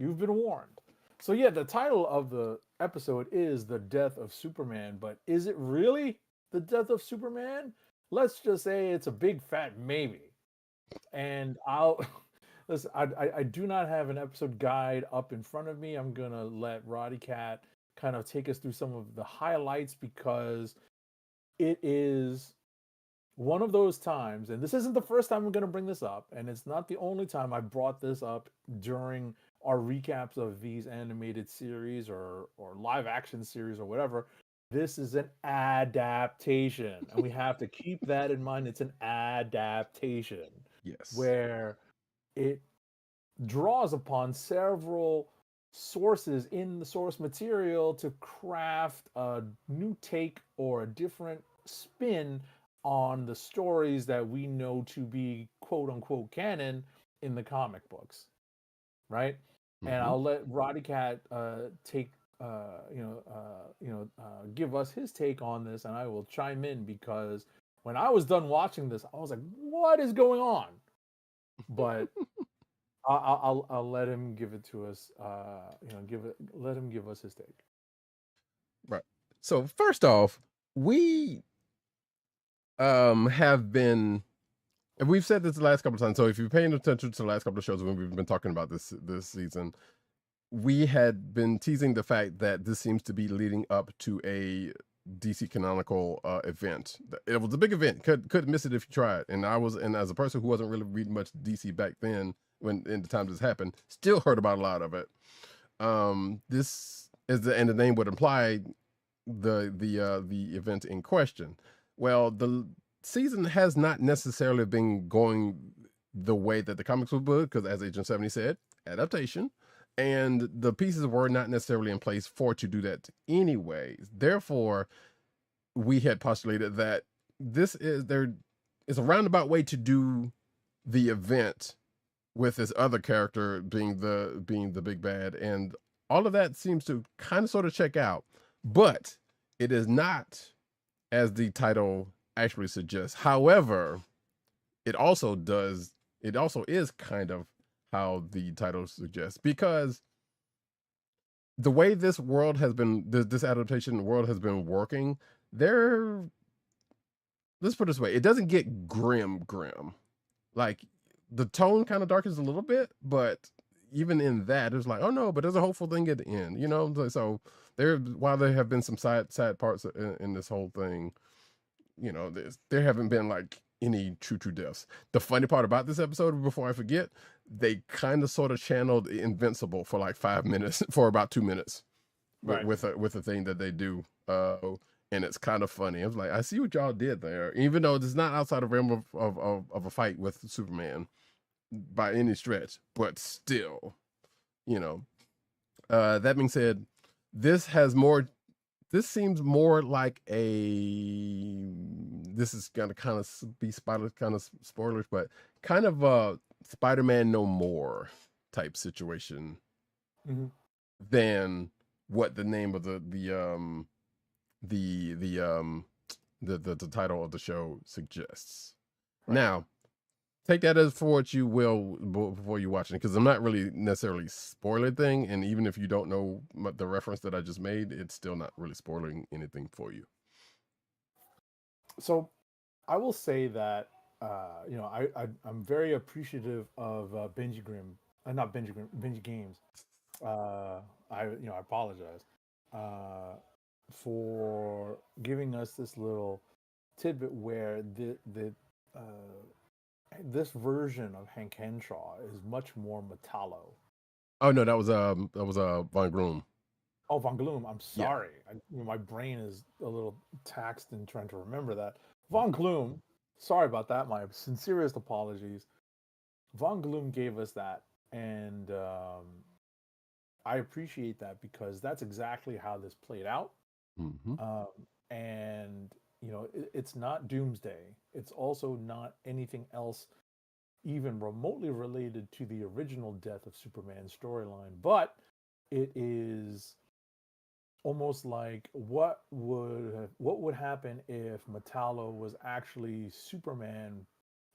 You've been warned. So yeah, the title of the episode is The Death of Superman, but is it really the death of Superman? Let's just say it's a big fat maybe. And I'll listen, I do not have an episode guide up in front of me. I'm gonna let Roddykat kind of take us through some of the highlights because it is one of those times, and this isn't the first time I'm going to bring this up, and it's not the only time I brought this up during our recaps of these animated series or live action series or whatever. This is an adaptation, and we have to keep that in mind. It's an adaptation. Yes. Where it draws upon several sources in the source material to craft a new take or a different spin on the stories that we know to be quote unquote canon in the comic books, right? And I'll let Roddykat take give us his take on this, and I will chime in because when I was done watching this, I was like, "What is going on?" But I'll let him give it to us. Let him give us his take. Right. So first off, we have been, and we've said this the last couple of times. So if you're paying attention to the last couple of shows when we've been talking about this season, we had been teasing the fact that this seems to be leading up to a DC canonical event. It was a big event. Couldn't miss it if you tried. And as a person who wasn't really reading much DC back then, when in the time this happened, still heard about a lot of it. This is and the name would imply the event in question. Well, the season has not necessarily been going the way that the comics would, because as Agent 70 said, adaptation, and the pieces were not necessarily in place for to do that anyway. Therefore, we had postulated that this is a roundabout way to do the event with this other character being the big bad, and all of that seems to kind of sort of check out, but it is not as the title actually suggests. However, it also is kind of how the title suggests, because the way this world has been, this adaptation world has been working, let's put it this way, it doesn't get grim. Like, the tone kind of darkens a little bit, but even in that, it's like, oh no, but there's a hopeful thing at the end, so while there have been some sad parts in this whole thing, there haven't been like any true deaths. The funny part about this episode, before I forget, they kind of sort of channeled Invincible for like 5 minutes, for about 2 minutes, right, with a thing that they do, and it's kind of funny. I was like, I see what y'all did there, even though it's not outside of realm of a fight with Superman by any stretch, but still, that being said, this seems more like this is gonna kind of be spoilers, but kind of a Spider-Man No More type situation, than what the name of the title of the show suggests. Right. Now, take that as for what you will before you watch it, because I'm not really necessarily spoiling thing, and even if you don't know the reference that I just made, it's still not really spoiling anything for you. So, I will say that I'm very appreciative of Benji Games. I apologize for giving us this little tidbit where this version of Hank Henshaw is much more Metallo. Oh no, that was Von Gloom. Oh, Von Gloom. I'm sorry. Yeah. My brain is a little taxed in trying to remember that. Von Gloom. Sorry about that. My sincerest apologies. Von Gloom gave us that, and I appreciate that because that's exactly how this played out. And it's not Doomsday. It's also not anything else even remotely related to the original Death of Superman storyline, but it is almost like what would happen if Metallo was actually Superman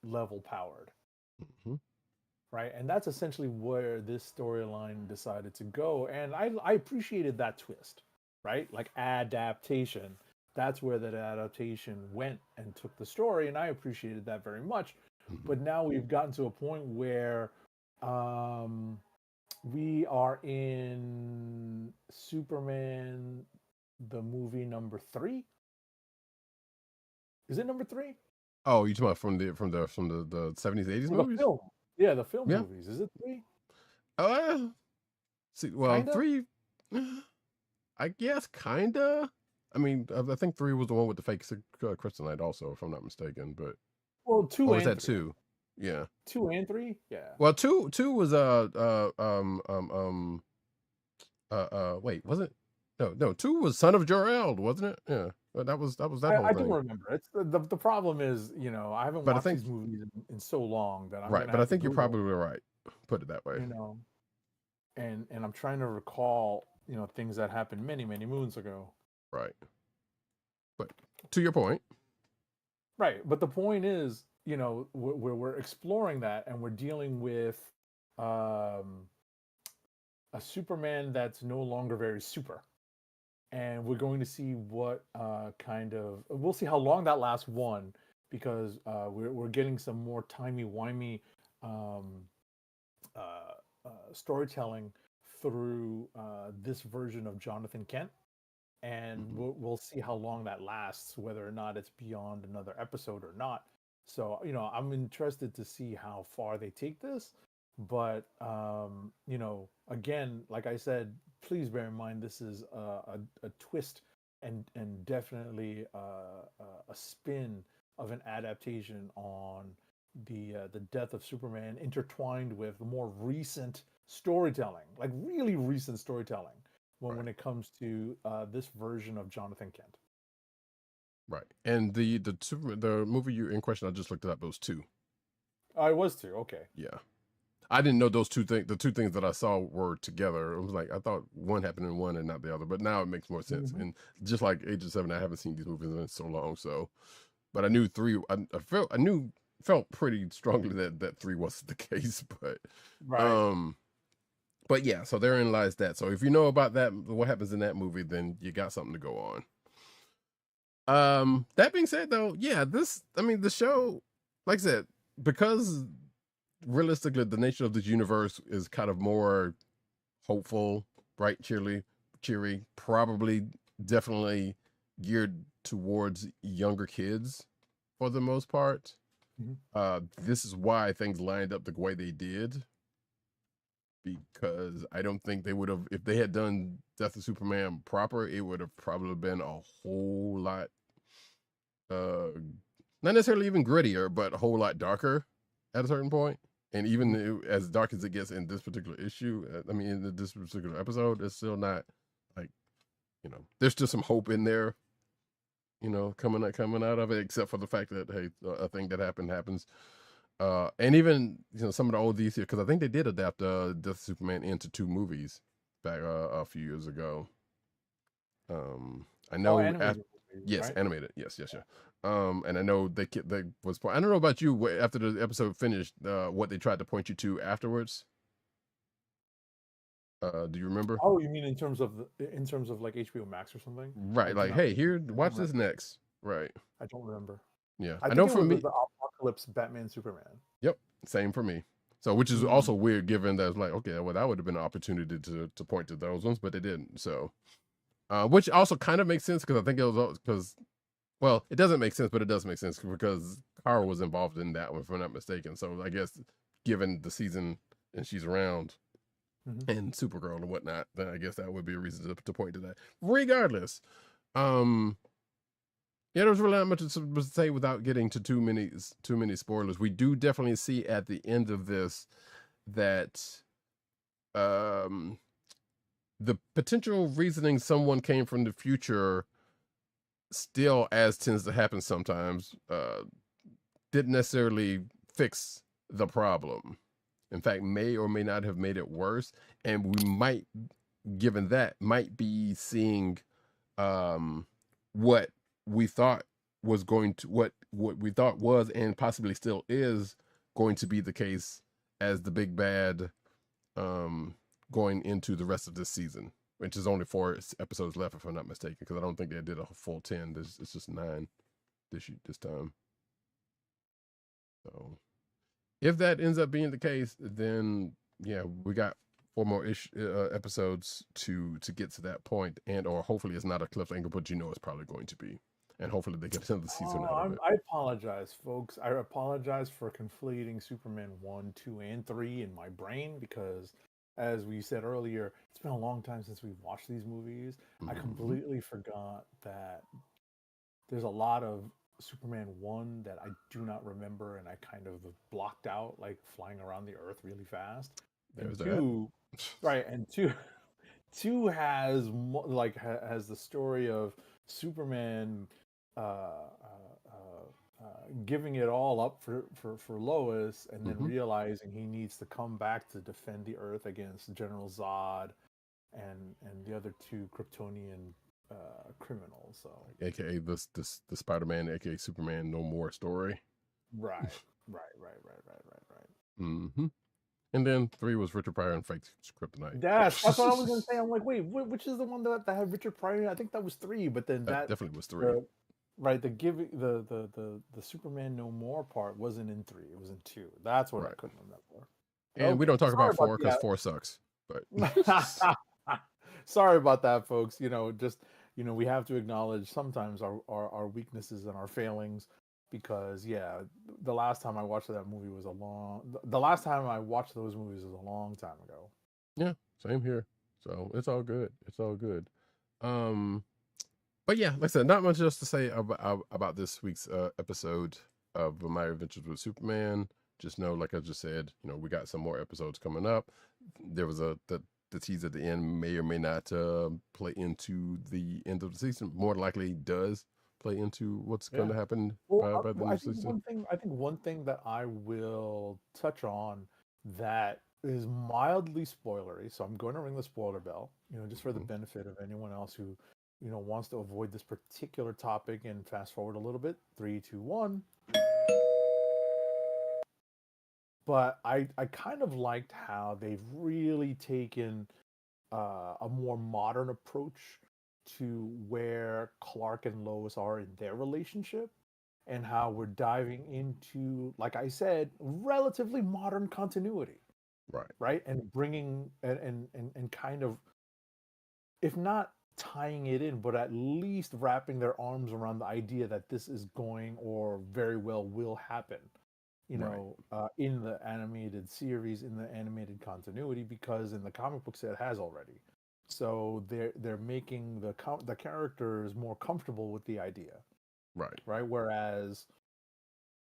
level powered, right? And that's essentially where this storyline decided to go. And I appreciated that twist, right? Like adaptation. That's where that adaptation went and took the story, and I appreciated that very much. But now we've gotten to a point where we are in Superman, the movie number 3. Is it number 3? Oh, you talking about from the 70s, 80s The movies? film. Yeah, the film Yeah. movies. Is it 3? See, well, Kinda? 3, I guess, kinda. I mean, I think 3 was the one with the fake kryptonite, also, if I'm not mistaken. But Well, 2 or and was that 3. 2? Yeah. 2 and 3? Yeah. Well, two was wait, was it? No, 2 was Son of Jor-El, wasn't it? Yeah. But that was that whole I thing. don't remember. It's the problem is, I haven't But I watched think these movies in so long that I'm right, gonna but I have to think you're Google, probably right. Put it that way. and I'm trying to recall, things that happened many, many moons ago. Right. But to your point, Right, but the point is, we're exploring that, and we're dealing with a Superman that's no longer very super, and we're going to see what we'll see how long that lasts. One, because we're getting some more timey-wimey storytelling through this version of Jonathan Kent. And we'll see how long that lasts, whether or not it's beyond another episode or not. So, I'm interested to see how far they take this. But, again, like I said, please bear in mind this is a twist and definitely a spin of an adaptation on the death of Superman, intertwined with more recent storytelling, like really recent storytelling. When it comes to this version of Jonathan Kent. right? And the movie you in question, I just looked it up. It was 2. I was too. Okay. Yeah, I didn't know those two things. The two things that I saw were together. It was like I thought one happened in one and not the other. But now it makes more sense. And just like Age of 7, I haven't seen these movies in so long. So, but I knew 3. I felt pretty strongly that 3 wasn't the case. But Right. But yeah, so therein lies that. So if you know about that, what happens in that movie, then you got something to go on. That being said, though, yeah, the show, like I said, because realistically, the nature of this universe is kind of more hopeful, bright, cheery, probably definitely geared towards younger kids for the most part. This is why things lined up the way they did. Because I don't think they would have, if they had done Death of Superman proper, it would have probably been a whole lot, not necessarily even grittier, but a whole lot darker at a certain point. And even as dark as it gets in this particular issue, in this particular episode, it's still not like, there's still some hope in there, coming out of it, except for the fact that, hey, a thing that happens. And even some of the old DC, because I think they did adapt Death of Superman into 2 movies back a few years ago. I know Animated movies, yes, right? animated, yes. And I know they was. I don't know about you. After the episode finished, what they tried to point you to afterwards. Do you remember? Oh, you mean in terms of like HBO Max or something? Right, like, hey, here, watch this next. Right. I don't remember. Yeah, I know think it for was me, the Apocalypse Batman Superman. Yep, same for me. So, which is also weird, given that it's like, okay, well, that would have been an opportunity to point to those ones, but they didn't. So, which also kind of makes sense because I think it was because, well, it doesn't make sense, but it does make sense because Kara was involved in that one, if I'm not mistaken. So, I guess given the season and she's around and Supergirl and whatnot, then I guess that would be a reason to point to that. Regardless, yeah, there's really not much to say without getting to too many spoilers. We do definitely see at the end of this that the potential reasoning someone came from the future, still, as tends to happen sometimes, didn't necessarily fix the problem. In fact, may or may not have made it worse. And we might, given that, might be seeing what we thought was going to what we thought was and possibly still is going to be the case as the big bad going into the rest of this season, which is only 4 episodes left, if I'm not mistaken, because I don't think they did a full 10. It's just 9 this time. So if that ends up being the case, then yeah, we got 4 more episodes to get to that point, and or hopefully it's not a cliffhanger, but it's probably going to be, and hopefully they get another season out of it. I apologize, folks. I apologize for conflating Superman 1, 2, and 3 in my brain because, as we said earlier, it's been a long time since we've watched these movies. I completely forgot that there's a lot of Superman 1 that I do not remember, and I kind of blocked out, like flying around the Earth really fast. And 2, right, and 2 has has the story of Superman giving it all up for Lois, and then realizing he needs to come back to defend the Earth against General Zod and the other 2 Kryptonian criminals. So, AKA the Spider-Man, AKA Superman No More story. Right. And then 3 was Richard Pryor and fake kryptonite. That's what I was gonna say. I'm like, wait, which is the one that had Richard Pryor? I think that was 3, but then that definitely was 3. The Superman No More part wasn't in 3; it was in 2. That's what I couldn't remember. And we don't talk about 4 because 4 sucks. But sorry about that, folks. We have to acknowledge sometimes our weaknesses and our failings. Because the last time I watched that movie was the last time I watched those movies was a long time ago. Yeah, same here. So it's all good. It's all good. But yeah, like I said, not much else to say about this week's episode of My Adventures with Superman. Just know, like I just said, we got some more episodes coming up. There was the tease at the end may or may not play into the end of the season. More likely does play into what's going to happen by the end of the season. I think one thing that I will touch on that is mildly spoilery, so I'm going to ring the spoiler bell, just for the benefit of anyone else who, wants to avoid this particular topic and fast forward a little bit. 3, 2, 1. But I kind of liked how they've really taken a more modern approach to where Clark and Lois are in their relationship, and how we're diving into, like I said, relatively modern continuity, right, and bringing and kind of, if not tying it in, but at least wrapping their arms around the idea that this is going or very well will happen, in the animated series, in the animated continuity, because in the comic books it has already. So they're making the characters more comfortable with the idea. Right. Whereas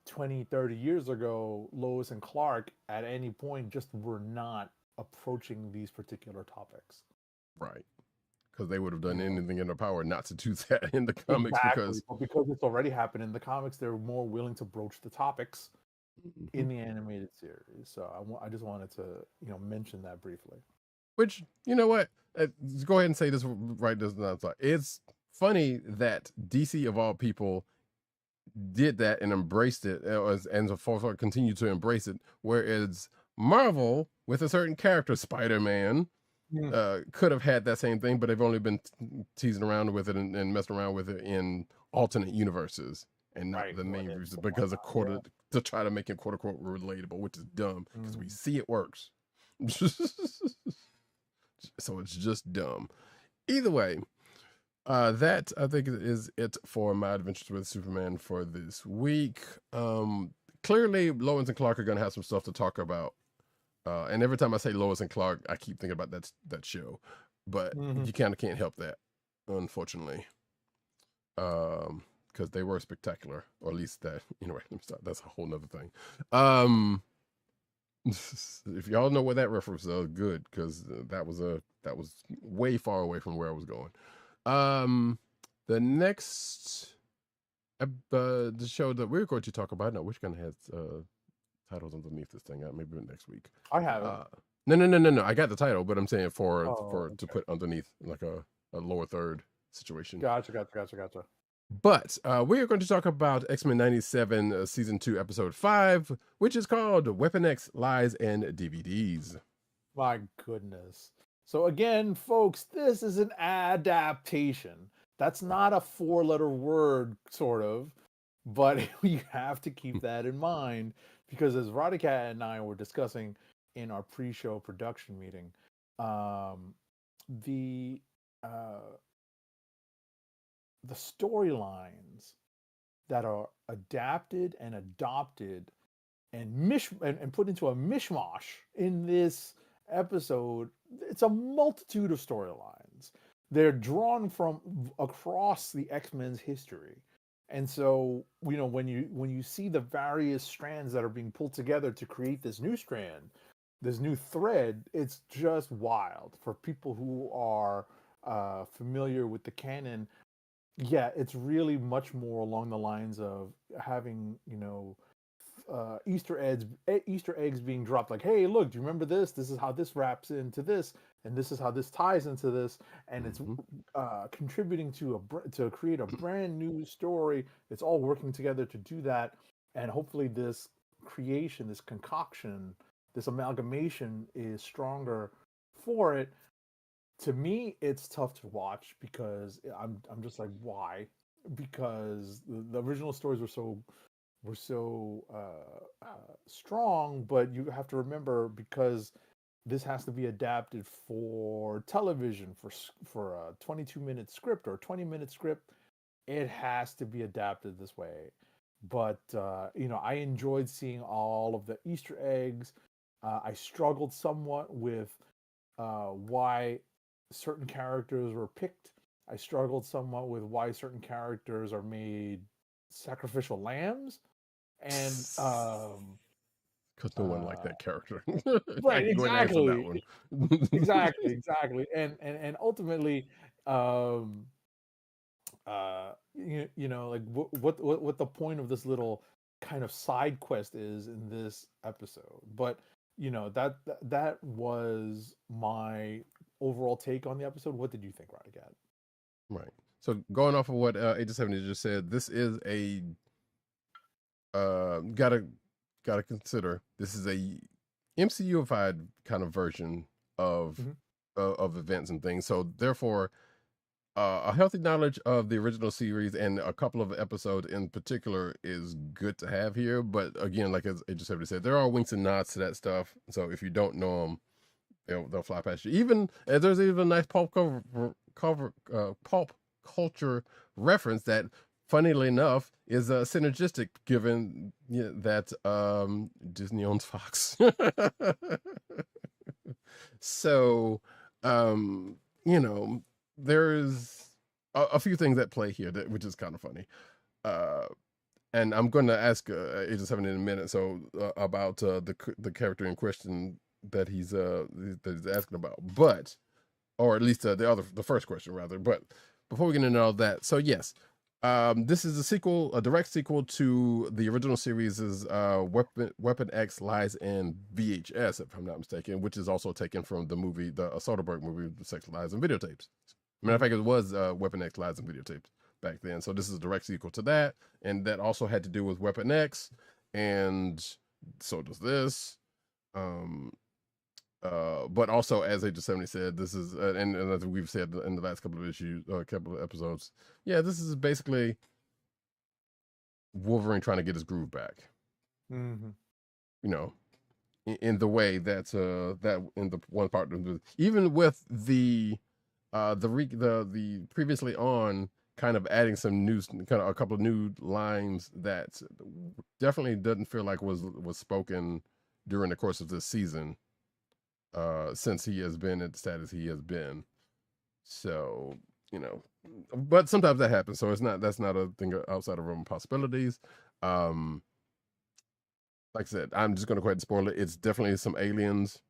20, 30 years ago, Lois and Clark at any point just were not approaching these particular topics. Right. Because they would have done anything in their power not to do that in the comics. Exactly. Because it's already happened in the comics, they're more willing to broach the topics in the animated series. So I just wanted to, mention that briefly. Which, you know what? Go ahead and say this right now. It's funny that DC, of all people, did that and embraced it, and so continue to embrace it. Whereas Marvel, with a certain character, Spider-Man, could have had that same thing, but they've only been teasing around with it and messing around with it in alternate universes and not the main reason, because to try to make it quote unquote relatable, which is dumb because we see it works. So it's just dumb. Either way, that I think is it for My Adventures with Superman for this week. Clearly, Lois and Clark are going to have some stuff to talk about. And every time I say Lois and Clark, I keep thinking about that show. But you kind of can't help that, unfortunately. Because they were spectacular. Or at least that, let me stop. That's a whole nother thing. If y'all know what that reference is, good, because that was way far away from where I was going. The next the show that we're going to talk about now, which kind of has titles underneath this thing. Maybe next week. I have it. No. I got the title, but I'm saying to put underneath like a lower third situation. Gotcha. But we are going to talk about X-Men 97 Season 2, Episode 5, which is called Weapon X Lies and DVDs. My goodness. So again, folks, this is an adaptation. That's not a four-letter word, sort of, but you have to keep that in mind because as Roddykat and I were discussing in our pre-show production meeting, the storylines that are adapted and adopted and put into a mishmash in this episode, it's a multitude of storylines. They're drawn from across the X-Men's history. And so, when you see the various strands that are being pulled together to create this new strand, this new thread, it's just wild for people who are familiar with the canon. Yeah, it's really much more along the lines of having, Easter eggs being dropped. Like, hey, look, do you remember this? This is how this wraps into this, and this is how this ties into this, and it's contributing to create a brand new story. It's all working together to do that, and hopefully this creation, this concoction, this amalgamation is stronger for it. To me, it's tough to watch because I'm just like, why? Because the original stories were so strong, but you have to remember, because this has to be adapted for television for a 22-minute script or a 20-minute script, it has to be adapted this way. But I enjoyed seeing all of the Easter eggs. I struggled somewhat with why certain characters were picked. I struggled somewhat with why certain characters are made sacrificial lambs, and because no one liked that character. right, Go ahead and answer that exactly, one. exactly, and ultimately, like what the point of this little kind of side quest is in this episode. But that was my overall take on the episode. What did you think, Roddykat? Right. So going off of what Agent 70 just said, this is a gotta consider this is a MCU-ified kind of version of of events and things. So therefore, a healthy knowledge of the original series and a couple of episodes in particular is good to have here. But again, like as Agent 70 said, there are winks and nods to that stuff. So if you don't know them, they'll fly past you. Even there's even a nice pulp culture reference that, funnily enough, is synergistic given that Disney owns Fox. So, there's a few things at play here which is kind of funny. And I'm going to ask Agent 7 in a minute. So about the character in question that he's asking about, but or at least the first question rather. But before we get into all that, so yes, this is a direct sequel to the original series' Weapon X Lies in VHS, if I'm not mistaken, which is also taken from the movie, the Soderbergh movie, The Sex, Lies, and Videotapes. Matter of fact, it was Weapon X Lies and Videotapes back then. So this is a direct sequel to that, and that also had to do with Weapon X, and so does this. But also, as Agent 70 said, this is, and as we've said in the last couple of episodes, yeah, this is basically Wolverine trying to get his groove back. In the way that in the one part, even with the previously on kind of adding some new, kind of a couple of new lines that definitely doesn't feel like was spoken during the course of this season. Since he has been at the status he has been. So, but sometimes that happens. So that's not a thing outside of realm of possibilities. Like I said, I'm just going to go ahead and spoil it. It's definitely some aliens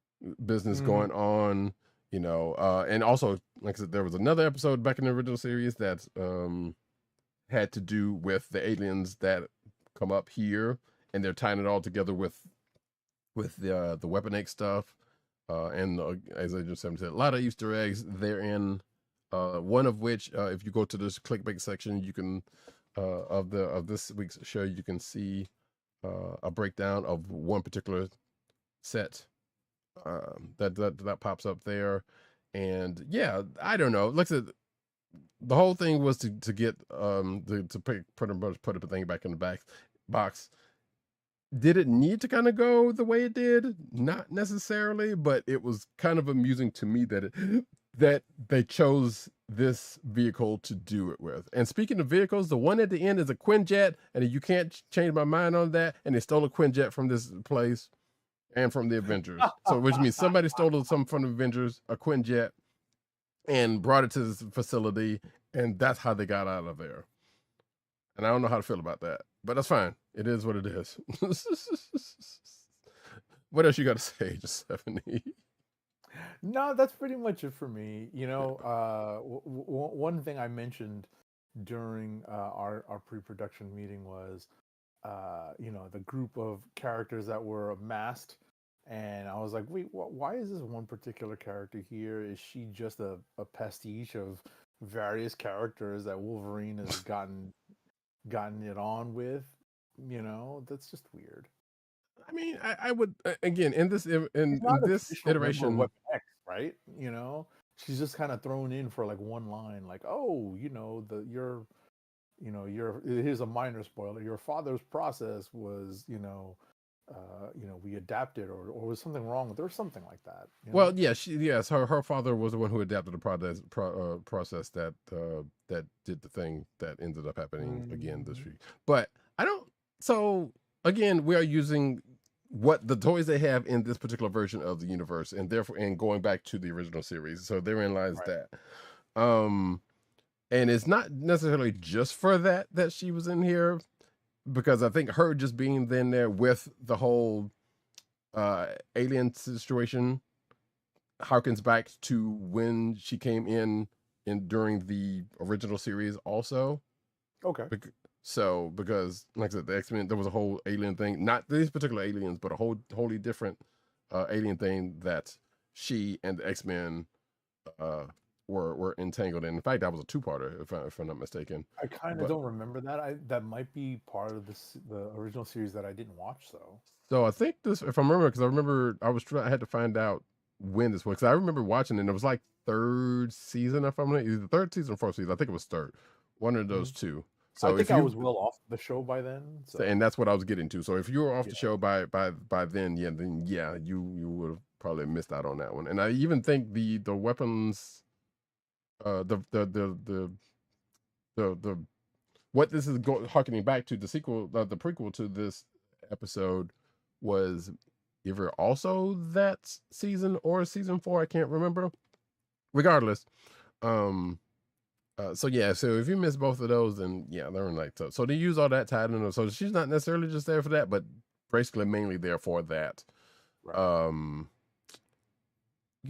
business going on, and also, like I said, there was another episode back in the original series that had to do with the aliens that come up here, and they're tying it all together with the Weapon X stuff. And as I just said, a lot of Easter eggs therein. One of which, if you go to this clickbait section, you can of this week's show, you can see a breakdown of one particular set that pops up there. And yeah, I don't know. Like I said, the whole thing was to get to put a thing back in the back box. Did it need to kind of go the way it did? Not necessarily, but it was kind of amusing to me that they chose this vehicle to do it with. And speaking of vehicles, the one at the end is a Quinjet, and you can't change my mind on that. And they stole a Quinjet from this place and from the Avengers. So which means somebody stole something from the Avengers, a Quinjet, and brought it to this facility, and that's how they got out of there. And I don't know how to feel about that, but that's fine. It is what it is. What else you got to say, Giuseppe? No, that's pretty much it for me. You know, one thing I mentioned during our pre-production meeting was, you know, the group of characters that were amassed. And I was like, wait, why is this one particular character here? Is she just a pastiche of various characters that Wolverine has gotten it on with? You know, that's just weird. I mean, I would again in this She's not a this traditional member of iteration. Weapon X, right? You know, she's just kind of thrown in for like one line, like, oh, you know, here's a minor spoiler. Your father's process was, we adapted, or was something wrong with, or something like that. You know? Well, yeah, her father was the one who adapted the process that did the thing that ended up happening again this week. But I don't. So again, we are using what the toys they have in this particular version of the universe, and therefore, and going back to the original series. So therein lies that. And it's not necessarily just for that she was in here, because I think her just being in there with the whole alien situation harkens back to when she came in during the original series also. Okay. Because like I said, the X-Men, there was a whole alien thing, not these particular aliens, but a wholly different alien thing that she and the X-Men were entangled in. In fact, that was a two-parter, if I'm not mistaken. I kind of don't remember that. That might be part of the original series that I didn't watch, though. So I think this, if I remember, because I had to find out when this was, because I remember watching it, and it was like third season, if I'm not, either third season or fourth season. I think it was third, one of those two. So I think I was well off the show by then, so. And that's what I was getting to. So if you were off the show by then, you would have probably missed out on that one. And I even think the weapons, the what this is harkening back to, the sequel, the prequel to this episode, was either also that season or season 4. I can't remember. Regardless, so if you miss both of those, then yeah, they're in like so they use all that tied in. So she's not necessarily just there for that, but basically mainly there for that. Right.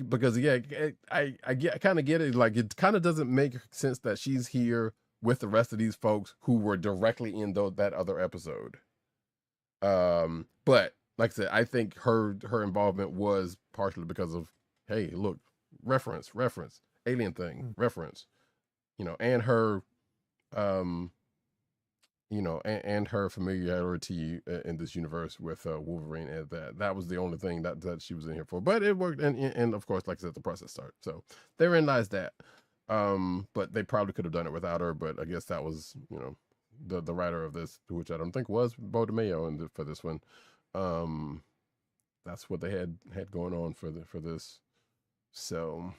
Because I kind of get it. Like, it kind of doesn't make sense that she's here with the rest of these folks who were directly in that other episode. But like I said, I think her involvement was partially because of, hey, look, reference, alien thing, reference, and her, and her familiarity in this universe with Wolverine, and that was the only thing that she was in here for. But it worked, and of course, like I said, the process started. So therein lies that. But they probably could have done it without her. But I guess that was, the writer of this, which I don't think was Bo DeMayo for this one. That's what they had going on for this. So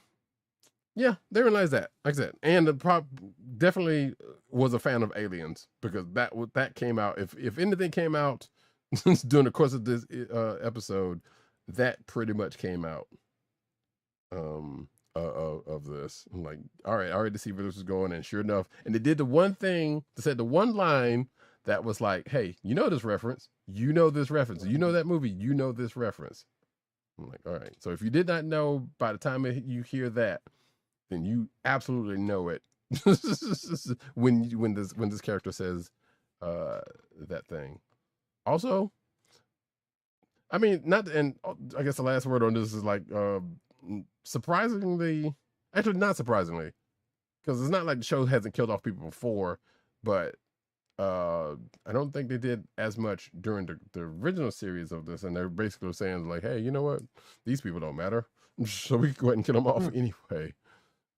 yeah, therein lies that. Like I said, and the definitely was a fan of Aliens, because that came out. If anything came out during the course of this episode, that pretty much came out of this. I'm like, all right, I already see where this is going, and sure enough, and they did the one thing. They said the one line that was like, hey, this reference, this reference, that movie, this reference. I'm like, all right. So if you did not know, by the time you hear that, then you absolutely know it when this character says that thing. Also, I mean, and I guess the last word on this is like, surprisingly, actually not surprisingly, because it's not like the show hasn't killed off people before, but I don't think they did as much during the original series of this, and they're basically saying like, hey, you know what, these people don't matter, so we can go ahead and kill them off anyway.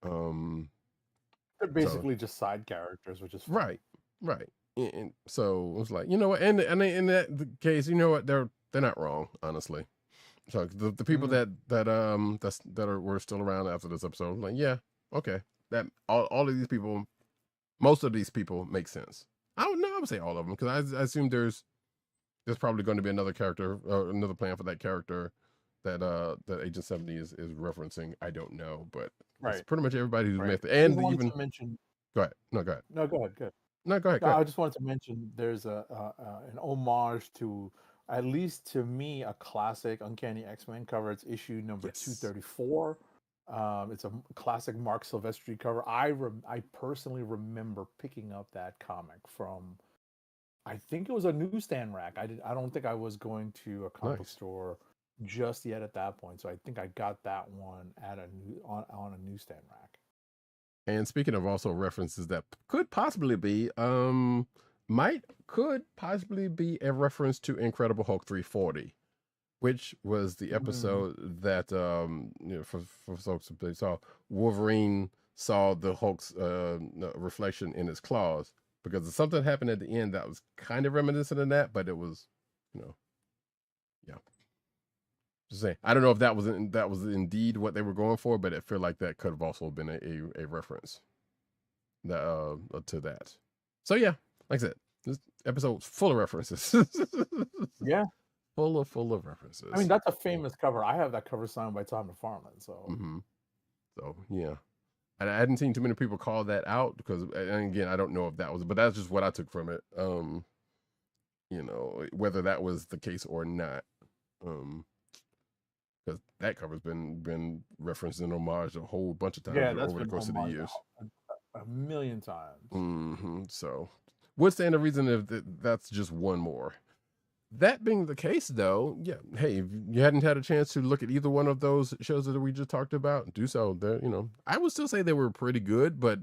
They're basically just side characters, which is fun. Right. And so it was like, you know what, and in that the case, you know what, they're not wrong, honestly. So the people that were still around after this episode, like, yeah, okay, that all of these people, most of these people make sense. I don't know, I would say all of them, because I assume there's probably going to be another character, another plan for that character that Agent 70 is referencing. I don't know, but it's pretty much everybody who's met. And even to mention. Go ahead. No, go ahead. No, go ahead. Good. No, go ahead. No, I just wanted to mention there's an homage to, at least to me, a classic Uncanny X-Men cover. It's issue number 234. It's a classic Mark Silvestri cover. I personally remember picking up that comic from, I think it was a newsstand rack. I don't think I was going to a comic book store just yet at that point. So I think I got that one at on a newsstand rack. And speaking of also references that could possibly be a reference to Incredible Hulk 340, which was the episode that for folks who saw, Wolverine saw the Hulk's reflection in his claws, because something happened at the end that was kind of reminiscent of that, but it was, yeah. Just saying, I don't know if that was indeed what they were going for, but it felt like that could have also been a reference to that. So yeah, like I said, this episode's full of references. Yeah, full of references. I mean, that's a famous cover. I have that cover signed by Todd McFarlane. So, so yeah, and I hadn't seen too many people call that out, because, and again, I don't know if that was, but that's just what I took from it. Whether that was the case or not. Because that cover's been referenced in homage a whole bunch of times over the course of the years. A million times. So, what's the reason if that's just one more? That being the case, though, yeah. Hey, if you hadn't had a chance to look at either one of those shows that we just talked about, do so. I would still say they were pretty good, but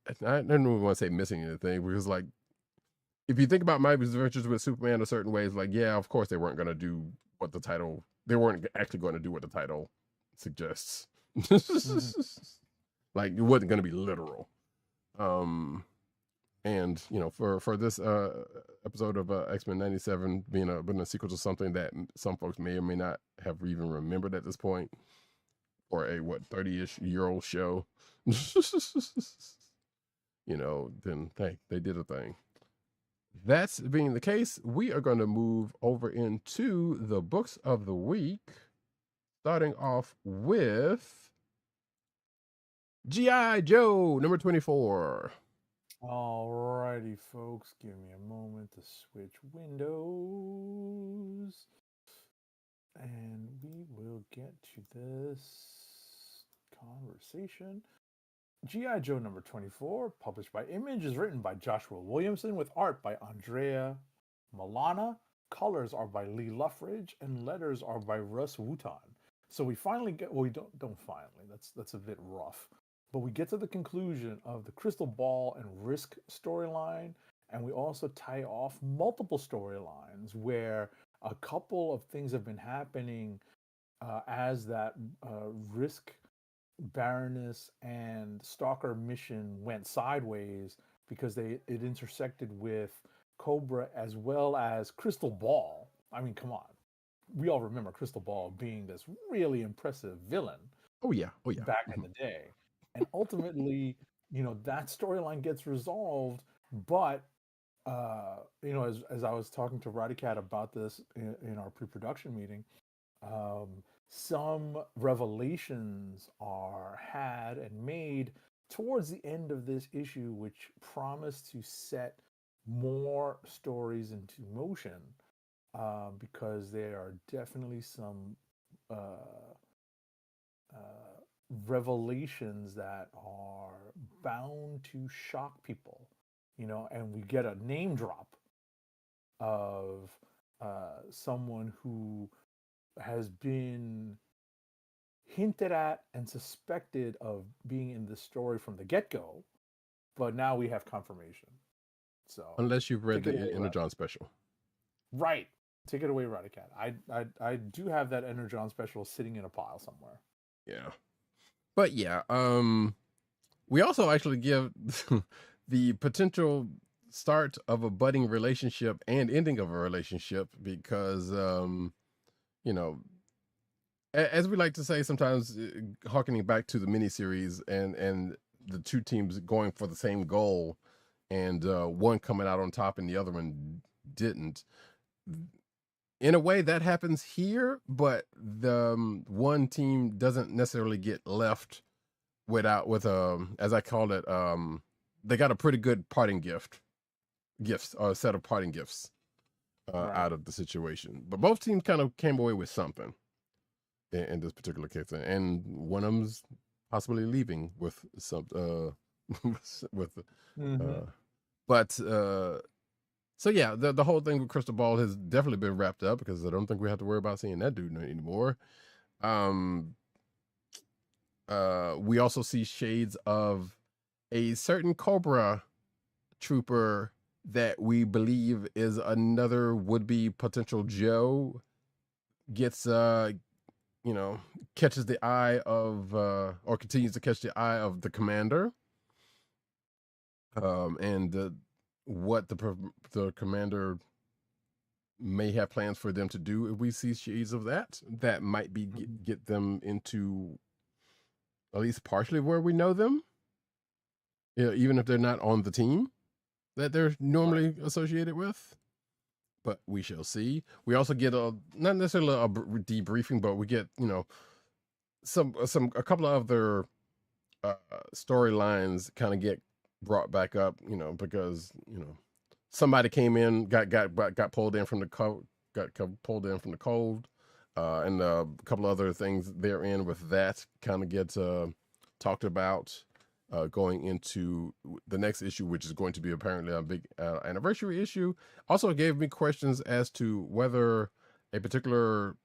I don't even want to say missing anything, because, like, if you think about My Adventures with Superman a certain way, it's like, yeah, of course they weren't going to do what the title, they weren't actually going to do what the title suggests. Like, it wasn't going to be literal. And for this episode of X-Men 97 being a sequel to something that some folks may or may not have even remembered at this point, or a 30-ish year old show, then hey, they did a thing. That's being the case, we are going to move over into the books of the week, starting off with G.I. Joe number 24. Alrighty, folks, give me a moment to switch windows, and we will get to this conversation. G.I. Joe number 24, published by Image, is written by Joshua Williamson with art by Andrea Milana. Colors are by Lee Luffridge, and letters are by Russ Wooton. So we finally get, well, we don't finally, that's a bit rough, but we get to the conclusion of the Crystal Ball and Risk storyline, and we also tie off multiple storylines where a couple of things have been happening as that Risk, Baroness, and Stalker mission went sideways, because it intersected with Cobra as well as Crystal Ball. I mean, come on. We all remember Crystal Ball being this really impressive villain. Oh yeah. Back in the day. And ultimately, that storyline gets resolved, but as I was talking to Roddykat about this in our pre-production meeting, some revelations are had and made towards the end of this issue, which promise to set more stories into motion, because there are definitely some revelations that are bound to shock people, and we get a name drop of someone who has been hinted at and suspected of being in this story from the get-go, but now we have confirmation. So Unless you've read take it the away, Energon special. right. Take it away, Roddykat. I do have that Energon special sitting in a pile somewhere. Yeah. But yeah, we also actually give the potential start of a budding relationship and ending of a relationship because, you know, as we like to say sometimes, harkening back to the miniseries and the two teams going for the same goal, and one coming out on top and the other one didn't. In a way, that happens here, but the one team doesn't necessarily get left with as I call it, they got a pretty good parting gifts, or a set of parting gifts out of the situation. But both teams kind of came away with something in this particular case, and one of them's possibly leaving with some but so yeah, the whole thing with Crystal Ball has definitely been wrapped up because I don't think we have to worry about seeing that dude anymore. We also see shades of a certain Cobra trooper that we believe is another would-be potential Joe gets catches the eye of or continues to catch the eye of the commander, and what the commander may have plans for them to do. If we see shades of that might be get them into at least partially where we know them, even if they're not on the team that they're normally associated with. But we shall see. We also get not necessarily a debriefing, but we get a couple of other storylines kind of get brought back up, because somebody came in, got pulled in from the cold, and a couple other things therein with that kind of gets talked about going into the next issue, which is going to be apparently a big anniversary issue. Also gave me questions as to whether a particular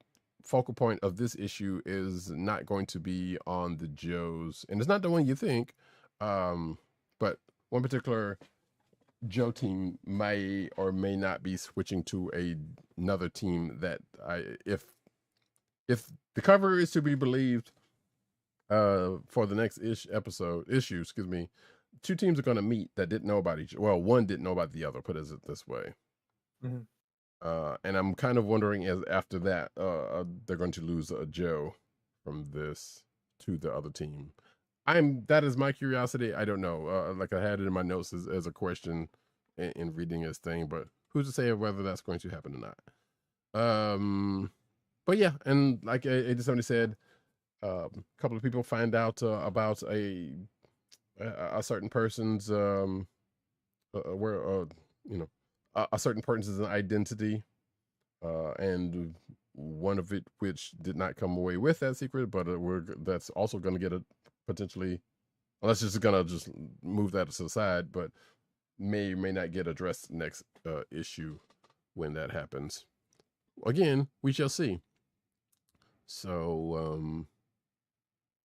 focal point of this issue is not going to be on the Joes, and it's not the one you think, but one particular Joe team may or may not be switching to another team that if the cover is to be believed, for the next issue, two teams are going to meet that didn't know about each. Well, one didn't know about the other. Put it this way. And I'm kind of wondering as after that, they're going to lose a Joe from this to the other team. That is my curiosity. I don't know. Like I had it in my notes as a question in reading this thing, but who's to say whether that's going to happen or not? But yeah, and like somebody said, a couple of people find out about a certain person's a certain person's identity, and one of it which did not come away with that secret, but that's also going to get a potentially, unless just going to just move that to the side, but may or may not get addressed next issue when that happens. Again, we shall see. So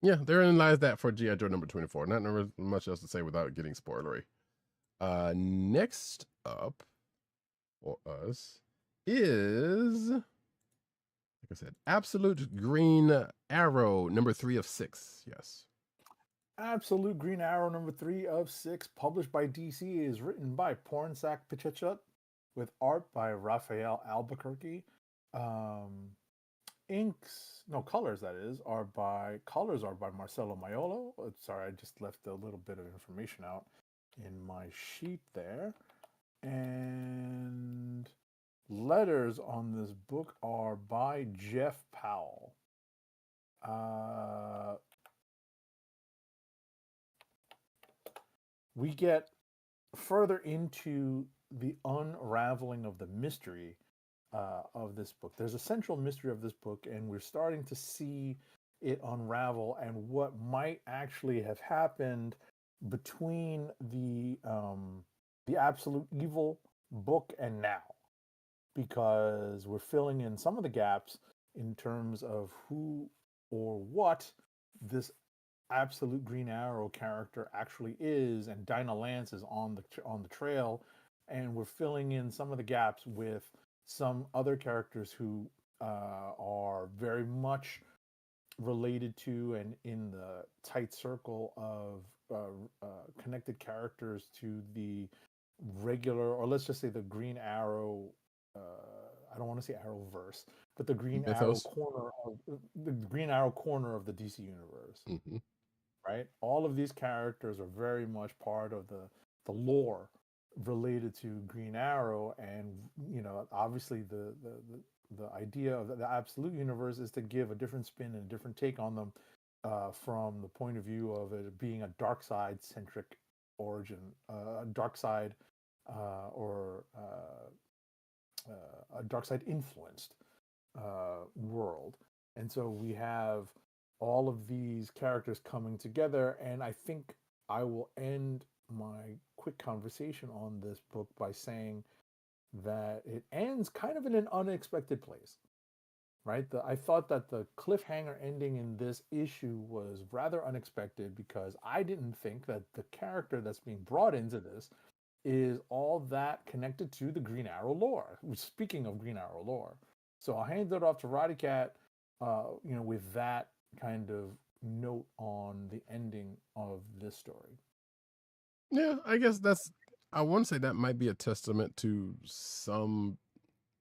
yeah, therein lies that for G.I. Joe number 24. Not much else to say without getting spoilery. Next up for us is, like I said, Absolute Green Arrow number 3 of 6. Yes. Absolute Green Arrow number 3 of 6, published by DC, is written by Pornsak Pichachut with art by Raphael Albuquerque. Colors are by Marcelo Maiolo. Sorry, I just left a little bit of information out in my sheet there. And letters on this book are by Jeff Powell. We get further into the unraveling of the mystery of this book. There's a central mystery of this book, and we're starting to see it unravel and what might actually have happened between the Absolute Evil book and now, because we're filling in some of the gaps in terms of who or what this absolute Green Arrow character actually is, and Dinah Lance is on the trail, and we're filling in some of the gaps with some other characters who are very much related to and in the tight circle of connected characters to the regular, or let's just say the Green Arrow. I don't want to say Arrowverse, but the Green Arrow Mythos. corner of the Green Arrow corner of the DC universe. Hmm. Right? All of these characters are very much part of the lore related to Green Arrow, and obviously the idea of the absolute universe is to give a different spin and a different take on them from the point of view of it being a dark side centric origin, a dark side or a dark side influenced world. And so we have all of these characters coming together, and I think I will end my quick conversation on this book by saying that it ends kind of in an unexpected place, right? I thought that the cliffhanger ending in this issue was rather unexpected, because I didn't think that the character that's being brought into this is all that connected to the Green Arrow lore. Speaking of Green Arrow lore, so I'll hand it off to Roddykat, with that kind of note on the ending of this story. Yeah, I guess I want to say that might be a testament to some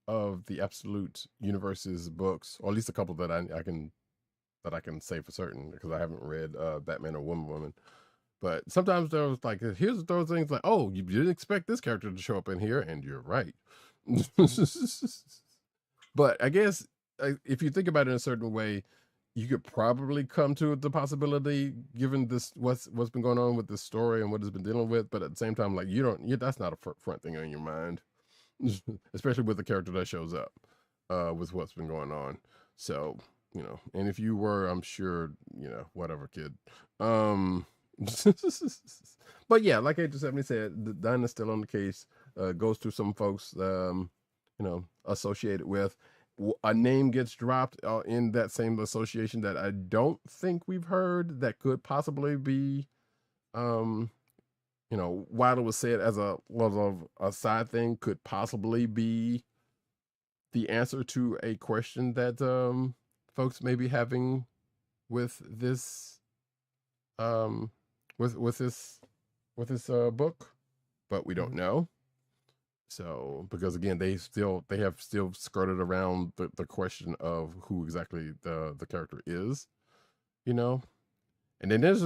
of the Absolute Universe's books, or at least a couple that I can say for certain, because I haven't read Batman or Woman. But sometimes there was like, here's those things like, oh, you didn't expect this character to show up in here, and you're right. But I guess if you think about it in a certain way, you could probably come to the possibility, given this what's been going on with this story and what it's been dealing with. But at the same time, like that's not a front thing on your mind, especially with the character that shows up with what's been going on. So and if you were, I'm sure whatever, kid. But yeah, like Agent 70 said, Dinah's still on the case. Goes through some folks, associated with. A name gets dropped in that same association that I don't think we've heard, that could possibly be, while it was said as a side thing, could possibly be the answer to a question that folks may be having with this with this book, but we don't know. So, because again, they have still skirted around the question of who exactly the character is, and then there's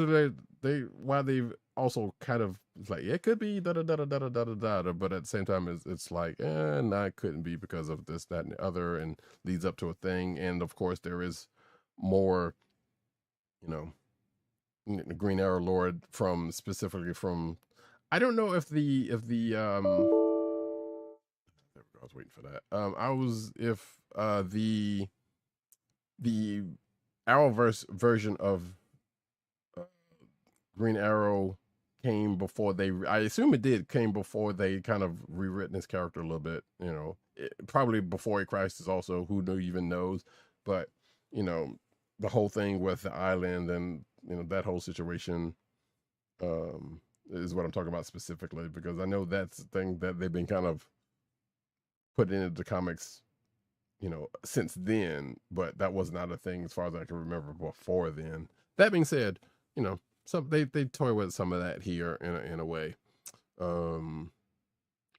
while they've also kind of like, it could be da da da da da da da da, but at the same time it's like, no, it couldn't be because of this, that, and the other, and leads up to a thing. And of course there is more, the Green Arrow Lord specifically from, I don't know if the I was waiting for that. The Arrowverse version of Green Arrow came before I assume it came before they kind of rewritten his character a little bit, probably before Crisis also, who even knows, but the whole thing with the island and that whole situation is what I'm talking about specifically, because I know that's the thing that they've been kind of put into the comics, since then, but that was not a thing as far as I can remember before then. That being said, they toy with some of that here in a way.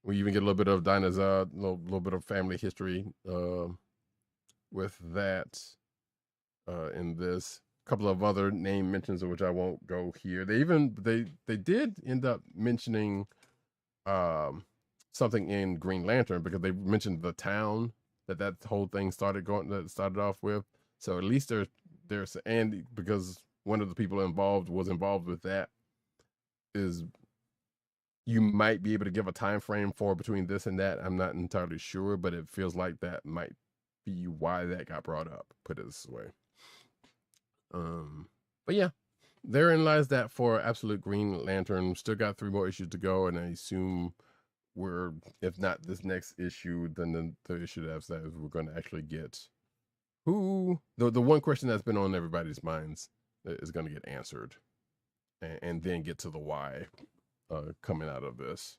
We even get a little bit of Dinah's little bit of family history with that in this. A couple of other name mentions, of which I won't go here. They did end up mentioning something in Green Lantern, because they mentioned the town that whole thing started off with. So at least there's, and because one of the people was involved with that, is you might be able to give a time frame for between this and that. I'm not entirely sure, but it feels like that might be why that got brought up, put it this way. But yeah, therein lies that for Absolute Green Lantern. Still got 3 more issues to go, and I assume if not this next issue, then the issue that we're going to actually get who the one question that's been on everybody's minds is going to get answered, and then get to the why coming out of this.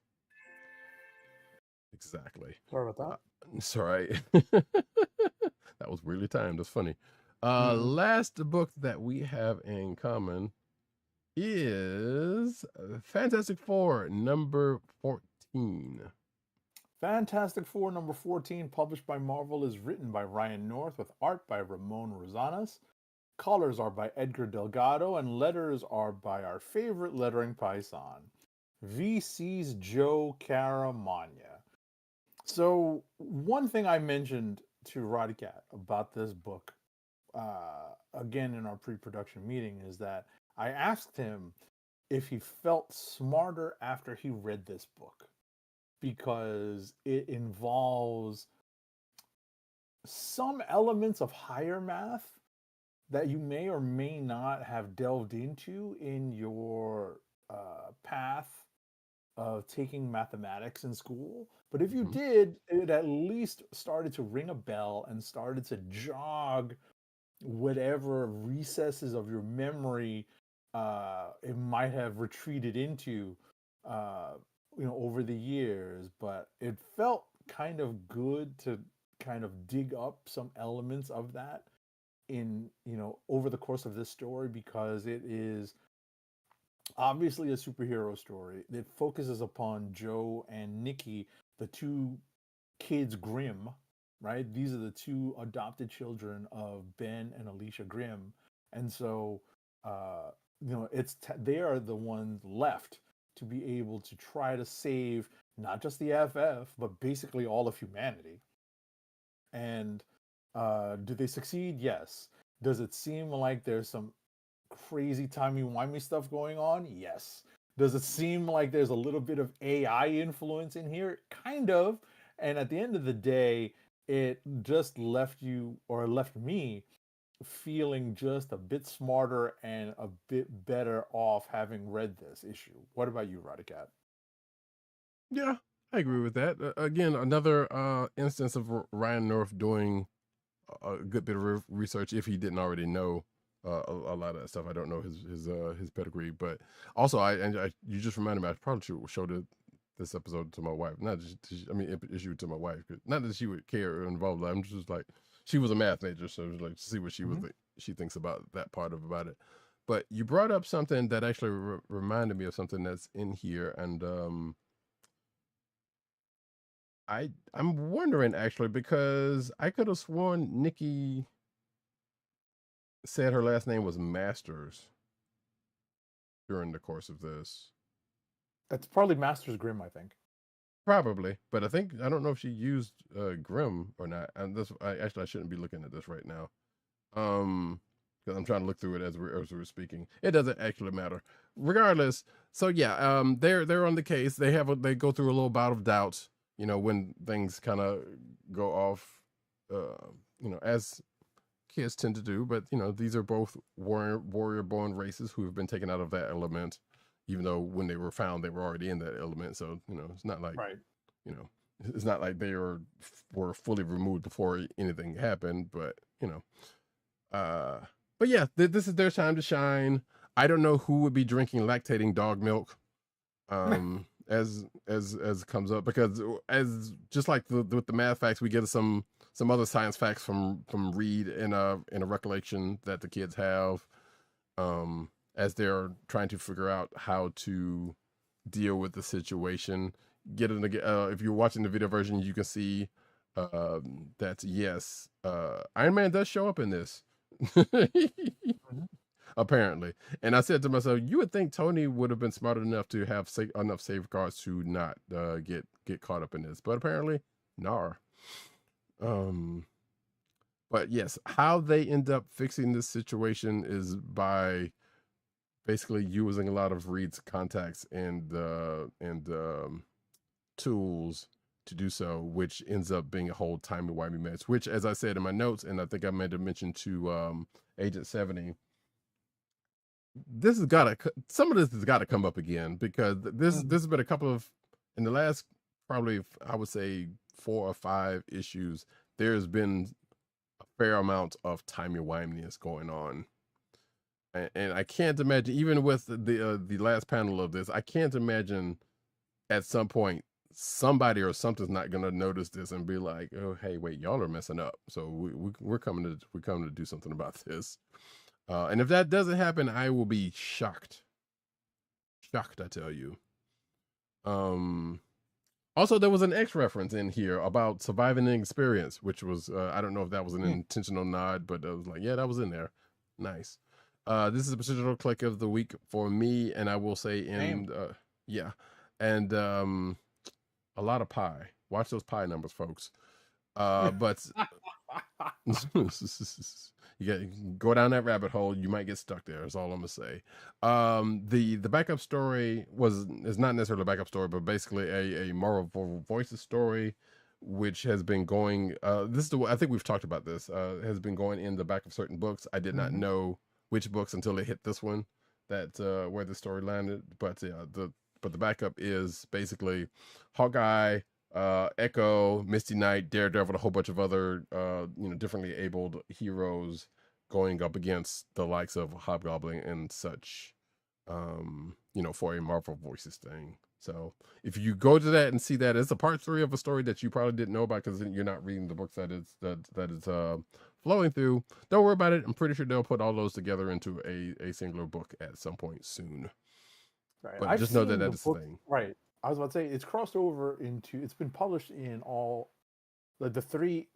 Exactly. Sorry about that. Sorry. That was weirdly timed. That's funny. Last book that we have in common is Fantastic Four number 14. Fantastic Four number 14, published by Marvel, is written by Ryan North with art by Ramon Rosanas. Colors are by Edgar Delgado, and letters are by our favorite lettering paisan, VC's Joe Caramagna. So, one thing I mentioned to Roddykat about this book, again in our pre-production meeting, is that I asked him if he felt smarter after he read this book, because it involves some elements of higher math that you may or may not have delved into in your path of taking mathematics in school. But if you did, it at least started to ring a bell and started to jog whatever recesses of your memory it might have retreated into over the years. But it felt kind of good to kind of dig up some elements of that in over the course of this story, because it is obviously a superhero story that focuses upon Joe and Nikki, the two kids Grimm, right? These are the two adopted children of Ben and Alicia Grimm. And so they are the ones left to be able to try to save not just the FF, but basically all of humanity. And do they succeed? Yes. Does it seem like there's some crazy timey-wimey stuff going on? Yes. Does it seem like there's a little bit of AI influence in here? Kind of. And at the end of the day, it just left me feeling just a bit smarter and a bit better off having read this issue. What about you, Roddykat? Yeah, I agree with that. Again, another instance of Ryan North doing a good bit of research, if he didn't already know a lot of that stuff. I don't know his pedigree, but also you just reminded me, I probably should show this episode to my wife. Not just issue to my wife, not that she would care or involved. I'm just like, she was a math major, so I was like to see what she thinks about that part about it. But you brought up something that actually reminded me of something that's in here, and I'm wondering actually, because I could have sworn Nikki said her last name was Masters during the course of this. That's probably Masters Grimm, I think. Probably, but I don't know if she used Grimm or not. And I shouldn't be looking at this right now, because I'm trying to look through it as we're speaking. It doesn't actually matter, regardless. So yeah, they're on the case. They go through a little bout of doubt, when things kind of go off, as kids tend to do. But these are both warrior-born races who have been taken out of that element, even though when they were found, they were already in that element. So, it's not like, right. It's not like they were fully removed before anything happened, but, but yeah, this is their time to shine. I don't know who would be drinking lactating dog milk, as comes up, because as just like with the math facts, we get some other science facts from Reed in a recollection that the kids have, as they're trying to figure out how to deal with the situation. If you're watching the video version, you can see that yes, Iron Man does show up in this. Apparently. And I said to myself, you would think Tony would have been smart enough to have enough safeguards to not get caught up in this, but apparently nar. But yes, how they end up fixing this situation is by basically using a lot of Reed's contacts and tools to do so, which ends up being a whole timey-wimey mess, which, as I said in my notes, and I think I meant to mention to Agent 70, some of this has got to come up again, because this has been a couple of, in the last probably, I would say 4 or 5 issues, there's been a fair amount of timey-wimeliness going on. And I can't imagine, even with the last panel of this, I can't imagine at some point somebody or something's not gonna notice this and be like, "Oh, hey, wait, y'all are messing up." So we're coming to do something about this. And if that doesn't happen, I will be shocked. Shocked, I tell you. Also, there was an X reference in here about surviving an experience, which was I don't know if that was an intentional nod, but I was like, yeah, that was in there. Nice. This is a procedural click of the week for me, and I will say yeah, and a lot of pie. Watch those pie numbers, folks. But you got go down that rabbit hole. You might get stuck there. That's all I'm gonna say. The backup story is not necessarily a backup story, but basically a Marvel Voices story, which has been going. This is I think we've talked about this. Has been going in the back of certain books. I did not know which books until they hit this one. That where the story landed. But yeah, the backup is basically Hawkeye, Echo, Misty Knight, Daredevil, a whole bunch of other differently abled heroes going up against the likes of Hobgoblin and such, for a Marvel Voices thing. So if you go to that and see that, it's a part 3 of a story that you probably didn't know about because you're not reading the books that it's flowing through. Don't worry about it. I'm pretty sure they'll put all those together into a singular book at some point soon. Right. But just know that that is the book, thing. Right. I was about to say it's crossed over it's been published in all, like the 3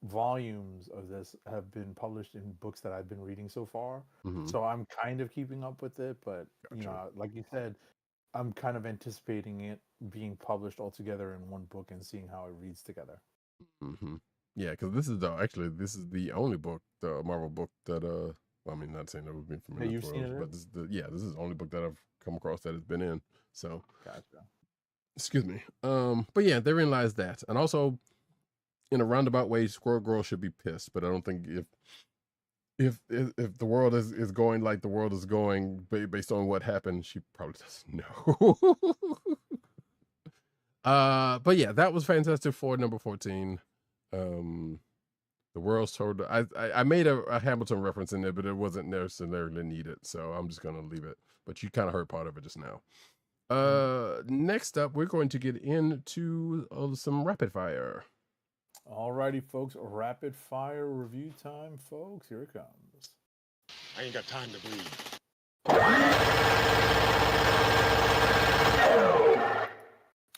volumes of this have been published in books that I've been reading so far. So I'm kind of keeping up with it, but like you said, I'm kind of anticipating it being published all together in one book and seeing how it reads together. Yeah, because this is the only book, the Marvel book that I mean, not saying that we've been familiar you've with seen those, it but this is the only book that I've come across that has been in. So gotcha. Excuse me. But yeah, therein lies that. And also, in a roundabout way, Squirrel Girl should be pissed, but I don't think if the world is going like the world is going based on what happened, she probably doesn't know. But yeah, that was Fantastic Four number 14. The world's told. I made a Hamilton reference in there, but it wasn't necessarily needed, so I'm just gonna leave it. But you kind of heard part of it just now. Next up, we're going to get into some rapid fire. Alrighty, folks. Rapid fire review time, folks. Here it comes. I ain't got time to bleed.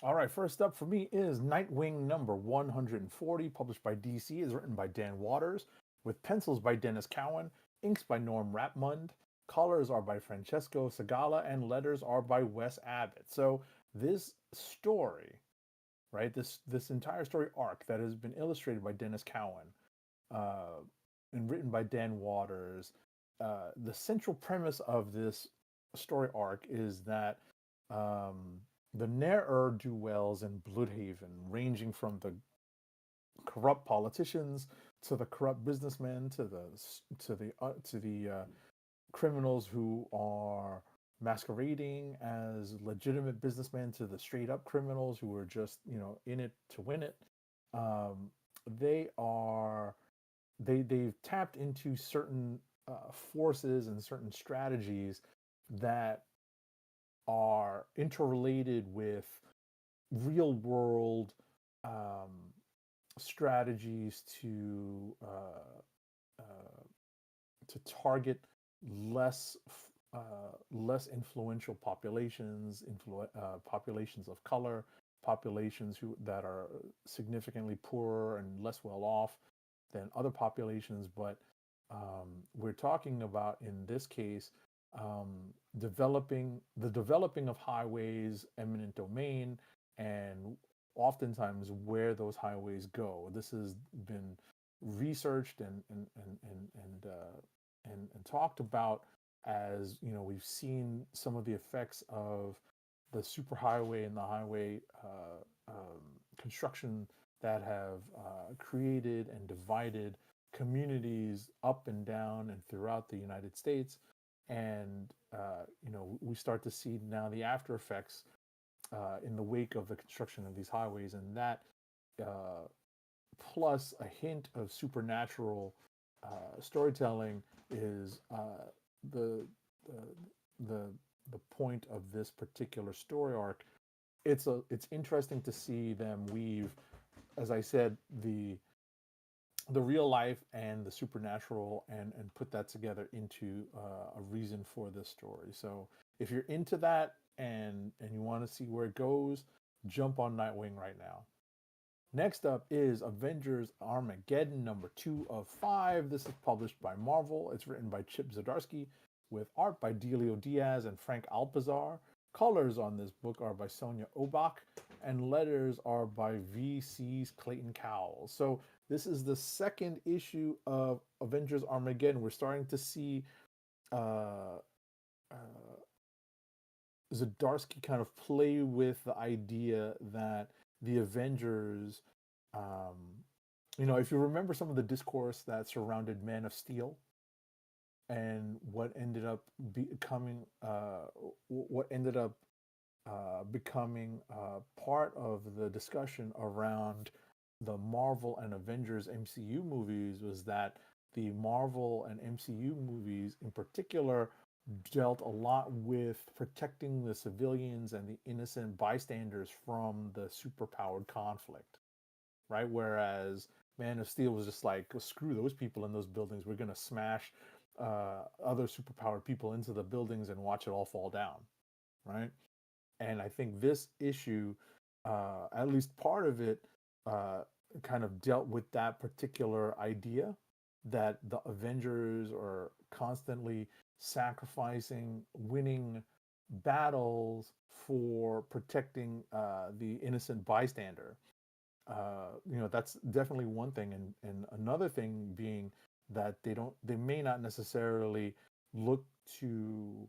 All right, first up for me is Nightwing number 140, published by DC, is written by Dan Waters, with pencils by Dennis Cowan, inks by Norm Rapmund, colors are by Francesco Segala, and letters are by Wes Abbott. So this story, right, this entire story arc that has been illustrated by Dennis Cowan and written by Dan Waters, the central premise of this story arc is that the ne'er-do-wells in Bloodhaven, ranging from the corrupt politicians to the corrupt businessmen to the criminals who are masquerading as legitimate businessmen to the straight up criminals who are just in it to win it. They've tapped into certain forces and certain strategies that are interrelated with real world strategies to target less influential populations, populations of color, populations that are significantly poorer and less well off than other populations. But we're talking about, in this case, developing of highways, eminent domain, and oftentimes where those highways go. This has been researched and talked about, as we've seen some of the effects of the superhighway and the highway construction that have created and divided communities up and down and throughout the United States. And we start to see now the after effects in the wake of the construction of these highways, and that plus a hint of supernatural storytelling is the, the the point of this particular story arc. It's interesting to see them weave, as I said, the real life and the supernatural, and put that together into a reason for this story. So if you're into that and you want to see where it goes, jump on Nightwing right now. Next up is Avengers Armageddon number 2 of 5. This is published by Marvel. It's written by Chip Zdarsky with art by Delio Diaz and Frank Alpizar. Colors on this book are by Sonia Obach, and letters are by VC's Clayton Cowles. So this is the second issue of Avengers Armageddon. We're starting to see Zdarsky kind of play with the idea that the Avengers, if you remember some of the discourse that surrounded Man of Steel and what ended up becoming part of the discussion around the Marvel and Avengers MCU movies, was that the Marvel and MCU movies in particular dealt a lot with protecting the civilians and the innocent bystanders from the superpowered conflict, right? Whereas Man of Steel was just like, screw those people in those buildings. We're going to smash other superpowered people into the buildings and watch it all fall down, right? And I think this issue, at least part of it, kind of dealt with that particular idea that the Avengers are constantly sacrificing, winning battles for protecting the innocent bystander. That's definitely one thing, and another thing being that they may not necessarily look to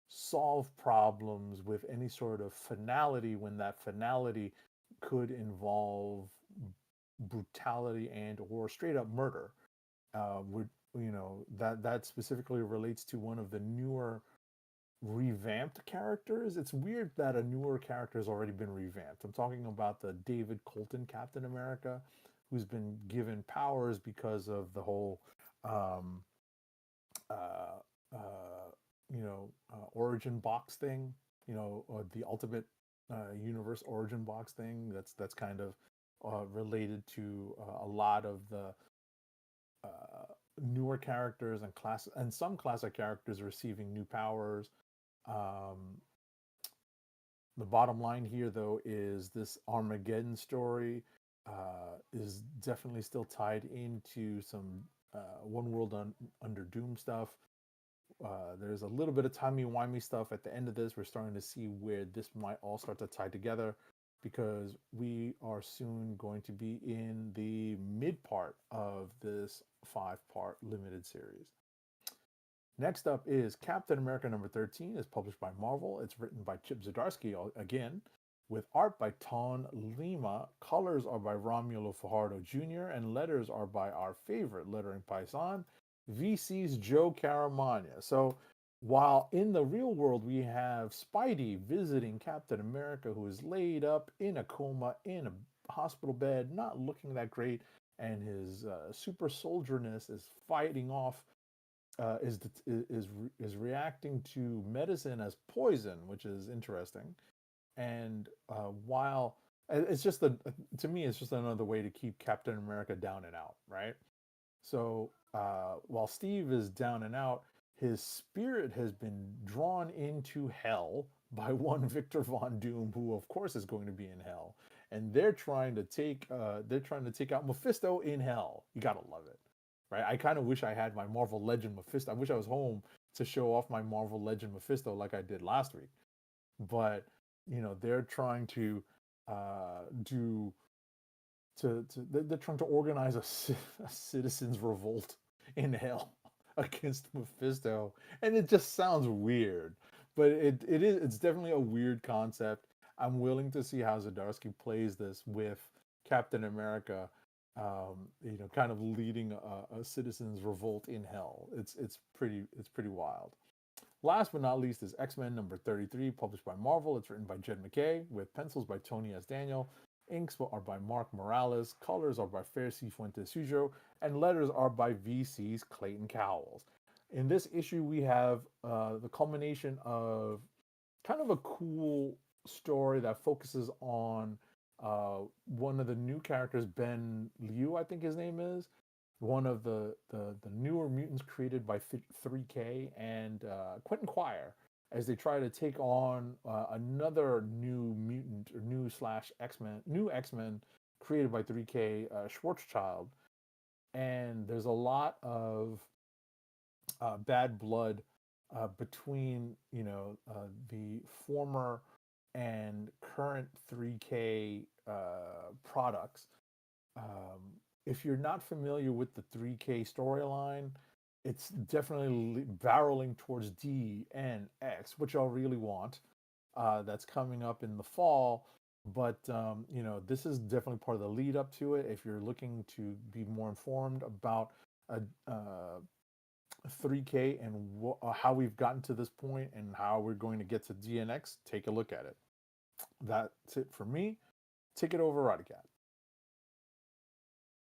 solve problems with any sort of finality when that finality could involve brutality and or straight up murder. That specifically relates to one of the newer revamped characters. It's weird that a newer character has already been revamped. I'm talking about the David Colton Captain America, who's been given powers because of the whole origin box thing, or the Ultimate Universe origin box thing. That's kind of related to a lot of the newer characters and some classic characters receiving new powers. The bottom line here, though, is this Armageddon story is definitely still tied into some One World Under Doom stuff. There's a little bit of timey-wimey stuff at the end of this. We're starting to see where this might all start to tie together, because we are soon going to be in the mid part of this 5-part limited series. Next up is Captain America number 13, is published by Marvel. It's written by Chip Zdarsky again, with art by Ton Lima. Colors are by Romulo Fajardo Jr., and letters are by our favorite lettering paisan, VC's Joe Caramagna. So while in the real world we have Spidey visiting Captain America, who is laid up in a coma in a hospital bed, not looking that great, and his super soldierness is fighting off, is reacting to medicine as poison, which is interesting. And while it's just to me, it's just another way to keep Captain America down and out, right? So while Steve is down and out, his spirit has been drawn into hell by one Victor Von Doom, who of course is going to be in hell, and they're trying to take out Mephisto in hell. You gotta love it, right? I kind of wish I had my Marvel Legend Mephisto. I wish I was home to show off my Marvel Legend Mephisto like I did last week. But they're trying to they're trying to organize a citizens' revolt in hell against Mephisto, and it just sounds weird, but it's definitely a weird concept. I'm willing to see how Zdarsky plays this with Captain America, kind of leading a citizens' revolt in hell. It's pretty wild. Last but not least is X-Men number 33, published by Marvel. It's written by Jed McKay with pencils by Tony S. Daniel, Inks are by Mark Morales, colors are by Fair Cifuentes Sujo, and letters are by VC's Clayton Cowles. In this issue, we have the culmination of kind of a cool story that focuses on one of the new characters, Ben Liu, I think his name is, one of the newer mutants created by 3K and Quentin Quire, as they try to take on another new mutant or new X-Men created by 3K, Schwarzschild. And there's a lot of bad blood between the former and current 3K products. If you're not familiar with the 3K storyline, it's definitely barreling towards D and X, which I really want. That's coming up in the fall. But, this is definitely part of the lead up to it. If you're looking to be more informed about 3K and how we've gotten to this point and how we're going to get to DNX, take a look at it. That's it for me. Take it over, Roddykat.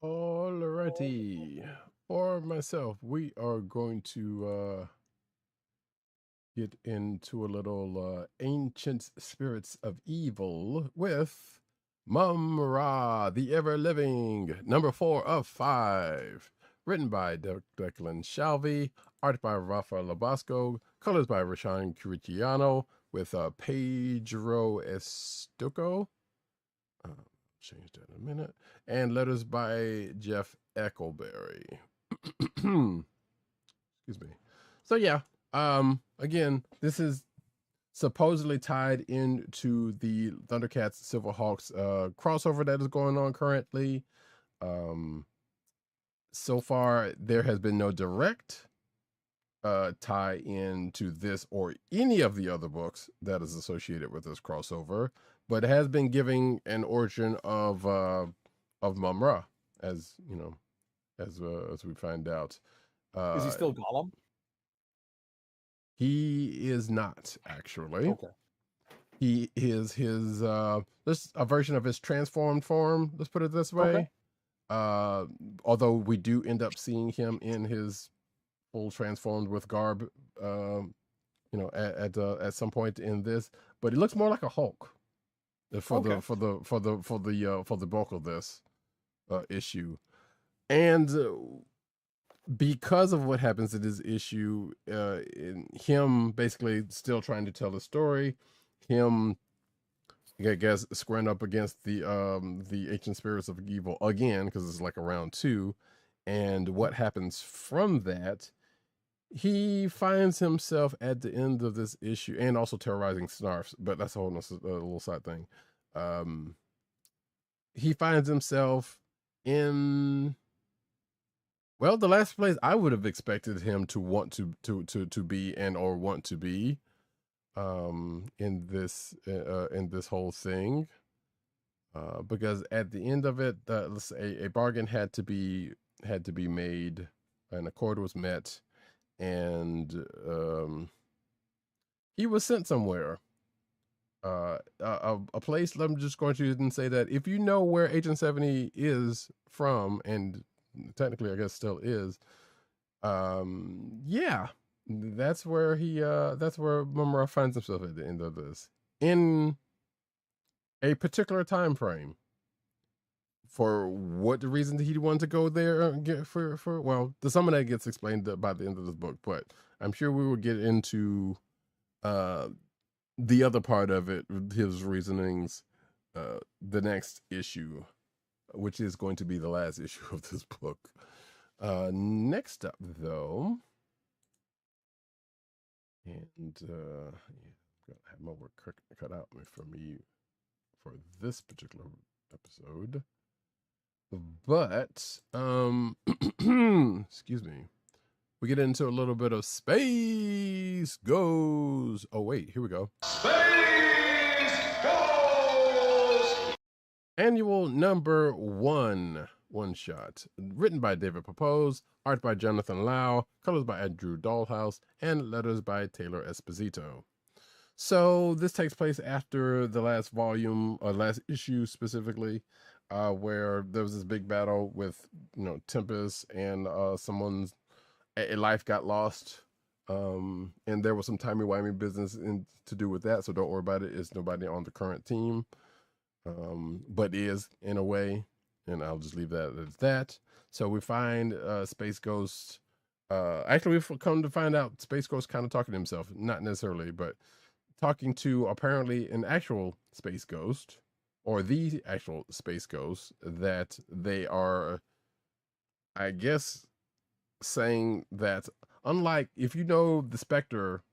Alrighty. For myself, we are going to get into a little Ancient Spirits of Evil with Mum-Ra, the Ever-Living, number 4 of 5. Written by Declan Shalvey, art by Rafa Labasco, colors by Rashan Curiciano, with Pedro Estocco. Change that in a minute. And letters by Jeff Eckleberry. Excuse me. So yeah, again, this is supposedly tied into the Thundercats Silverhawks crossover that is going on currently. So far, there has been no direct tie in to this or any of the other books that is associated with this crossover, but it has been giving an origin of Mum-Ra, as you know, as we find out. Is he still Gollum? He is not, actually. Okay. He is his this a version of his transformed form, let's put it this way. Okay. Although we do end up seeing him in his full transformed with garb, at some point in this, but he looks more like a Hulk for the bulk of this issue, and because of what happens in this issue, in him basically still trying to tell the story, him, I guess, squaring up against the Ancient Spirits of Evil again, because it's like a round 2, and what happens from that, he finds himself at the end of this issue, and also terrorizing Snarfs, but that's a whole little side thing. He finds himself in, well, the last place I would have expected him to want to be and or want to be in this whole thing, because at the end of it, let's say a bargain had to be made, an accord was met, and he was sent somewhere, a place. I'm just going to say that if you know where Agent 70 is from, and technically I guess still is, yeah, that's where Mum-Ra finds himself at the end of this, in a particular time frame. For what the reason that he wanted to go there, well, some of that gets explained by the end of this book, but I'm sure we will get into the other part of it, his reasonings, the next issue, which is going to be the last issue of this book. Next up, though, and I'm gonna have my work cut out for me for this particular episode. But excuse me, we get into a little bit of Space Goes. Oh wait, here we go. Space Goes! Annual number 1 shot. Written by David Pepose, art by Jonathan Lau, colors by Andrew Dollhouse, and letters by Taylor Esposito. So this takes place after the last volume, or last issue specifically, where there was this big battle with, Tempest and someone's a life got lost. And there was some timey-wimey business to do with that, so don't worry about it. It's nobody on the current team, but is in a way, and I'll just leave that as that. So we find Space Ghost. Actually, we've come to find out Space Ghost kind of talking to himself, not necessarily, but talking to apparently an actual Space Ghost, or the actual Space Ghost, that they are, I guess, saying that unlike, if you know the Spectre,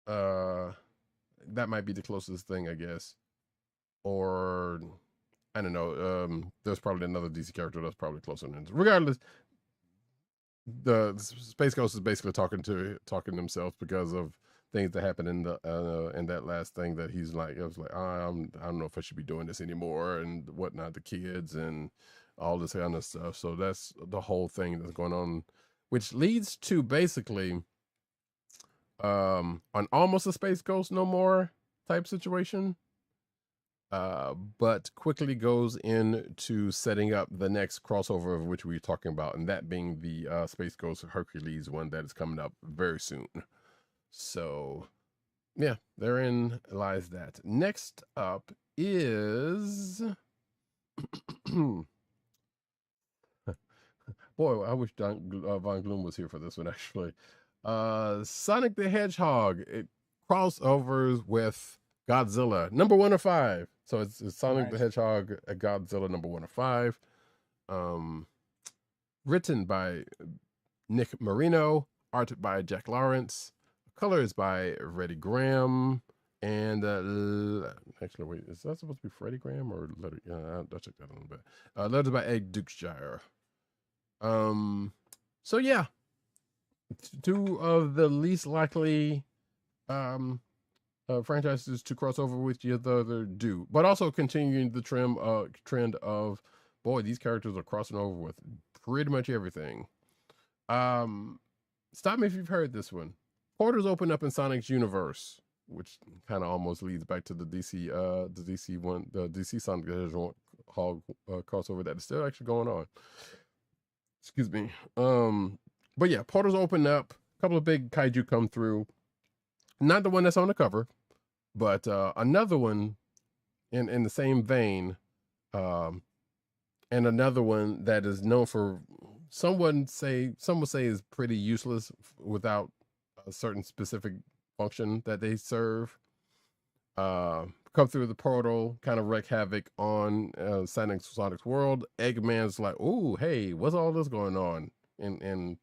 that might be the closest thing, I guess, or I don't know. There's probably another DC character that's probably closer than. Regardless, the Space Ghost is basically talking to himself because of things that happened in that last thing that he's like, it was like, I don't know if I should be doing this anymore and whatnot, the kids and all this kind of stuff. So that's the whole thing that's going on, which leads to basically an almost a Space Ghost no more type situation. But quickly goes into setting up the next crossover of which we were talking about, and that being the Space Ghost Hercules one that is coming up very soon. So, yeah, therein lies that. Next up is... Boy, I wish Von Gloom was here for this one, actually. Sonic the Hedgehog. It crossovers with Godzilla, number 1 of 5. So it's Sonic the Hedgehog, Godzilla, number 1 of 5. Written by Nick Marino, art by Jack Lawrence, colors by Reddy Graham, and actually, wait, is that supposed to be Freddie Graham or letter? I'll check that a little bit. Letters by Ed Dukeshire. So yeah, 2 of the least likely franchises to cross over with each other do, but also continuing the trend of, boy, these characters are crossing over with pretty much everything. Stop me if you've heard this one. Portals open up in Sonic's universe, which kind of almost leads back to the DC one, the DC Sonic the Hedgehog crossover that is still actually going on. Excuse me. But yeah, portals open up. A couple of big kaiju come through. Not the one that's on the cover, but another one in the same vein, and another one that is known for, some would say is pretty useless without a certain specific function that they serve. Come through the portal, kind of wreak havoc on Sonic's world. Eggman's like, "Ooh, hey, what's all this going on?" and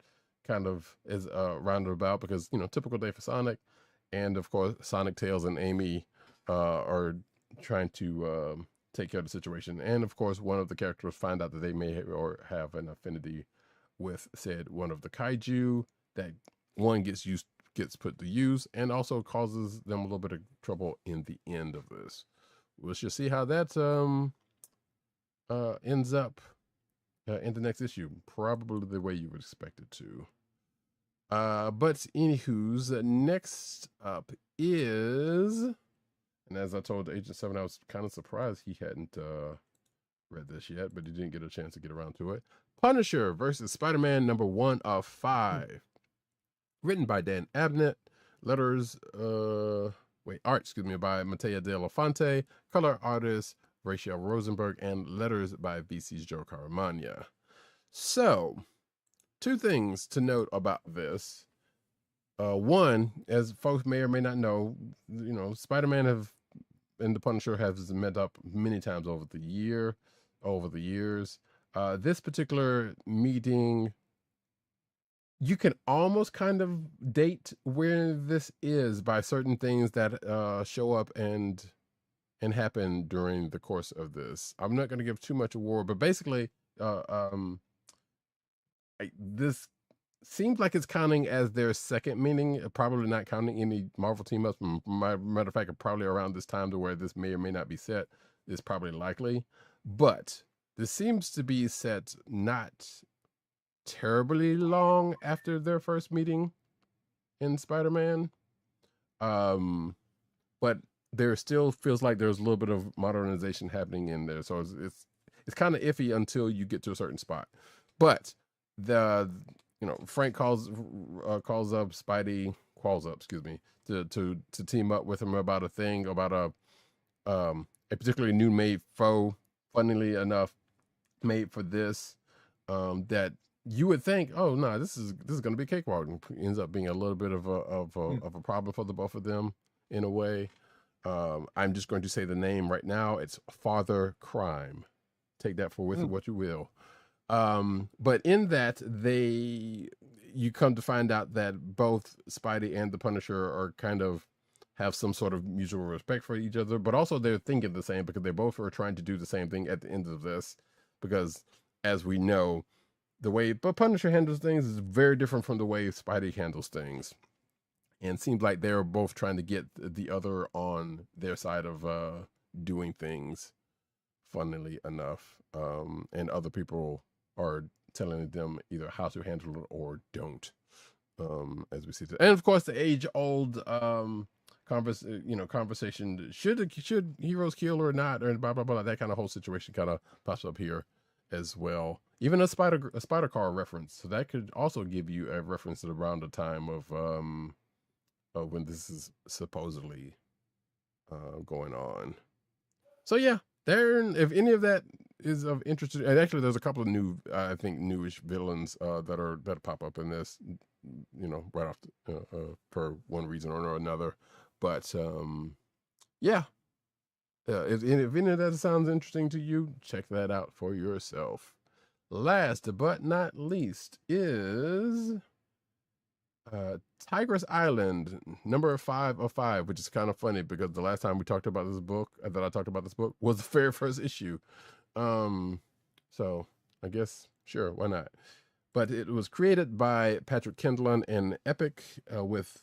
kind of is roundabout because, typical day for Sonic. And of course, Sonic, Tails, and Amy are trying to take care of the situation. And of course, one of the characters find out that they may have an affinity with said one of the kaiju. That one gets put to use, and also causes them a little bit of trouble in the end of this. We shall see how that ends up in the next issue. Probably the way you would expect it to. But anywho's, next up is, and as I told Agent 7, I was kind of surprised he hadn't read this yet, but he didn't get a chance to get around to it. Punisher versus Spider-Man, number 1 of 5. Written by Dan Abnett, art by Mattia De La Fonte, color artist Rachel Rosenberg, and letters by VC's Joe Caramagna. So, 2 things to note about this. One, as folks may or may not know, Spider-Man and the Punisher has met up many times over the years. This particular meeting, you can almost kind of date where this is by certain things that show up and happen during the course of this. I'm not going to give too much award, but basically, this seems like it's counting as their second meeting, probably not counting any Marvel team ups. Matter of fact, probably around this time to where this may or may not be set is probably likely. But this seems to be set not terribly long after their first meeting in Spider-Man. but there still feels like there's a little bit of modernization happening in there. So it's kind of iffy until you get to a certain spot. But Frank calls up Spidey, excuse me, to team up with him about a thing, about a particularly new made foe, funnily enough, made for this, that you would think, oh no, this is going to be cakewalk, and ends up being a little bit of a problem for the both of them in a way. I'm just going to say the name right now. It's Father Crime. Take that for with what you will. But in that, you come to find out that both Spidey and the Punisher are kind of have some sort of mutual respect for each other, but also they're thinking the same, because they both are trying to do the same thing at the end of this. Because as we know, the way Punisher handles things is very different from the way Spidey handles things. And it seems like they're both trying to get the other on their side of doing things, funnily enough. And other people are telling them either how to handle it or don't, as we see. And of course, the age-old conversation: should heroes kill or not, or blah blah blah. That kind of whole situation kind of pops up here as well. Even a spider car reference, so that could also give you a reference to around the time of when this is supposedly going on. So yeah, if any of that is of interest, and actually there's a couple of new, I think, newish villains that pop up in this, right off for one reason or another. But yeah, if any of that sounds interesting to you, check that out for yourself. Last but not least is Tigress Island, number 5 of 5, which is kind of funny because the last time we talked about this book, that I talked about this book, was the very first issue. So I guess, sure, why not? But it was created by Patrick Kindlon and Epic, with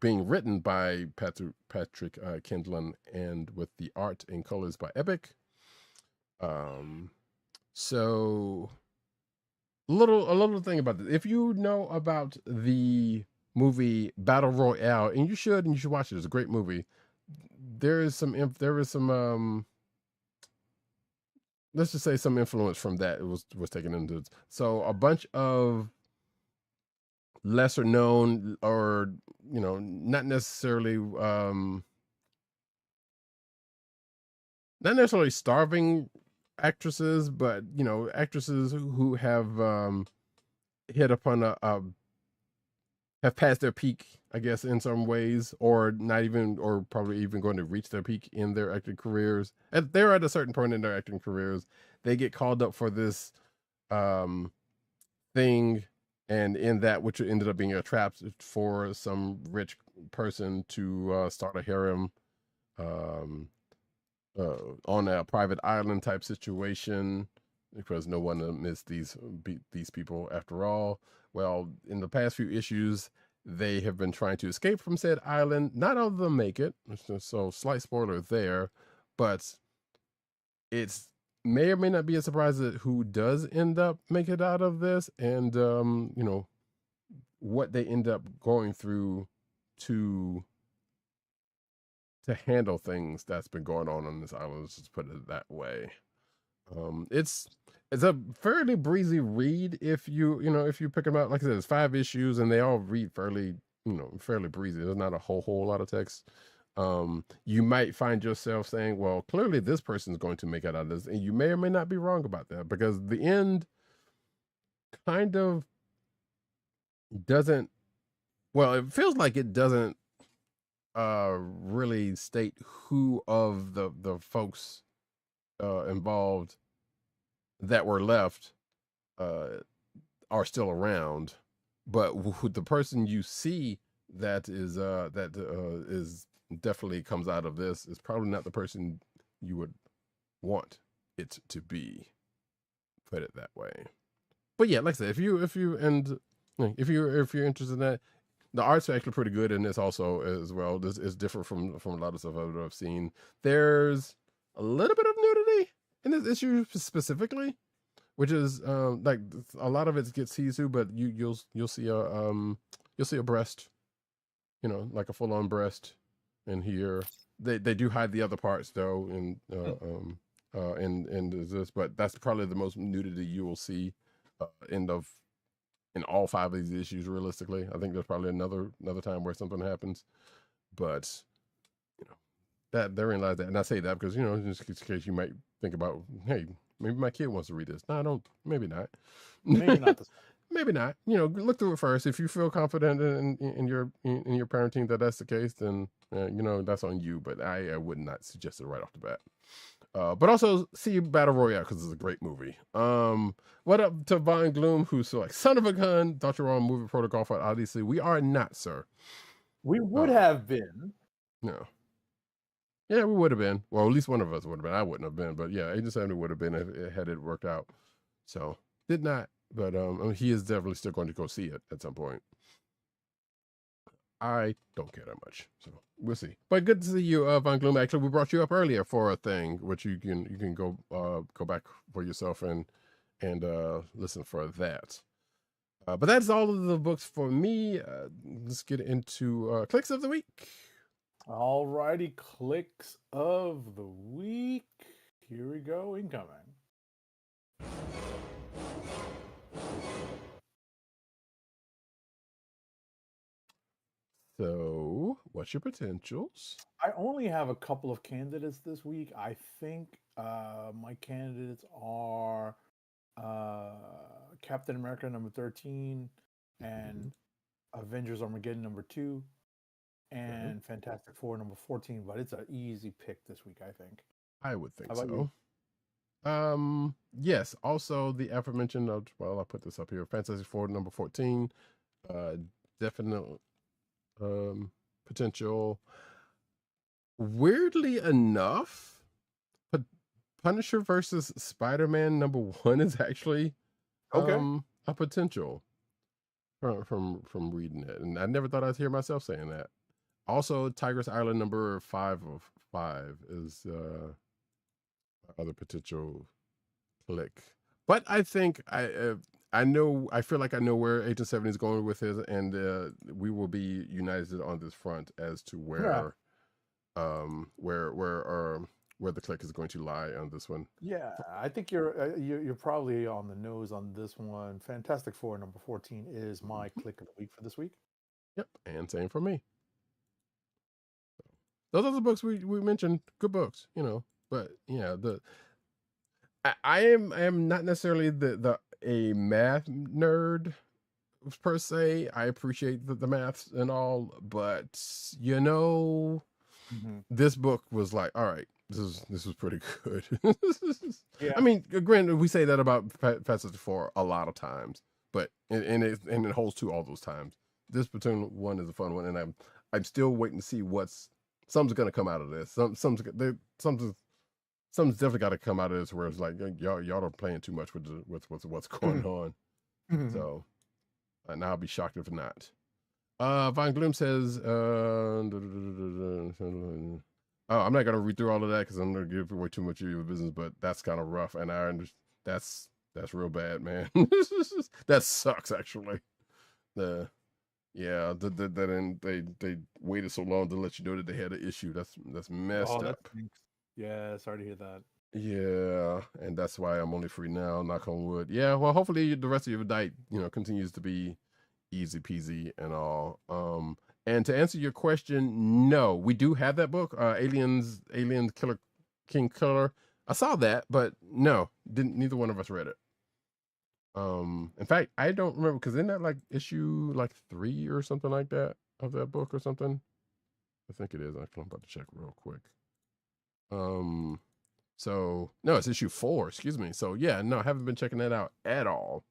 being written by Patrick Kindlon, and with the art and colors by Epic. So a little thing about this. If you know about the movie Battle Royale, and you should watch it. It's a great movie. There is some let's just say some influence from that. It was taken into it. So a bunch of lesser known, or not necessarily starving actresses, but actresses who have hit upon have passed their peak, I guess, in some ways, or not even, or probably even going to reach their peak in their acting careers. And they're at a certain point in their acting careers, they get called up for this thing, and in that, which ended up being a trap for some rich person to start a harem on a private island type situation, because no one missed these people after all. Well, in the past few issues, they have been trying to escape from said island. Not all of them make it, so slight spoiler there, but it's may or may not be a surprise that who does end up make it out of this, and what they end up going through to handle things that's been going on this island. Let's just put it that way. It's a fairly breezy read if you pick them out. Like I said, it's 5 issues and they all read fairly breezy. There's not a whole lot of text. You might find yourself saying, well, clearly this person's going to make it out of this, and you may or may not be wrong about that, because the end kind of doesn't, well, it feels like it doesn't really state who of the folks involved that were left are still around, but the person you see that is definitely comes out of this is probably not the person you would want it to be, put it that way. But yeah, like I said, if you're interested in that, the art's actually pretty good in this also as well. This is different from a lot of stuff I've seen. There's a little bit of nudity in this issue specifically, which is like a lot of it gets see-through, but you'll see a breast, like a full-on breast in here, they do hide the other parts though, in this, but that's probably the most nudity you will see in all 5 of these issues. Realistically, I think there's probably another time where something happens, but you know that therein lies that. And I say that because just in case you might think about, hey, maybe my kid wants to read this. No, I don't. Maybe not. Maybe not this. Maybe not. Look through it first. If you feel confident in your parenting that's the case, then that's on you. But I would not suggest it right off the bat. But also see Battle Royale because it's a great movie. What up to Von Gloom, who's like, son of a gun, thought you were on movie protocol for Odyssey. We are not, sir. We would have been. No. Yeah, we would have been. Well, at least one of us would have been. I wouldn't have been, but yeah, Agent 70 would have been if it had worked out. So did not. But he is definitely still going to go see it at some point. I don't care that much, so we'll see. But good to see you, Von Gloom. Actually, we brought you up earlier for a thing, which you can go back for yourself and listen for that. But that's all of the books for me. Let's get into Kliqs of the week. All righty, Kliqs of the week. Here we go, incoming. So, what's your potentials? I only have a couple of candidates this week. I think my candidates are Captain America number 13 and Avengers Armageddon number 2 and Fantastic Four number 14. But it's an easy pick this week, I think. I would think How about so. Yes. Also, the aforementioned. I'll put this up here. Fantastic Four number 14. Definitely. Potential. Weirdly enough, Punisher versus Spider-Man number 1 is actually a potential from reading it, and I never thought I'd hear myself saying that. Also, Tigress Island number 5 of 5 is other potential Kliq, but I think I feel like I know where Agent 70 is going with it, and we will be united on this front as to where the Kliq is going to lie on this one. Yeah, I think you're probably on the nose on this one. Fantastic Four number 14 is my Kliq of the week for this week. Yep, and same for me. Those are the books we mentioned, good books, But yeah, I am not necessarily a math nerd per se. I appreciate the maths and all, but this book was like, all right, this was pretty good. Yeah. I mean, granted, we say that about Fantastic Four a lot of times, but and it holds to all those times. This particular one is a fun one, and I'm still waiting to see something's going to come out of this. Something's definitely got to come out of this where it's like y'all are playing too much with what's going on. So, and I'll be shocked if not. Von Gloom says, I'm not gonna read through all of that because I'm gonna give away too much of your business. But that's kind of rough, and I understand that's real bad, man. That sucks, actually. They waited so long to let you know that they had an issue. That's messed up. Yeah, sorry to hear that. Yeah, and that's why I'm only free now, knock on wood. Yeah, well, hopefully the rest of your night, continues to be easy peasy and all. And to answer your question, no, we do have that book, Aliens Killer King Killer. I saw that, but no, neither one of us read it. In fact, I don't remember, because isn't that like issue 3 or something like that of that book or something? I think it is. I'm about to check real quick. So no, it's issue 4, excuse me. So yeah, no, I haven't been checking that out at all.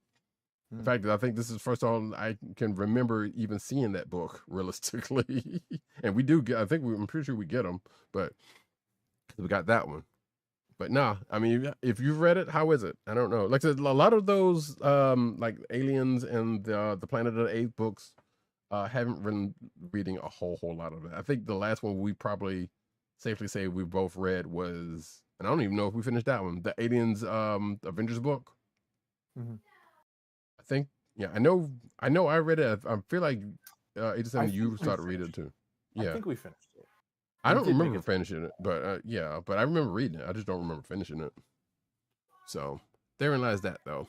In fact, I think this is the first time I can remember even seeing that book realistically. And we do get, I'm pretty sure we get them, but we got that one. But no, I mean, if you've read it, how is it? I don't know. Like I said, a lot of those, like Aliens and the Planet of the Apes books, haven't been reading a whole lot of it. I think the last one we probably safely say we both read was, and I don't even know if we finished that one, the Aliens Avengers book. I think, yeah, I know I read it. I feel like Agent 7, you started reading it too. Yeah, I think we finished it. I don't did make remember it- finishing it, but yeah, but I remember reading it. I just don't remember finishing it. So therein lies that though.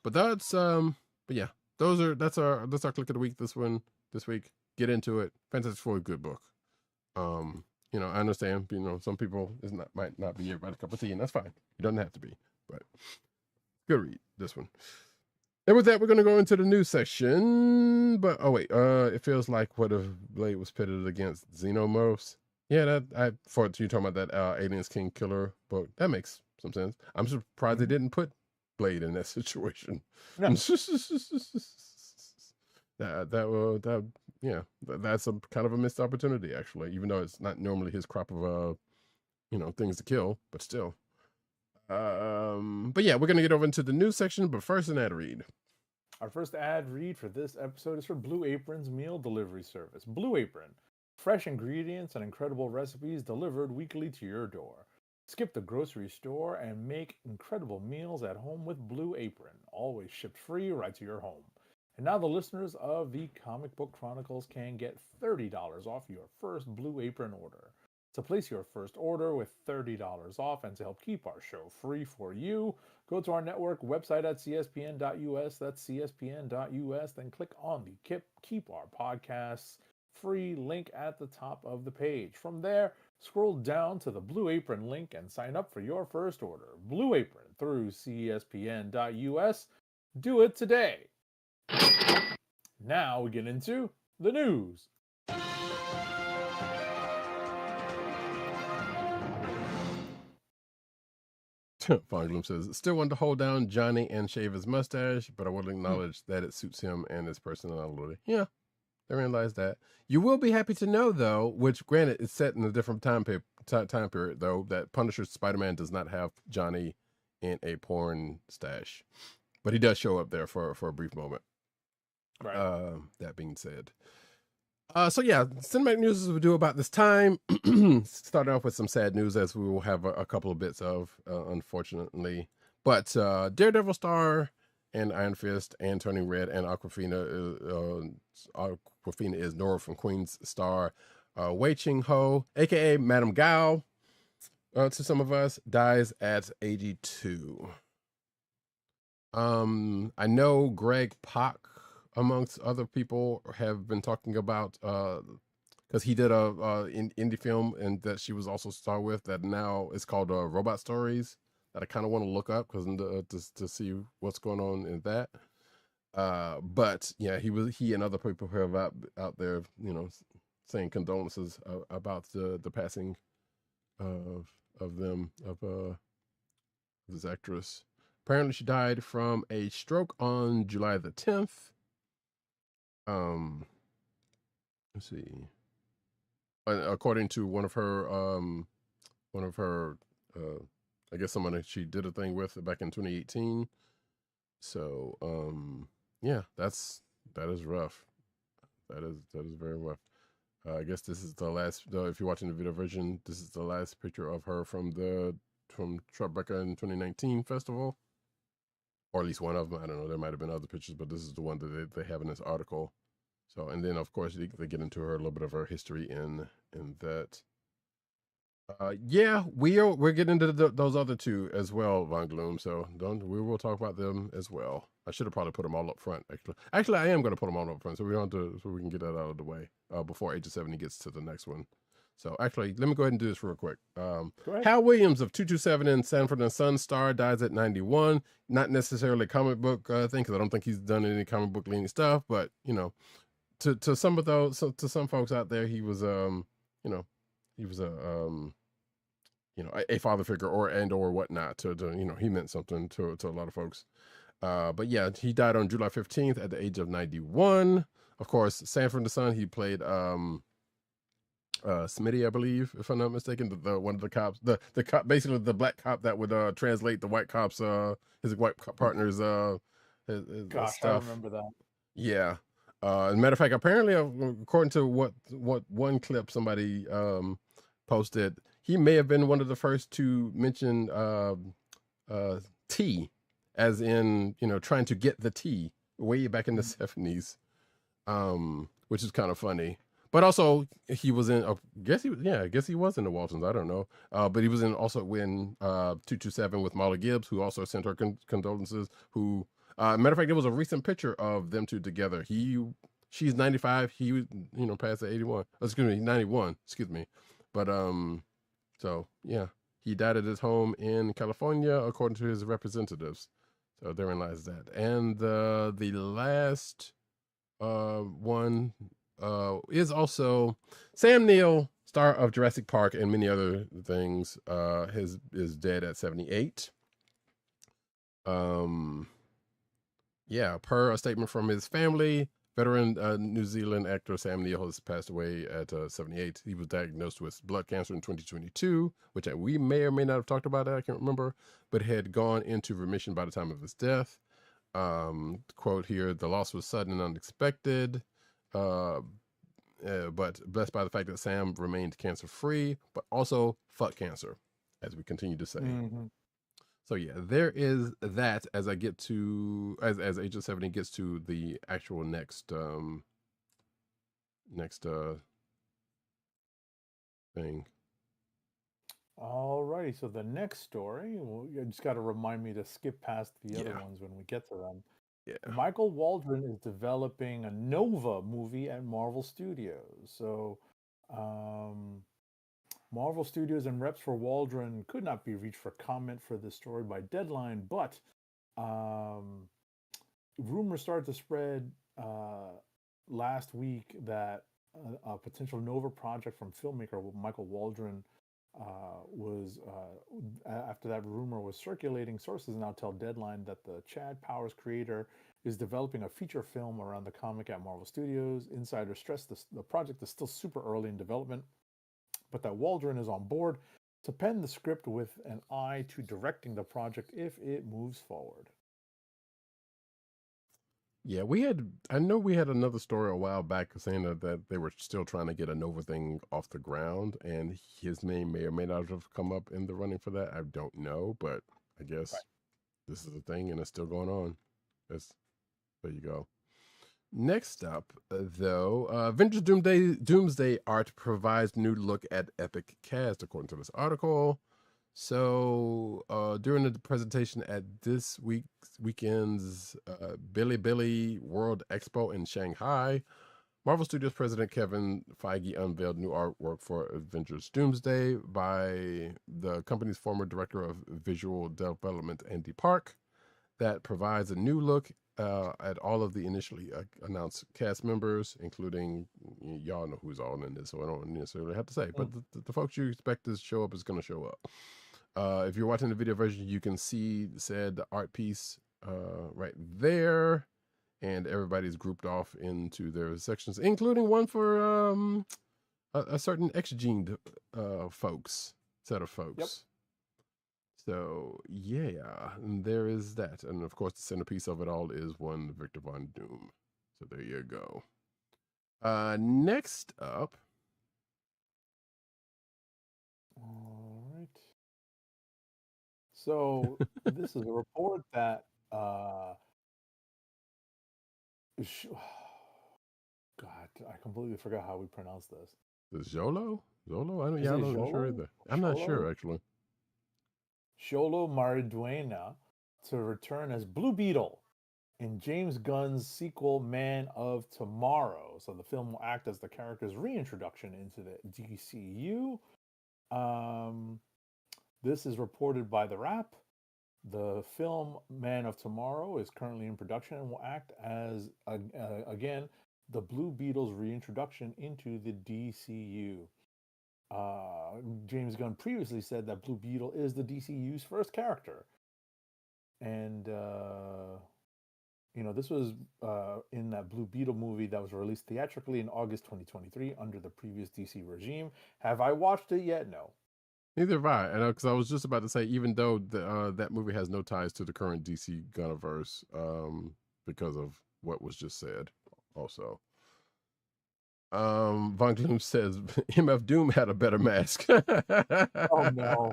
But that's but yeah, that's our click of the week this week. Get into it. Fantastic Four, good book. You know, I understand, you know, some people might not be everybody's cup of tea, and that's fine. It doesn't have to be, but good read, this one. And with that, we're gonna go into the news section. But oh wait, it feels like what if Blade was pitted against Xenomorphs? Yeah, for you talking about that Aliens King Killer book, that makes some sense. I'm surprised they didn't put Blade in that situation. No. That's a kind of a missed opportunity, actually, even though it's not normally his crop of you know, things to kill, but still. But yeah, we're gonna get over into the news section, but first an ad read. Our first ad read for this episode is for Blue Apron's meal delivery service. Blue Apron, fresh ingredients and incredible recipes delivered weekly to your door. Skip the grocery store and make incredible meals at home with Blue Apron, always shipped free right to your home. And now the listeners of the Comic Book Chronicles can get $30 off your first Blue Apron order. To place your first order with $30 off and to help keep our show free for you, go to our network website at cspn.us, that's cspn.us, then click on the Keep Our Podcasts free link at the top of the page. From there, scroll down to the Blue Apron link and sign up for your first order. Blue Apron through cspn.us. Do it today. Now we get into the news. Von Gloom says, still want to hold down Johnny and shave his mustache, but I will acknowledge that it suits him and his personality. Yeah, I realize that. You will be happy to know, though, which granted is set in a different time period, though, that Punisher's Spider-Man does not have Johnny in a porn stash. But he does show up there for a brief moment. Right. That being said. So yeah, cinematic news as we do about this time. Starting off with some sad news, as we will have a couple of bits of, unfortunately. But Daredevil star and Iron Fist and Turning Red and Aquafina is Nora from Queens star Wei Ching Ho, aka Madame Gao, to some of us, dies at 82. I know Greg Pak, amongst other people, have been talking about because he did a indie film and that she was also star with that now is called Robot Stories, that I kind of want to look up because to see what's going on in that. But yeah, he and other people who have out there, you know, saying condolences about the passing of this actress. Apparently, she died from a stroke on July the 10th. Let's see. According to one of her, I guess someone that she did a thing with back in 2018. So, yeah, that is rough. That is very rough. I guess this is the last. If you're watching the video version, this is the last picture of her from Tribeca in 2019 festival. Or at least one of them. I don't know. There might have been other pictures, but this is the one that they have in this article. So, and then of course they get into a little bit of her history in that. Yeah, we're getting into those other two as well, Von Gloom. So we will talk about them as well. I should have probably put them all up front. Actually, I am going to put them all up front so we can get that out of the way before Age of 70 gets to the next one. So actually, let me go ahead and do this real quick. Hal Williams of 227 and Sanford and Son star dies at 91. Not necessarily a comic book thing, because I don't think he's done any comic book leaning stuff. But you know, to some of those, to some folks out there, he was a father figure or whatnot. To you know, he meant something to a lot of folks. But yeah, he died on July 15th at the age of 91. Of course, Sanford and Son, he played Smitty, I believe, if I'm not mistaken, the one of the cops, the cop, basically the black cop that would translate the white cops, his white partner's his Gosh, stuff. I remember that. Yeah. As a matter of fact, apparently, according to what one clip somebody posted, he may have been one of the first to mention tea, as in, you know, trying to get the tea way back in the 70s, which is kind of funny. But also he was in. I guess he was in the Waltons. I don't know. But he was in also in 227 with Molly Gibbs, who also sent her condolences. Who, matter of fact, there was a recent picture of them two together. She's 95. He passed at 81. Excuse me, 91. Excuse me. But so yeah, he died at his home in California, according to his representatives. So therein lies that. And the last one is also Sam Neill, star of Jurassic Park and many other things. Is dead at 78. Yeah, per a statement from his family, veteran New Zealand actor Sam Neill has passed away at 78. He was diagnosed with blood cancer in 2022, which we may or may not have talked about that. I can't remember, but had gone into remission by the time of his death. Quote here: "The loss was sudden and unexpected, but blessed by the fact that Sam remained cancer-free, but also fuck cancer," as we continue to say. Mm-hmm. So yeah, there is that. As I get to as Agent 70 gets to the actual next thing. Alrighty, so the next story, well, you just got to remind me to skip past the other Yeah. ones when we get to them. Yeah. Michael Waldron is developing a Nova movie at Marvel Studios. So, Marvel Studios and reps for Waldron could not be reached for comment for this story by deadline, but rumors started to spread last week that a potential Nova project from filmmaker Michael Waldron was after that rumor was circulating. Sources now tell Deadline that the Chad Powers creator is developing a feature film around the comic at Marvel Studios. Insiders stress the project is still super early in development, but that Waldron is on board to pen the script with an eye to directing the project if it moves forward. Yeah, I know we had another story a while back saying that they were still trying to get a Nova thing off the ground, and his name may or may not have come up in the running for that. I don't know, but I guess this is a thing and it's still going on. There you go. Next up, though, Avengers Doomsday art provides new look at epic cast, according to this article. So during the presentation at this weekend's Billy World Expo in Shanghai, Marvel Studios president Kevin Feige unveiled new artwork for Avengers Doomsday by the company's former director of visual development, Andy Park, that provides a new look at all of the initially announced cast members, including, y'all know who's all in this, so I don't necessarily have to say, but the folks you expect to show up is going to show up. If you're watching the video version, you can see said art piece right there, and everybody's grouped off into their sections, including one for a certain X-gened set of folks. Yep. So yeah, and there is that, and of course the centerpiece of it all is one Victor Von Doom. So there you go. Next up. All right. So this is a report that God, I completely forgot how we pronounce this. Is Zolo? Zolo? I'm Is not it sure Zolo? either. I'm not Zolo? sure actually. Xolo Mariduena to return as Blue Beetle in James Gunn's sequel Man of Tomorrow. So the film will act as the character's reintroduction into the DCU. This is reported by The Wrap. The film Man of Tomorrow is currently in production and will act as, again, the Blue Beetle's reintroduction into the DCU. James Gunn previously said that Blue Beetle is the DCU's first character. And, this was in that Blue Beetle movie that was released theatrically in August 2023 under the previous DC regime. Have I watched it yet? No. Neither have I. Because I was just about to say, even though that movie has no ties to the current DC Gunniverse, because of what was just said also. Von Gloom says MF Doom had a better mask. Oh no.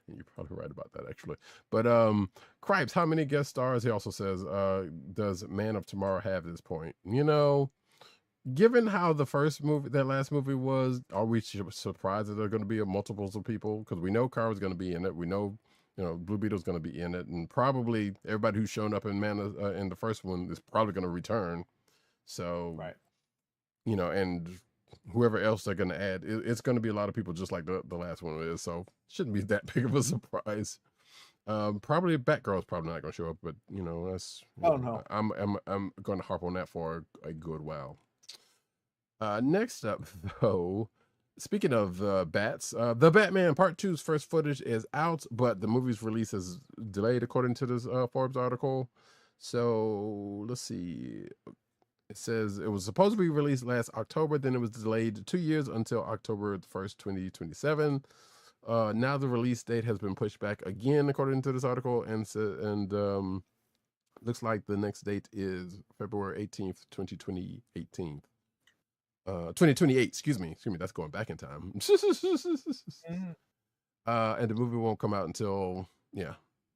You're probably right about that actually. But Cripes, how many guest stars? He also says, does Man of Tomorrow have at this point? given how the first movie, that last movie was, are we surprised that there are going to be multiples of people? Because we know Kara's going to be in it. We know, Blue Beetle's going to be in it, and probably everybody who's shown up in in the first one is probably going to return. So, Right. And whoever else they're going to add, it's going to be a lot of people, just like the last one is. So, shouldn't be that big of a surprise. Probably Batgirl's probably not going to show up, but that's. No. I'm going to harp on that for a good while. Next up, though, speaking of bats, the Batman Part 2's first footage is out, but the movie's release is delayed, according to this Forbes article. So let's see. It says it was supposed to be released last October, then it was delayed 2 years until October 1st, 2027. Now the release date has been pushed back again, according to this article, and looks like the next date is February 18th, 2028. 2028, excuse me, that's going back in time. And the movie won't come out until like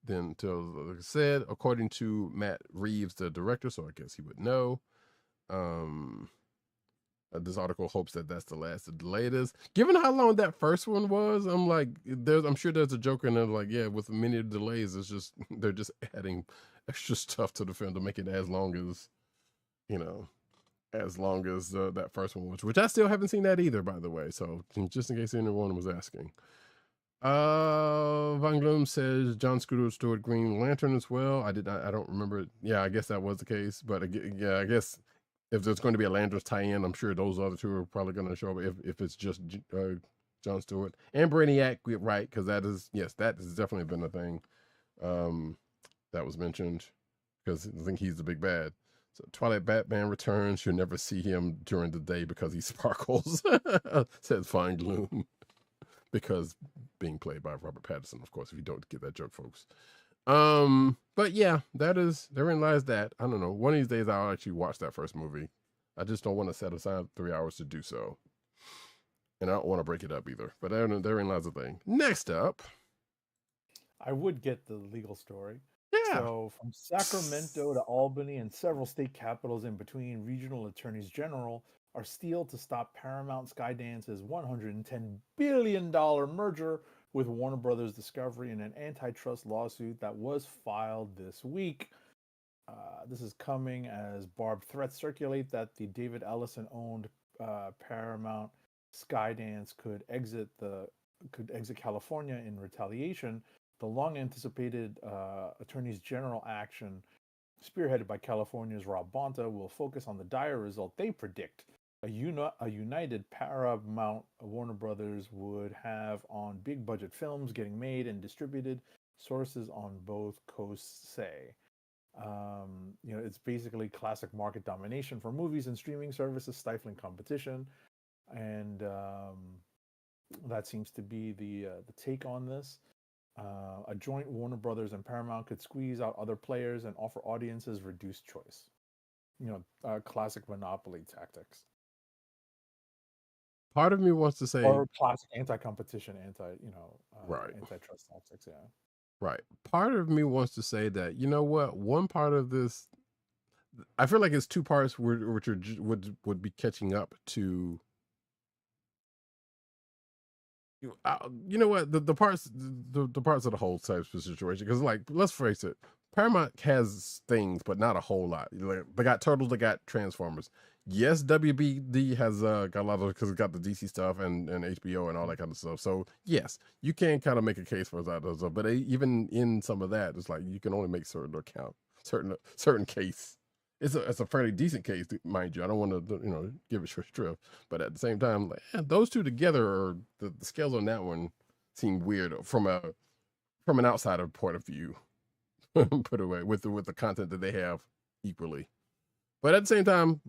I said, according to Matt Reeves, the director, so I guess he would know. This article hopes that that's the last of the latest. Given how long that first one was, I'm sure there's a joke in there, like, yeah, with many delays, it's just they're just adding extra stuff to the film to make it as long as that first one was, which I still haven't seen that either, by the way. So just in case anyone was asking. Von Gloom says John Scooter stored Green Lantern as well. I don't remember. Yeah, I guess that was the case. But I guess if there's going to be a Lanterns tie-in, I'm sure those other two are probably going to show up if it's just John Stewart and Brainiac, right? Because that has definitely been a thing that was mentioned, because I think he's the big bad. So Twilight Batman returns. You'll never see him during the day because he sparkles, says Fine Gloom. Because being played by Robert Pattinson, of course, if you don't get that joke, folks. But yeah, therein lies that. I don't know. One of these days I'll actually watch that first movie. I just don't want to set aside 3 hours to do so. And I don't want to break it up either. But therein lies the thing. Next up. I would get the legal story. Yeah. So from Sacramento to Albany and several state capitals in between, regional attorneys general are steeled to stop Paramount Skydance's $110 billion merger with Warner Brothers Discovery in an antitrust lawsuit that was filed this week. This is coming as barbed threats circulate that the David Ellison-owned Paramount Skydance could exit California in retaliation. The long-anticipated Attorneys General action, spearheaded by California's Rob Bonta, will focus on the dire result they predict a united Paramount Warner Brothers would have on big-budget films getting made and distributed, sources on both coasts say. It's basically classic market domination for movies and streaming services, stifling competition, and that seems to be the take on this. A joint Warner Brothers and Paramount could squeeze out other players and offer audiences reduced choice. Classic monopoly tactics. Part of me wants to say, or classic anti-competition, right, antitrust tactics. Yeah, right. Part of me wants to say that, you know what, one part of this, I feel like it's two parts which would be catching up to. You know what, the parts of the whole type of situation, because, like, let's face it, Paramount has things, but not a whole lot. Like, they got Turtles, they got Transformers. Yes, WBD has got a lot of, because it's got the DC stuff and HBO and all that kind of stuff. So yes, you can kind of make a case for that stuff. But even in some of that, it's like you can only make certain case. It's a fairly decent case, mind you. I don't want to give it short shrift, but at the same time, like, those two together, are the scales on that one seem weird from an outsider point of view. Put away with the content that they have equally. But at the same time,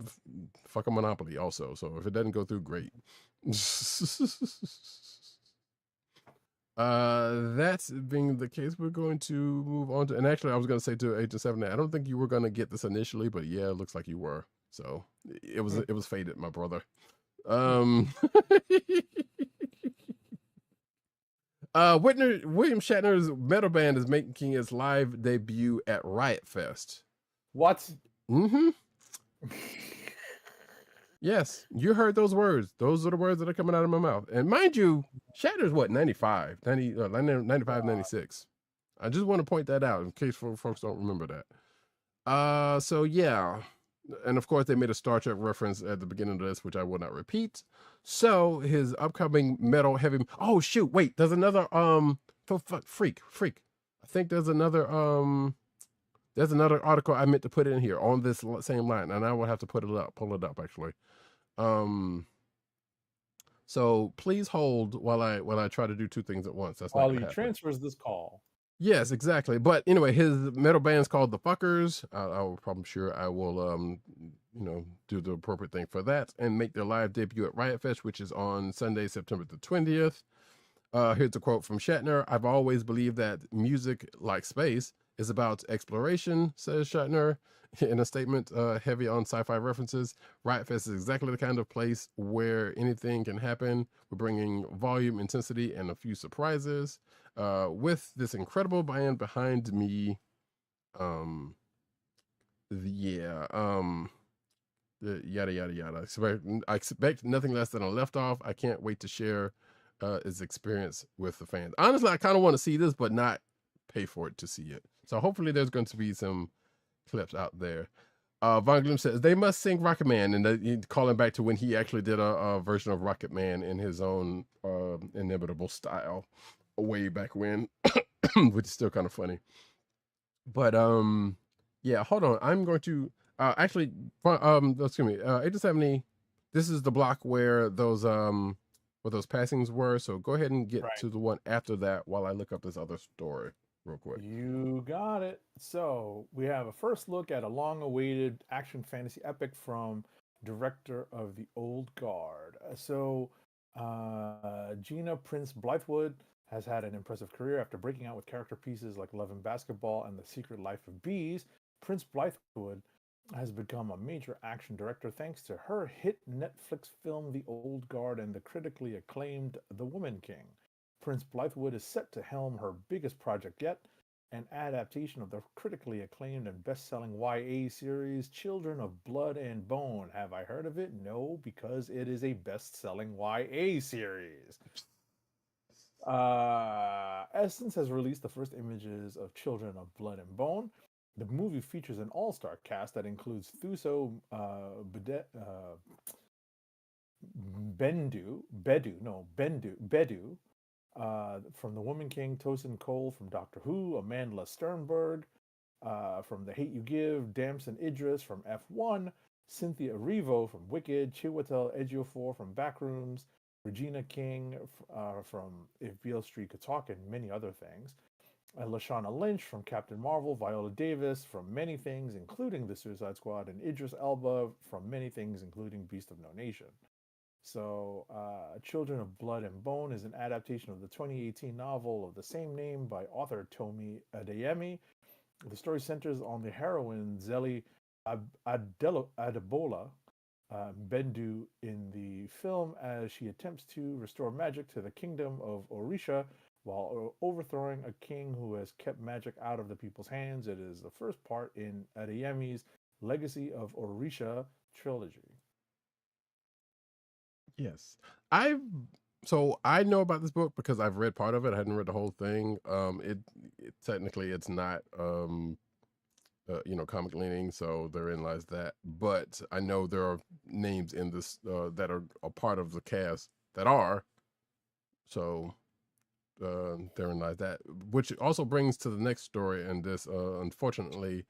fuck a monopoly also. So if it doesn't go through, great. That's being the case, we're going to move on to, and actually I was going to say to Agent 7, I don't think you were going to get this initially, but yeah, it looks like you were. So it was fated, my brother. William Shatner's metal band is making its live debut at Riot Fest. What? Mm-hmm. Yes, you heard those words. Those are the words that are coming out of my mouth. And mind you, Shatner's what, 95, 95, 96. I just want to point that out in case folks don't remember that. So yeah. And of course, they made a Star Trek reference at the beginning of this, which I will not repeat. So his upcoming metal heavy. Oh shoot! Wait, there's another freak. I think there's another article I meant to put in here on this same line, and I will have to pull it up actually. So please hold while I try to do two things at once. That's not Ollie gonna happen. transfers this call. Yes, exactly. But anyway, his metal band's called the Fuckers. I'm sure I will, do the appropriate thing for that and make their live debut at Riot Fest, which is on Sunday, September the 20th. Here's a quote from Shatner. "I've always believed that music, like space, is about exploration," says Shatner in a statement heavy on sci-fi references. "Riot Fest is exactly the kind of place where anything can happen. We're bringing volume, intensity, and a few surprises. With this incredible band behind me, yada yada yada. I expect nothing less than a left off. I can't wait to share his experience with the fans. Honestly, I kind of want to see this, but not pay for it to see it. So hopefully there's going to be some clips out there." Von Gloom says they must sing Rocket Man, and calling back to when he actually did a version of Rocket Man in his own inimitable style way back when, which is still kind of funny. But yeah, hold on. I'm going to excuse me, 870. This is the block where those passings were. So go ahead and get to the one after that while I look up this other story real quick. You got it. So we have a first look at a long-awaited action fantasy epic from director of The Old Guard. So Gina Prince Blythewood has had an impressive career after breaking out with character pieces like Love and Basketball and The Secret Life of Bees. Prince Blythewood has become a major action director thanks to her hit Netflix film The Old Guard and the critically acclaimed The Woman King. Prince Blythewood is set to helm her biggest project yet, an adaptation of the critically acclaimed and best-selling YA series Children of Blood and Bone. Have I heard of it? No, because it is a best-selling YA series. Essence has released the first images of Children of Blood and Bone. The movie features an all-star cast that includes Thuso Bedu from The Woman King, Tosin Cole from Doctor Who, Amanda Sternberg from The Hate You Give, Damson Idris from F1, Cynthia Erivo from Wicked, Chiwetel Ejiofor from Backrooms, Regina King from If Beale Street Could Talk, and many other things. Lashana Lynch from Captain Marvel, Viola Davis from many things, including The Suicide Squad, and Idris Elba from many things, including Beast of No Nation. So, Children of Blood and Bone is an adaptation of the 2018 novel of the same name by author Tomi Adeyemi. The story centers on the heroine Zeli Adebola Bendu in the film as she attempts to restore magic to the kingdom of Orisha while overthrowing a king who has kept magic out of the people's hands. It is the first part in Adeyemi's Legacy of Orisha trilogy. Yes. I know about this book because I've read part of it. I hadn't read the whole thing. It technically it's not comic leaning, so therein lies that. But I know there are names in this that are a part of the cast that are. So therein lies that, which also brings to the next story. And this, unfortunately,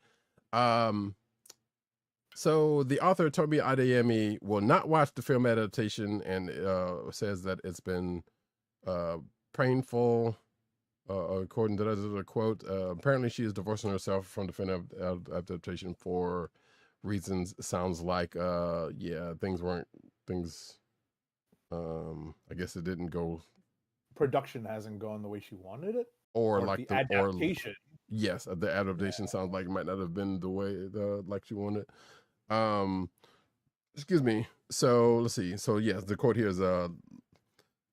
so the author Tomi Adeyemi will not watch the film adaptation and says that it's been painful. According to the quote, apparently she is divorcing herself from the film adaptation for reasons. Sounds like things weren't things. I guess it didn't go. Production hasn't gone the way she wanted it, or like the adaptation. Yes, the adaptation sounds like it might not have been the way like she wanted. Excuse me. So let's see. So yes, the quote here is let's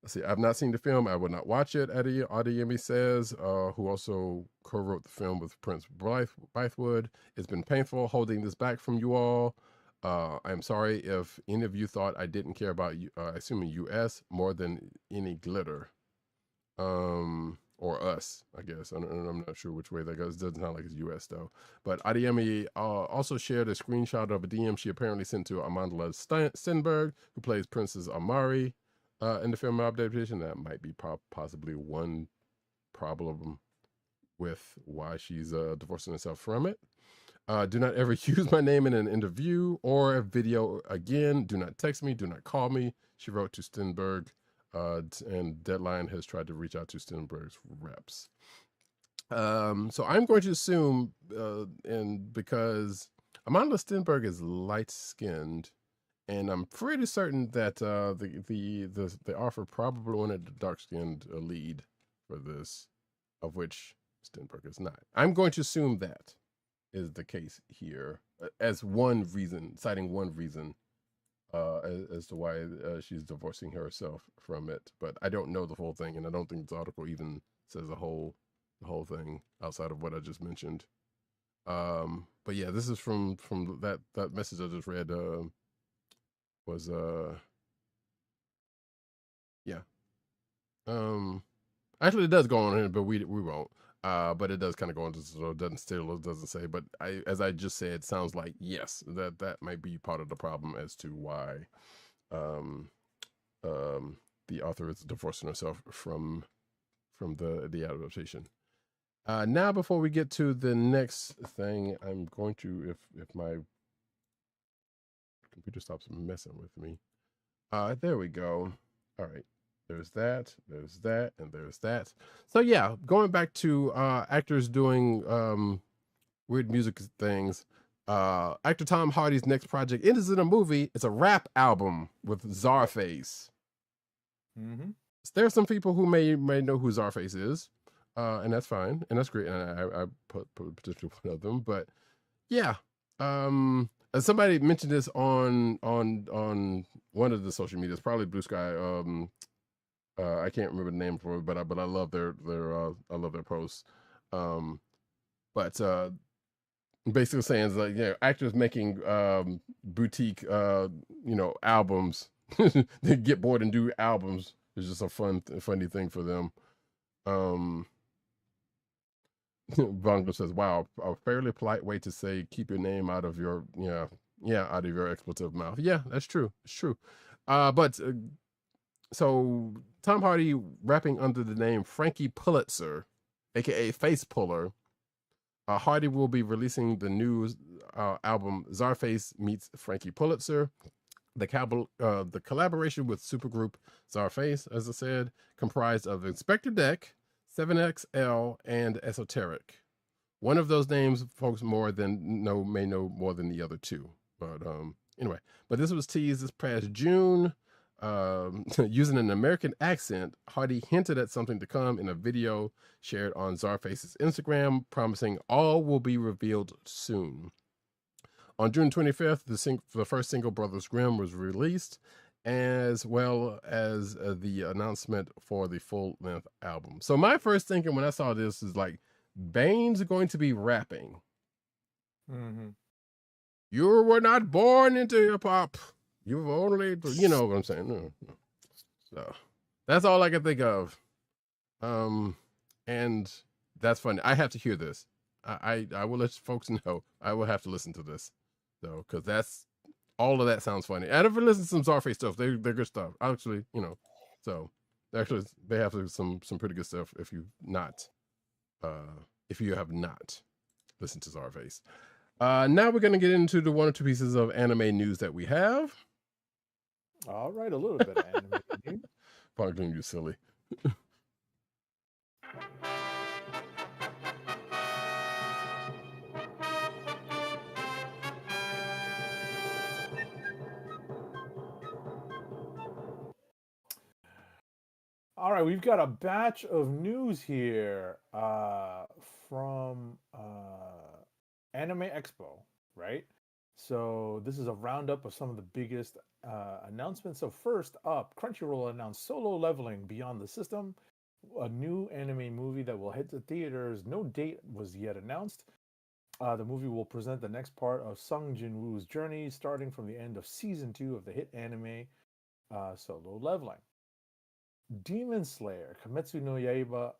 see. "I've not seen the film. I will not watch it." Adeyemi says, who also co-wrote the film with Prince Blythewood. "It's been painful holding this back from you all. I'm sorry if any of you thought I didn't care about assuming US more than any glitter. Or us, I guess. I'm not sure which way that goes. It doesn't sound like it's US though. But Adeyemi also shared a screenshot of a DM she apparently sent to Amandla Stenberg, who plays Princess Amari in the film adaptation. That might be possibly one problem with why she's divorcing herself from it. Do not ever use my name in an interview or a video again. Do not text me. Do not call me. She wrote to Stenberg. And Deadline has tried to reach out to Stenberg's reps. So I'm going to assume, and because Amanda Stenberg is light-skinned, and I'm pretty certain that the offer probably wanted a dark-skinned lead for this, of which Stenberg is not. I'm going to assume that is the case here as one reason, citing one reason. As to why she's divorcing herself from it, but I don't know the whole thing, and I don't think this article even says the whole thing outside of what I just mentioned. But yeah, this is from that message I just read. Was yeah. Actually, it does go on here, but we won't. But it does kind of go into, so it doesn't say. But as I just said, it sounds like yes, that might be part of the problem as to why the author is divorcing herself from the adaptation. Now, before we get to the next thing, I'm going to, if my computer stops messing with me. There we go. All right. There's that, and there's that. So yeah, going back to actors doing weird music things. Actor Tom Hardy's next project isn't a movie, it's a rap album with Czarface. Mm-hmm. There are some people who may know who Czarface is, and that's fine, and that's great, and I put potentially one of them, but yeah. Somebody mentioned this on one of the social medias, probably Blue Sky. I can't remember the name for it, but I love their I love their posts. But basically saying is like, yeah, actors making boutique albums. They get bored and do albums. It's just a funny thing for them. Bongo says, "Wow, a fairly polite way to say keep your name out of your out of your expletive mouth." Yeah, that's true. It's true. So Tom Hardy rapping under the name Frankie Pulitzer, aka Face Puller. Hardy will be releasing the new album Czarface Meets Frankie Pulitzer. The collaboration with supergroup Czarface, as I said, comprised of Inspector Deck, 7XL, and Esoteric. One of those names folks may know more than the other two. But anyway, but this was teased this past June. Using an American accent, Hardy hinted at something to come in a video shared on Czarface's Instagram, promising all will be revealed soon. On June 25th, the first single, Brothers Grimm, was released, as well as the announcement for the full-length album. So my first thinking when I saw this is like, Bane's going to be rapping. Mm-hmm. You were not born into hip-hop. You've only, you know what I'm saying. No. So that's all I can think of. And that's funny. I have to hear this. I will let folks know. I will have to listen to this, though, because that's all of that sounds funny. And if you listen to some Czarface stuff, they're good stuff. Actually, so actually they have some pretty good stuff. If you have not listened to Czarface. Now we're gonna get into the one or two pieces of anime news that we have. All right, a little bit of anime news. Pardon you, silly. All right, we've got a batch of news here from Anime Expo, right? So this is a roundup of some of the biggest announcements. So first up, Crunchyroll announced Solo Leveling Beyond the System, a new anime movie that will hit the theaters. No date was yet announced. The movie will present the next part of Sung Jin-woo's journey, starting from the end of season 2 of the hit anime Solo Leveling. Demon Slayer, Kimetsu no Yaiba,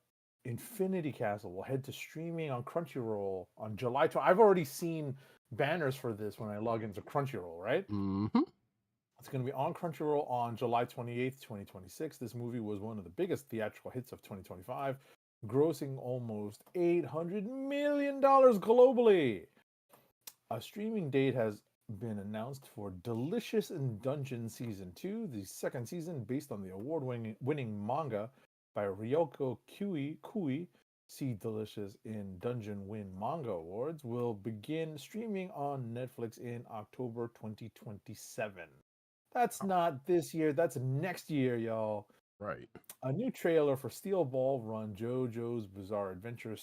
Infinity Castle will head to streaming on Crunchyroll on July 12th. I've already seen banners for this when I log into Crunchyroll, right? Mm-hmm. It's going to be on Crunchyroll on July 28th, 2026. This movie was one of the biggest theatrical hits of 2025, grossing almost $800 million globally. A streaming date has been announced for Delicious in Dungeon Season 2, the second season based on the award-winning manga by Ryoko Kui. See Delicious in Dungeon Win Manga Awards will begin streaming on Netflix in October 2027. That's not this year, that's next year, y'all. Right. A new trailer for Steel Ball Run JoJo's Bizarre Adventure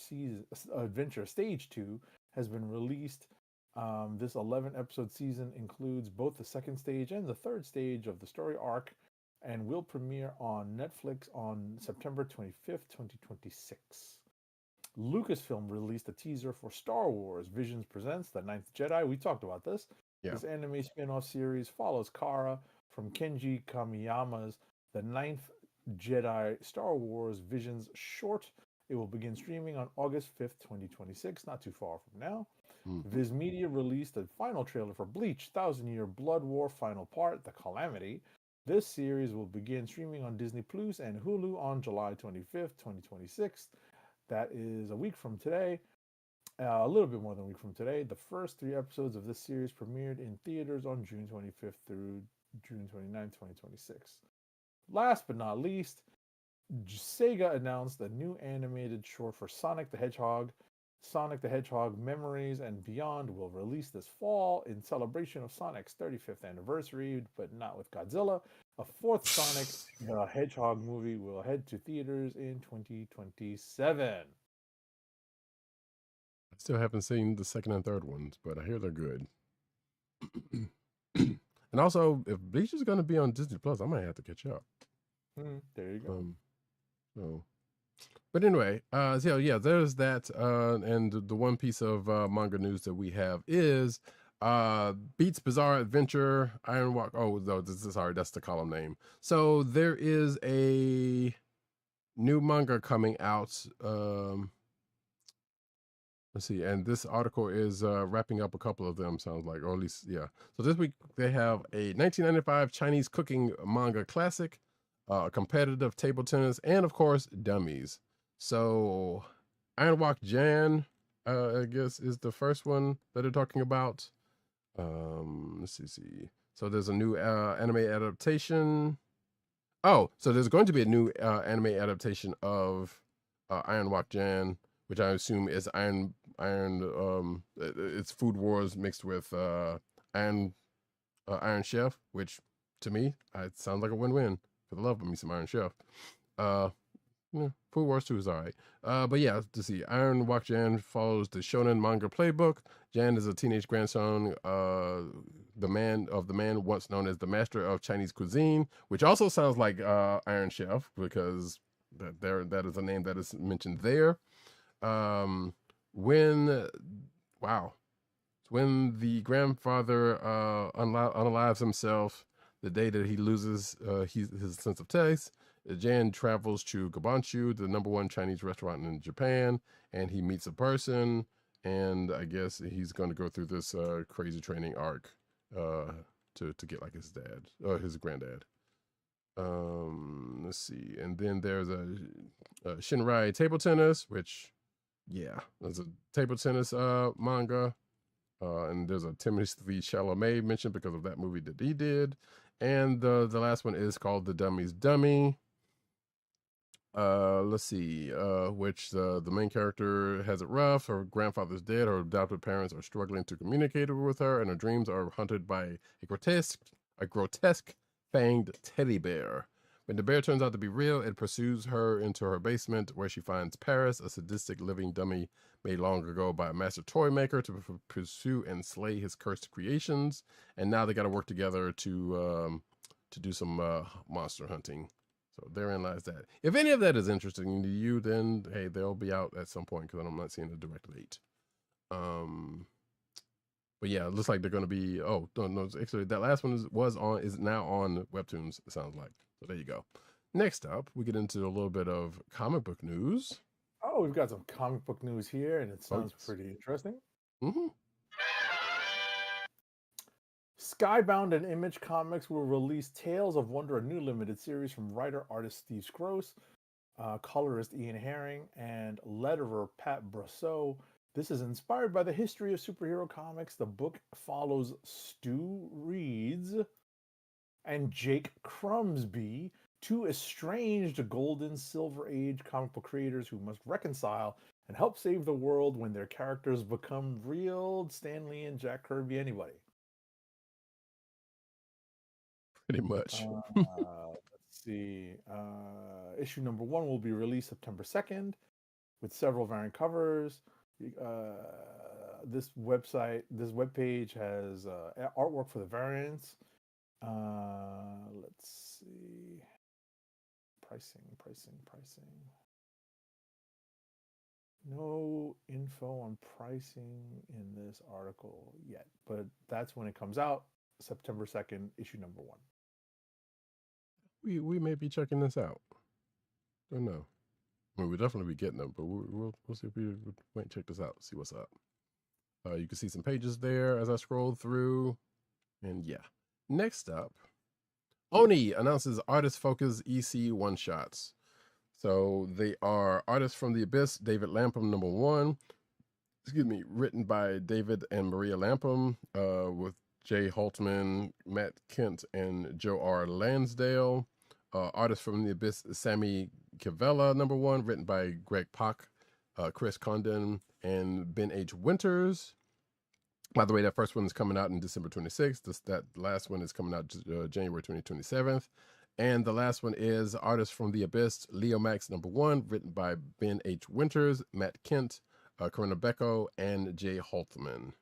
Stage 2 has been released. This 11-episode season includes both the second stage and the third stage of the story arc and will premiere on Netflix on September 25th, 2026. Lucasfilm released a teaser for Star Wars Visions Presents The Ninth Jedi. We talked about this. Yeah. This anime spin-off series follows Kara from Kenji Kamiyama's The Ninth Jedi Star Wars Visions short. It will begin streaming on August 5th, 2026, not too far from now. Viz Media released a final trailer for Bleach, 1,000-Year Blood War Final Part, The Calamity. This series will begin streaming on Disney Plus and Hulu on July 25th, 2026. That is a week from today, a little bit more than a week from today. The first 3 episodes of this series premiered in theaters on June 25th through June 29th, 2026. Last but not least, Sega announced a new animated short for Sonic the Hedgehog. Sonic the Hedgehog Memories and Beyond will release this fall in celebration of Sonic's 35th anniversary, but not with Godzilla. A fourth Sonic the Hedgehog movie will head to theaters in 2027. I still haven't seen the second and third ones, but I hear they're good. And also, if Bleach is going to be on Disney Plus, I might have to catch up. There you go. But anyway, so yeah, there's that. And the one piece of manga news that we have is Beats Bizarre Adventure Iron Walk. Oh, no, that's the column name. So there is a new manga coming out. Let's see, and this article is wrapping up a couple of them, sounds like, or at least, yeah. So this week they have a 1995 Chinese cooking manga classic, competitive table tennis, and of course, dummies. So Iron Walk Jan, I guess, is the first one that they're talking about. Let's see. So there's a new anime adaptation. Oh, so there's going to be a new anime adaptation of Iron Walk Jan, which I assume is it's Food Wars mixed with Iron Chef, which to me it sounds like a win-win. For the love of me, some Iron Chef. Food Wars 2 is all right. But yeah, to see, Iron Walk Jan follows the shonen manga playbook. Jan is a teenage grandson the man once known as the master of Chinese cuisine, which also sounds like Iron Chef, because that is a name that is mentioned there. When the grandfather unalives himself, the day that he loses his sense of taste, Jan travels to Gabanshu, the #1 Chinese restaurant in Japan, and he meets a person, and I guess he's going to go through this crazy training arc to get like his dad or his granddad. Let's see, and then there's a Shinrai table tennis, which there's a table tennis manga, and there's a Timothy Chalamet mentioned because of that movie that he did, and the last one is called The Dummy's Dummy. Let's see, which the main character has it rough. Her grandfather's dead. Her adopted parents are struggling to communicate with her, and her dreams are hunted by a grotesque fanged teddy bear. When the bear turns out to be real, it pursues her into her basement, where she finds Paris, a sadistic living dummy made long ago by a master toy maker to pursue and slay his cursed creations. And now they got to work together to do some monster hunting. So therein lies that. If any of that is interesting to you, then hey, they'll be out at some point, because I'm not seeing a direct date. But yeah, it looks like they're going to be. Oh, no, actually, that last one is now on Webtoons. It sounds like. So there you go. Next up, we get into a little bit of comic book news. Oh, we've got some comic book news here, and it sounds yes. pretty interesting. Mm-hmm. Skybound and Image Comics will release Tales of Wonder, a new limited series from writer-artist Steve Gross, colorist Ian Herring, and letterer Pat Brosseau. This is inspired by the history of superhero comics. The book follows Stu Reeds and Jake Crumsby, two estranged Golden Silver Age comic book creators who must reconcile and help save the world when their characters become real Stan Lee and Jack Kirby anybody. Pretty much. Let's see. Issue number 1 will be released September 2nd with several variant covers. This webpage has artwork for the variants. Let's see. Pricing. No info on pricing in this article yet, but that's when it comes out, September 2nd, issue number 1. We may be checking this out. Don't know. I mean, we'll definitely be getting them, but we'll see if we might check this out, see what's up. You can see some pages there as I scroll through. And yeah. Next up, Oni announces artist focus EC one-shots. So they are Artists from the Abyss, David Lapham, number 1. Written by David and Maria Lapham, with Jay Holtman, Matt Kent, and Joe R. Lansdale. Artists from the Abyss, Sammy Cavella, number 1, written by Greg Pak, Chris Condon, and Ben H. Winters. By the way, that first one is coming out in December 26th. That last one is coming out January 27th. And the last one is Artists from the Abyss, Leo Max, number 1, written by Ben H. Winters, Matt Kent, Corinna Becco, and Jay Holtman,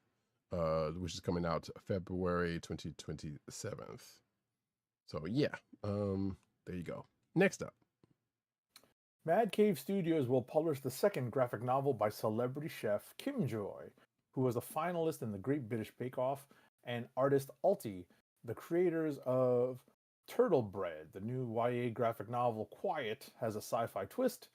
which is coming out February 2027. So yeah, there you go. Next up. Mad Cave Studios will publish the second graphic novel by celebrity chef Kim Joy, who was a finalist in the Great British Bake Off, and artist Alti, the creators of Turtle Bread. The new YA graphic novel Quiet has a sci-fi twist.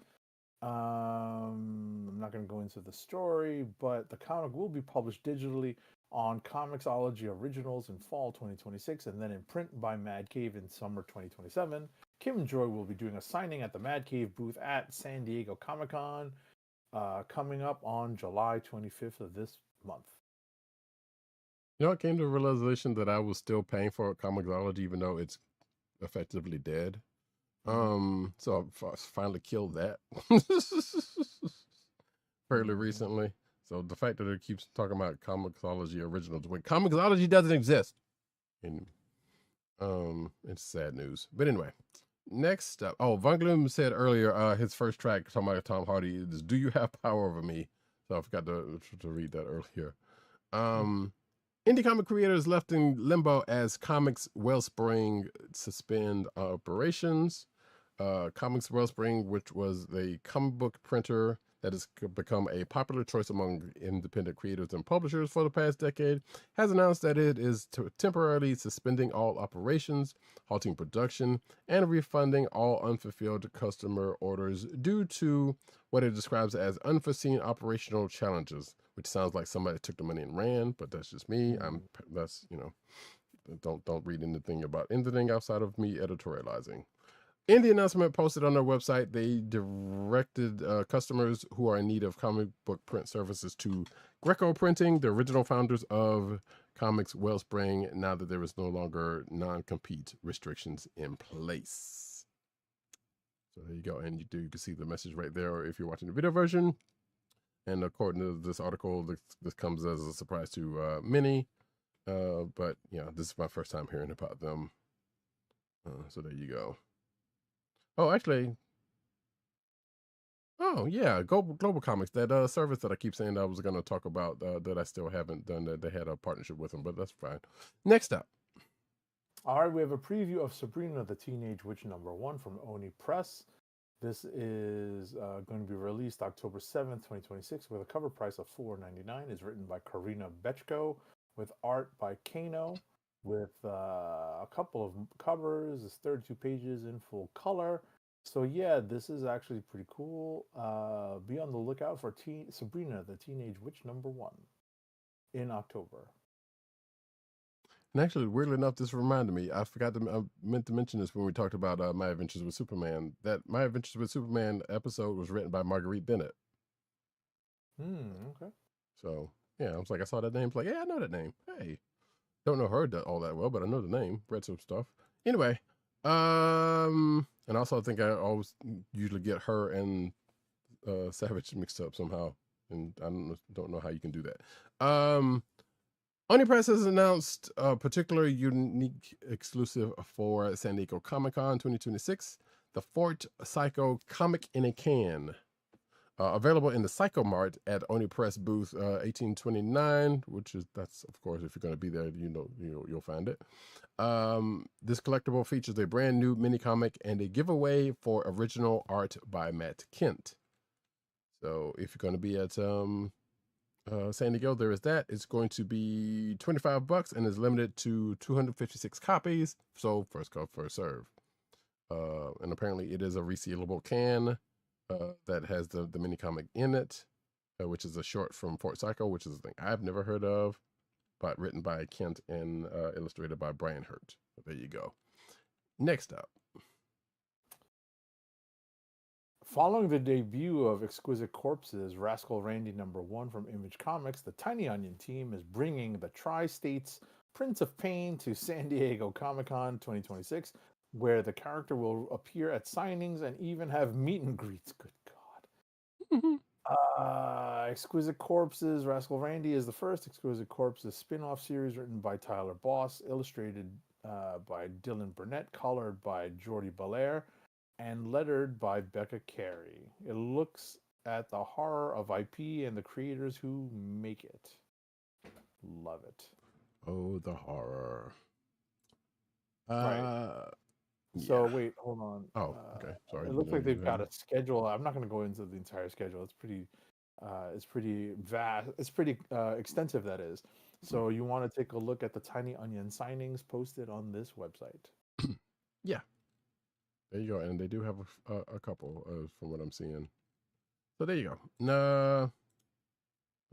I'm not going to go into the story, but the comic will be published digitally on Comixology Originals in fall 2026 and then in print by Mad Cave in summer 2027. Kim Joy will be doing a signing at the Mad Cave booth at San Diego Comic-Con coming up on July 25th of this month. You know, I came to the realization that I was still paying for Comixology even though it's effectively dead. So I finally killed that fairly recently. So the fact that it keeps talking about Comixology Originals when Comixology doesn't exist, and it's sad news. But anyway, next up, Von Gloom said earlier, his first track talking about Tom Hardy is "Do You Have Power Over Me?" So I forgot to read that earlier. Indie comic creators left in limbo as Comics Wellspring suspend operations. Comics Wellspring, which was the comic book printer that has become a popular choice among independent creators and publishers for the past decade, has announced that it is temporarily suspending all operations, halting production, and refunding all unfulfilled customer orders due to what it describes as unforeseen operational challenges, which sounds like somebody took the money and ran, but that's just me. Don't read anything about anything outside of me editorializing. In the announcement posted on their website, they directed customers who are in need of comic book print services to Greco Printing, the original founders of Comics Wellspring, now that there is no longer non-compete restrictions in place. So there you go. And you can see the message right there if you're watching the video version. And according to this article, this comes as a surprise to many. But, yeah, this is my first time hearing about them. So there you go. Oh, actually, yeah, Global Comics, that service that I keep saying that I was going to talk about that I still haven't done, that they had a partnership with them, but that's fine. Next up. All right, we have a preview of Sabrina the Teenage Witch #1 from Oni Press. This is going to be released October 7th, 2026, with a cover price of $4.99. It's written by Karina Bechko, with art by Kano, with a couple of covers. It's 32 pages in full color. So yeah, this is actually pretty cool. Be on the lookout for Sabrina, the Teenage Witch #1 in October. And actually, weirdly enough, this reminded me. I meant to mention this when we talked about My Adventures with Superman. That My Adventures with Superman episode was written by Marguerite Bennett. Okay. So yeah, I was like, I saw that name. Like, yeah, I know that name. Hey, don't know her all that well, but I know the name. Read some stuff. Anyway, and also I think I always usually get her and Savage mixed up somehow, and I don't know how you can do that. Omnipress has announced a particular unique exclusive for San Diego Comic-Con 2026, the Fort Psycho Comic in a Can. Available in the Psycho Mart at Omnipress booth 1829, that's of course, if you're going to be there, you'll find it. This collectible features a brand new mini comic and a giveaway for original art by Matt Kent. So if you're going to be at San Diego, there is that. It's going to be $25 and is limited to 256 copies. So first come, first serve. And apparently it is a resealable can that has the mini comic in it, which is a short from Fort Psycho, which is a thing I've never heard of, but written by Kent and illustrated by Brian Hurt. There you go. Next up. Following the debut of Exquisite Corpses, Rascal Randy #1 from Image Comics, the Tiny Onion team is bringing the Tri-States Prince of Pain to San Diego Comic-Con 2026, where the character will appear at signings and even have meet and greets. Good God. Exquisite Corpses, Rascal Randy is the first Exquisite Corpses spin-off series written by Tyler Boss, illustrated by Dylan Burnett, colored by Jordi Belair, and lettered by Becca Carey. It looks at the horror of IP and the creators who make it. Love it. Oh, the horror. Right. Yeah. So wait, hold on. Oh, okay. Sorry. It looks like they've got a schedule. I'm not going to go into the entire schedule. It's pretty vast. It's pretty extensive, that is. So you want to take a look at the Tiny Onion signings posted on this website. Yeah. There you go. And they do have a couple from what I'm seeing. So there you go. No.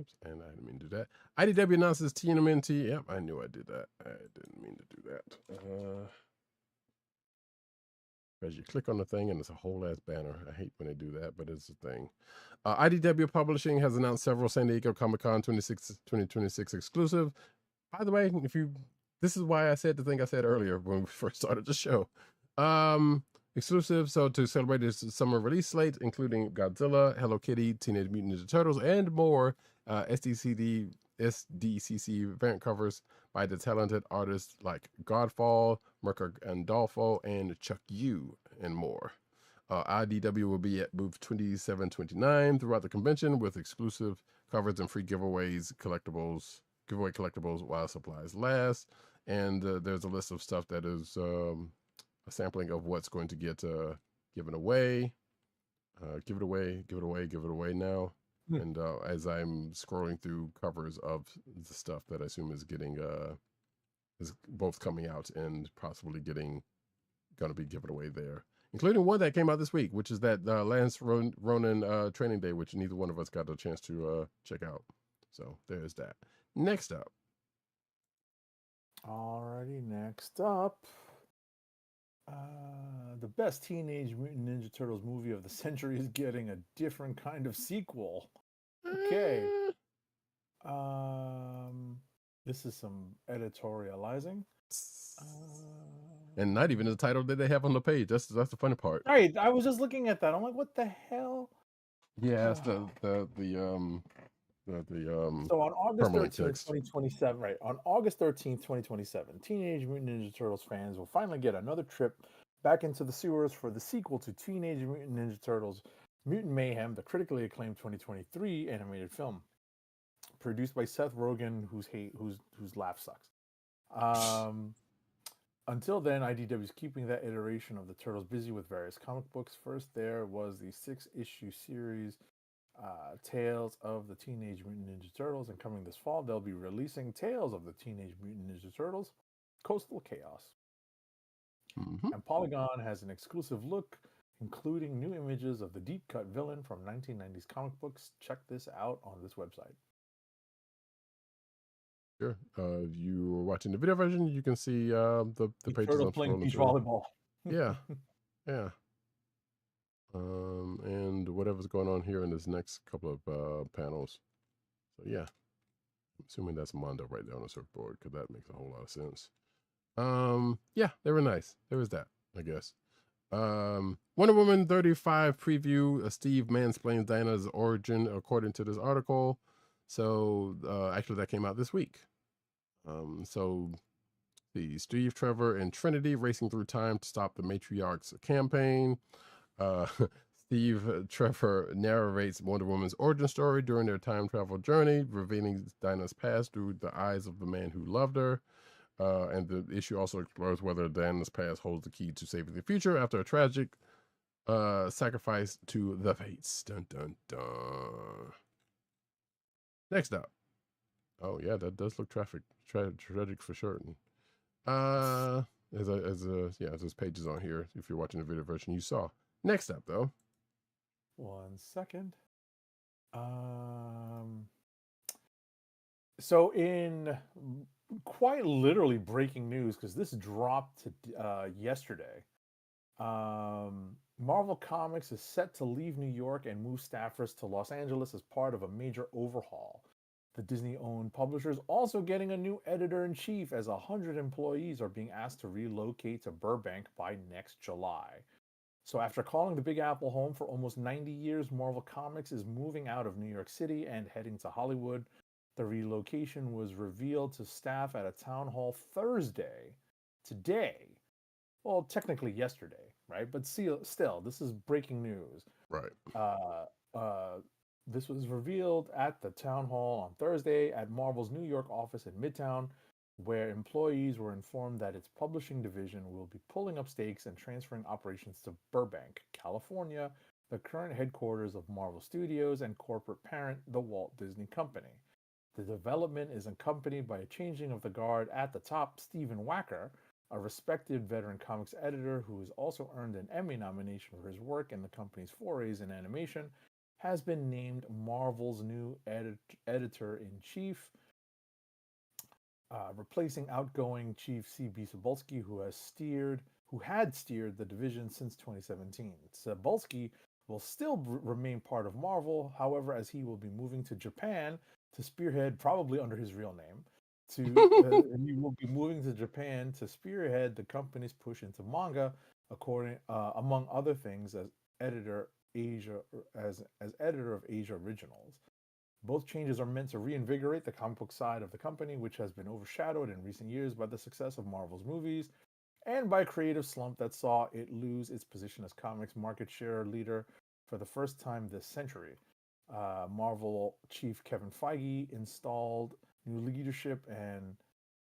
Oops, and I didn't mean to do that. IDW announces TMNT. Yep, I knew I did that. I didn't mean to do that. Because you click on the thing and it's a whole ass banner. I hate when they do that, but it's a thing. IDW Publishing has announced several San Diego Comic-Con 2026 exclusive. By the way, this is why I said the thing I said earlier when we first started the show. Exclusive, so to celebrate its summer release slate, including Godzilla, Hello Kitty, Teenage Mutant Ninja Turtles, and more, SDCC variant covers by the talented artists like Godfall, Mirka Andolfo, and Chuck Yu, and more. IDW will be at booth 2729 throughout the convention with exclusive covers and free giveaway collectibles while supplies last. And there's a list of stuff that is a sampling of what's going to get given away. Give it away now. And as I'm scrolling through covers of the stuff that I assume is getting is both coming out and possibly going to be given away there, including one that came out this week, which is that Lance Ronin training day, which neither one of us got a chance to check out. So there's that. Next up. Alrighty, next up. The best Teenage Mutant Ninja Turtles movie of the century is getting a different kind of sequel. Okay. This is some editorializing. And not even the title that they have on the page. That's the funny part. Right. I was just looking at that. I'm like, what the hell? Yeah, it's the So on August 13th, 2027, right? On August 13th, 2027, Teenage Mutant Ninja Turtles fans will finally get another trip back into the sewers for the sequel to Teenage Mutant Ninja Turtles Mutant Mayhem, the critically acclaimed 2023 animated film. Produced by Seth Rogen, whose laugh sucks. Until then, IDW is keeping that iteration of the Turtles busy with various comic books. First, there was the 6-issue series, Tales of the Teenage Mutant Ninja Turtles, and coming this fall, they'll be releasing Tales of the Teenage Mutant Ninja Turtles, Coastal Chaos. And Polygon has an exclusive look, including new images of the deep-cut villain from 1990s comic books. Check this out on this website. Sure. If you were watching the video version, you can see the pages Turtle I'm playing scrolling beach through. volleyball. Yeah, yeah. And whatever's going on here in this next couple of panels. So yeah, I'm assuming that's Mondo right there on the surfboard because that makes a whole lot of sense. Yeah, they were nice. There was that, I guess. Wonder Woman 35 preview. Steve mansplains Dinah's origin according to this article. So actually that came out this week. So the Steve, Trevor, and Trinity racing through time to stop the Matriarch's campaign. Steve Trevor narrates Wonder Woman's origin story during their time travel journey, revealing Dinah's past through the eyes of the man who loved her. And the issue also explores whether Dinah's past holds the key to saving the future after a tragic sacrifice to the fates. Dun dun dun. Next up. Oh yeah, that does look tragic for sure. As there's pages on here. If you're watching the video version, you saw. Next up, though. 1 second. So in quite literally breaking news, because this dropped yesterday, Marvel Comics is set to leave New York and move staffers to Los Angeles as part of a major overhaul. The Disney-owned publisher is also getting a new editor-in-chief, as 100 employees are being asked to relocate to Burbank by next July. So after calling the Big Apple home for almost 90 years, Marvel Comics is moving out of New York City and heading to Hollywood. The relocation was revealed to staff at a town hall Thursday, today. Well, technically yesterday, right? But still, this is breaking news. Right. This was revealed at the town hall on Thursday at Marvel's New York office in Midtown, where employees were informed that its publishing division will be pulling up stakes and transferring operations to Burbank, California, the current headquarters of Marvel Studios and corporate parent, the Walt Disney Company. The development is accompanied by a changing of the guard at the top. Stephen Wacker, a respected veteran comics editor who has also earned an Emmy nomination for his work in the company's forays in animation, has been named Marvel's new editor-in-chief, replacing outgoing chief C.B. Cebulski, who had steered the division since 2017. Cebulski will still remain part of Marvel, however, as he will be moving to Japan to spearhead, probably under his real name, he will be moving to Japan to spearhead the company's push into manga, among other things, as editor of Asia Originals. Both changes are meant to reinvigorate the comic book side of the company, which has been overshadowed in recent years by the success of Marvel's movies and by a creative slump that saw it lose its position as comics market share leader for the first time this century. Marvel chief Kevin Feige installed new leadership, and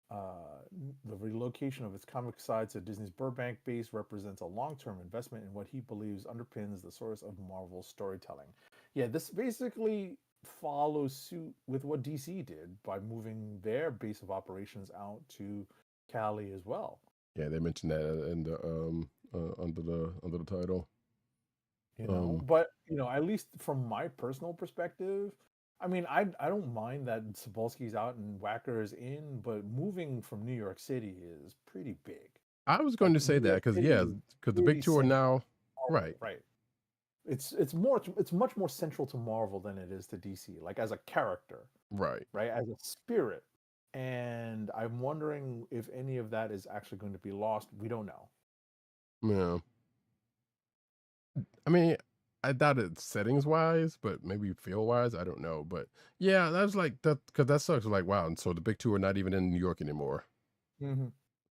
the relocation of its comic side to Disney's Burbank base represents a long-term investment in what he believes underpins the source of Marvel's storytelling. Yeah, this basically follows suit with what DC did by moving their base of operations out to Cali as well. Yeah, they mentioned that in the under the title. But at least from my personal perspective, I mean, I don't mind that Cebulski's out and Wacker is in, but moving from New York City is pretty big. I was going to say that because the big two are now right. It's much more central to Marvel than it is to DC, like as a character, right, as a spirit. And I'm wondering if any of that is actually going to be lost. We don't know. Yeah. I mean, I doubt it settings wise, but maybe feel wise, I don't know. But yeah, that was like that, because that sucks. Like, wow, and so the big two are not even in New York anymore. Mm-hmm.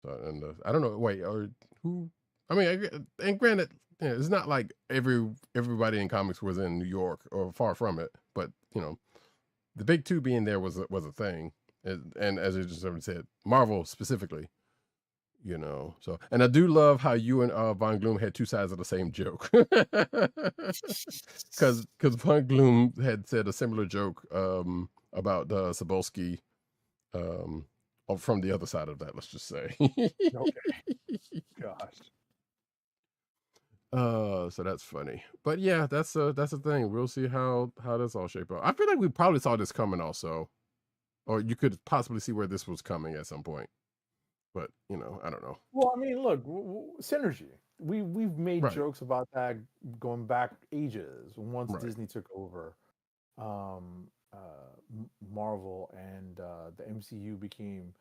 So, and I don't know. Wait, or who? I mean, and granted, it's not like everybody in comics was in New York or far from it. But the big two being there was a thing, and as you just said, Marvel specifically. you know. So, and I do love how you and Von Gloom had two sides of the same joke, because Von Gloom had said a similar joke about Cebulski from the other side of that. Let's just say. Okay. Gosh. So that's funny, but yeah, that's the thing. We'll see how this all shape up. I feel like we probably saw this coming also, or you could possibly see where this was coming at some point. But you know, I don't know. Well, I mean, look, synergy. We've made Right. jokes about that going back ages. Once Right. Disney took over, Marvel and the MCU became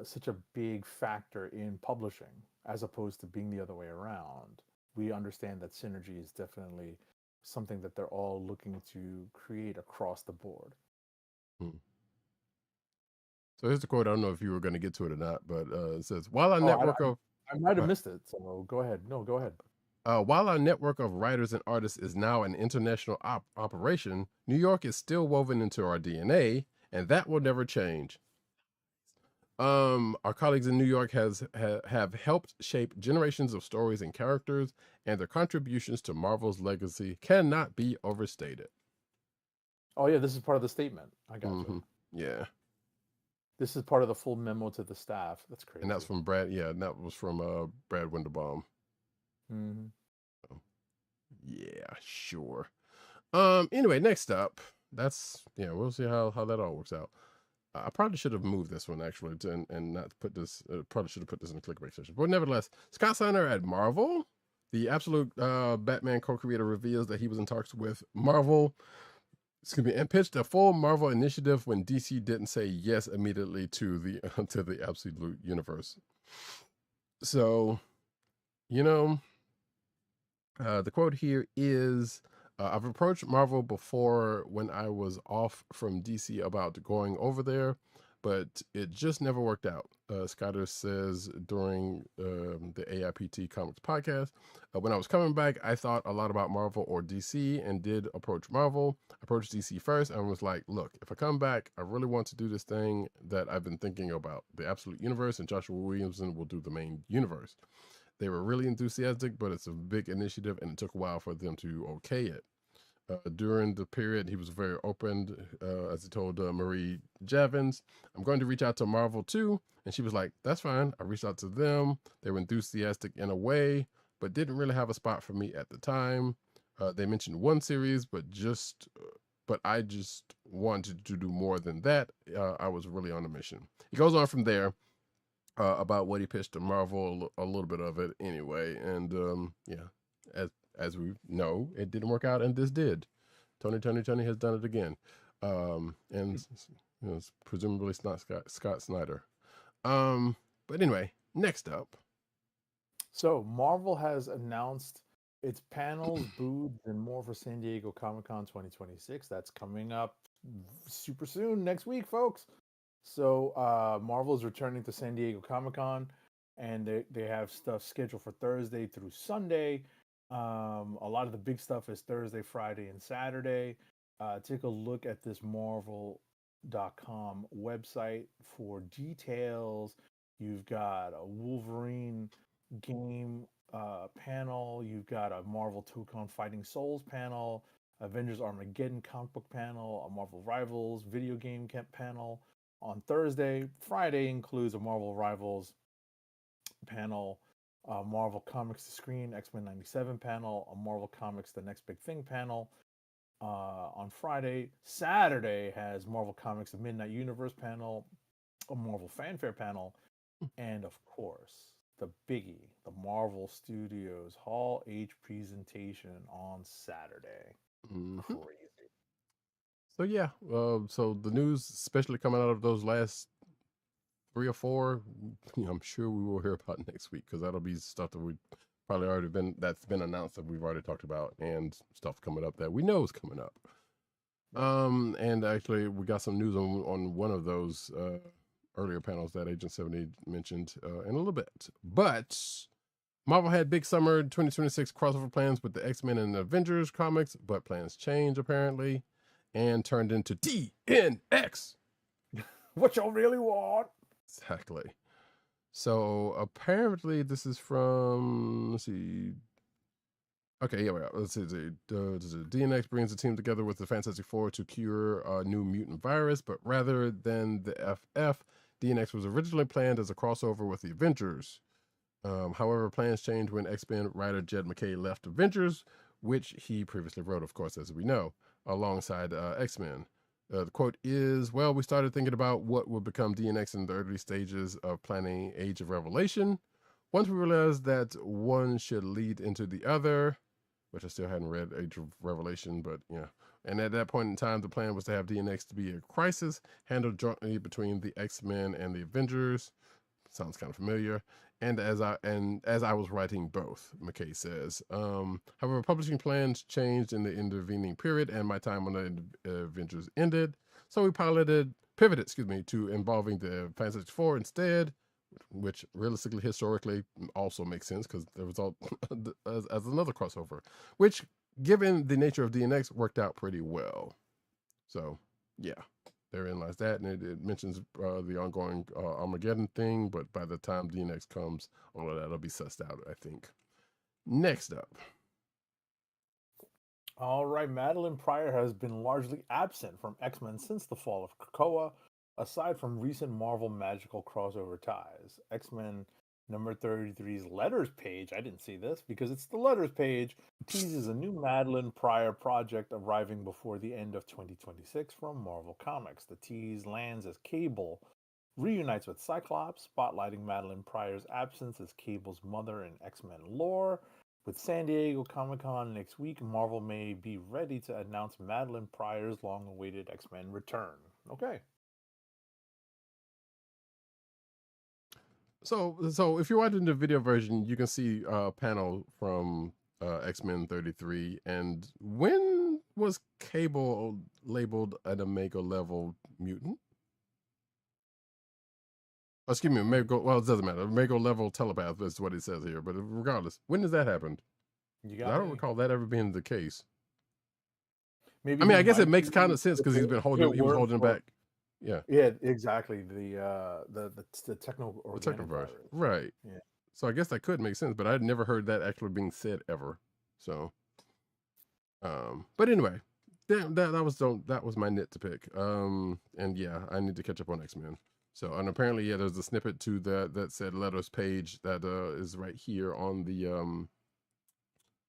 such a big factor in publishing, as opposed to being the other way around. We understand that synergy is definitely something that they're all looking to create across the board. So here's the quote. I don't know if you were going to get to it or not, but it says, "While our Oh, network of I might have missed it, so go ahead. No, go ahead. while our network of writers and artists is now an international operation, New York is still woven into our DNA, and that will never change. Our colleagues in New York have helped shape generations of stories and characters, and their contributions to Marvel's legacy cannot be overstated." Oh yeah, this is part of the statement. I got you. Yeah. This is part of the full memo to the staff. That's crazy. And that's from Brad. Yeah, and that was from Brad Winderbaum. Mm-hmm. So, yeah, sure. Anyway, next up, we'll see how that all works out. I probably should have moved this one actually and not put this. Probably should have put this in the clickbait section. But nevertheless, Scott Snyder at Marvel, the absolute Batman co-creator, reveals that he was in talks with Marvel. And pitched a full Marvel initiative when DC didn't say yes immediately to the absolute universe. So, you know, the quote here is, "I've approached Marvel before when I was off from DC about going over there, but it just never worked out." Skyler says during the AIPT Comics podcast, "When I was coming back, I thought a lot about Marvel or DC and did approach Marvel. I approached DC first and was like, look, if I come back, I really want to do this thing that I've been thinking about, the Absolute Universe, and Joshua Williamson will do the main universe." They were really enthusiastic, but it's a big initiative and it took a while for them to okay it. During the period, he was very open, as he told Marie Javins, "I'm going to reach out to Marvel too." And she was like, "That's fine." I reached out to them. They were enthusiastic in a way, but didn't really have a spot for me at the time. They mentioned one series, but I just wanted to do more than that. I was really on a mission. He goes on from there about what he pitched to Marvel, a little bit of it anyway. And as we know, it didn't work out, and this did. Tony has done it again. And it's presumably it's not Scott Snyder. But anyway, next up. So Marvel has announced its panels, booths, and more for San Diego Comic-Con 2026. That's coming up super soon, next week, folks. So Marvel is returning to San Diego Comic-Con, and they have stuff scheduled for Thursday through Sunday. A lot of the big stuff is Thursday, Friday, and Saturday. Take a look at this Marvel.com website for details. You've got a Wolverine game panel. You've got a Marvel Tokon Fighting Souls panel, Avengers Armageddon comic book panel, a Marvel Rivals video game panel on Thursday. Friday includes a Marvel Rivals panel, Marvel Comics to Screen X-Men 97 panel, a Marvel Comics The Next Big Thing panel on Friday. Saturday has Marvel Comics The Midnight Universe panel, a Marvel Fanfare panel, and of course, the biggie, the Marvel Studios Hall H presentation on Saturday. Crazy. So yeah, so the news, especially coming out of those last 3 or 4, I'm sure we will hear about next week, because that'll be stuff that we probably that's been announced that we've already talked about, and stuff coming up that we know is coming up. And actually, we got some news on one of those earlier panels that Agent 70 mentioned in a little bit. But Marvel had big summer 2026 crossover plans with the X-Men and the Avengers comics, but plans changed apparently and turned into DNX. What y'all really want? Exactly. So apparently this is from, let's see. Okay, yeah, let's see. DNX brings the team together with the Fantastic Four to cure a new mutant virus, but rather than the FF, DNX was originally planned as a crossover with the Avengers. However, plans changed when X-Men writer Jed MacKay left Avengers, which he previously wrote, of course, as we know, alongside X-Men. The quote is, well, we started thinking about what would become DNX in the early stages of planning Age of Revelation. Once we realized that one should lead into the other, which I still hadn't read Age of Revelation, but yeah. And at that point in time, the plan was to have DNX to be a crisis handled jointly between the X-Men and the Avengers. Sounds kind of familiar. And as I was writing both, MacKay says. However, publishing plans changed in the intervening period, and my time on the Avengers ended. So we pivoted, to involving the Fantastic Four instead, which realistically, historically, also makes sense because the result as another crossover, which, given the nature of DNX, worked out pretty well. So, yeah. Therein lies that, and it mentions the ongoing Armageddon thing, but by the time DNX comes, all of that'll be sussed out, I think. Next up. All right, Madeline Pryor has been largely absent from X-Men since the fall of Krakoa, aside from recent Marvel magical crossover ties. X-Men number 33's letters page, I didn't see this because it's the letters page, teases a new Madeline Pryor project arriving before the end of 2026 from Marvel Comics. The tease lands as Cable reunites with Cyclops, spotlighting Madeline Pryor's absence as Cable's mother in X-Men lore. With San Diego Comic-Con next week, Marvel may be ready to announce Madeline Pryor's long-awaited X-Men return. Okay. So if you're watching the video version, you can see a panel from X-Men 33. And when was Cable labeled an Omega level mutant? Oh, excuse me, Omega. Well, it doesn't matter. Omega level telepath is what it says here. But regardless, when does that happen? I don't recall that ever being the case. Maybe I mean, I guess it makes kind of sense because he was holding back. Yeah. Yeah, exactly. The techno-organic right. Yeah. So I guess that could make sense, but I'd never heard that actually being said ever. So, but anyway, that was my nit to pick. And yeah, I need to catch up on X-Men. So, and apparently, yeah, there's a snippet to that said letters page that is right here on the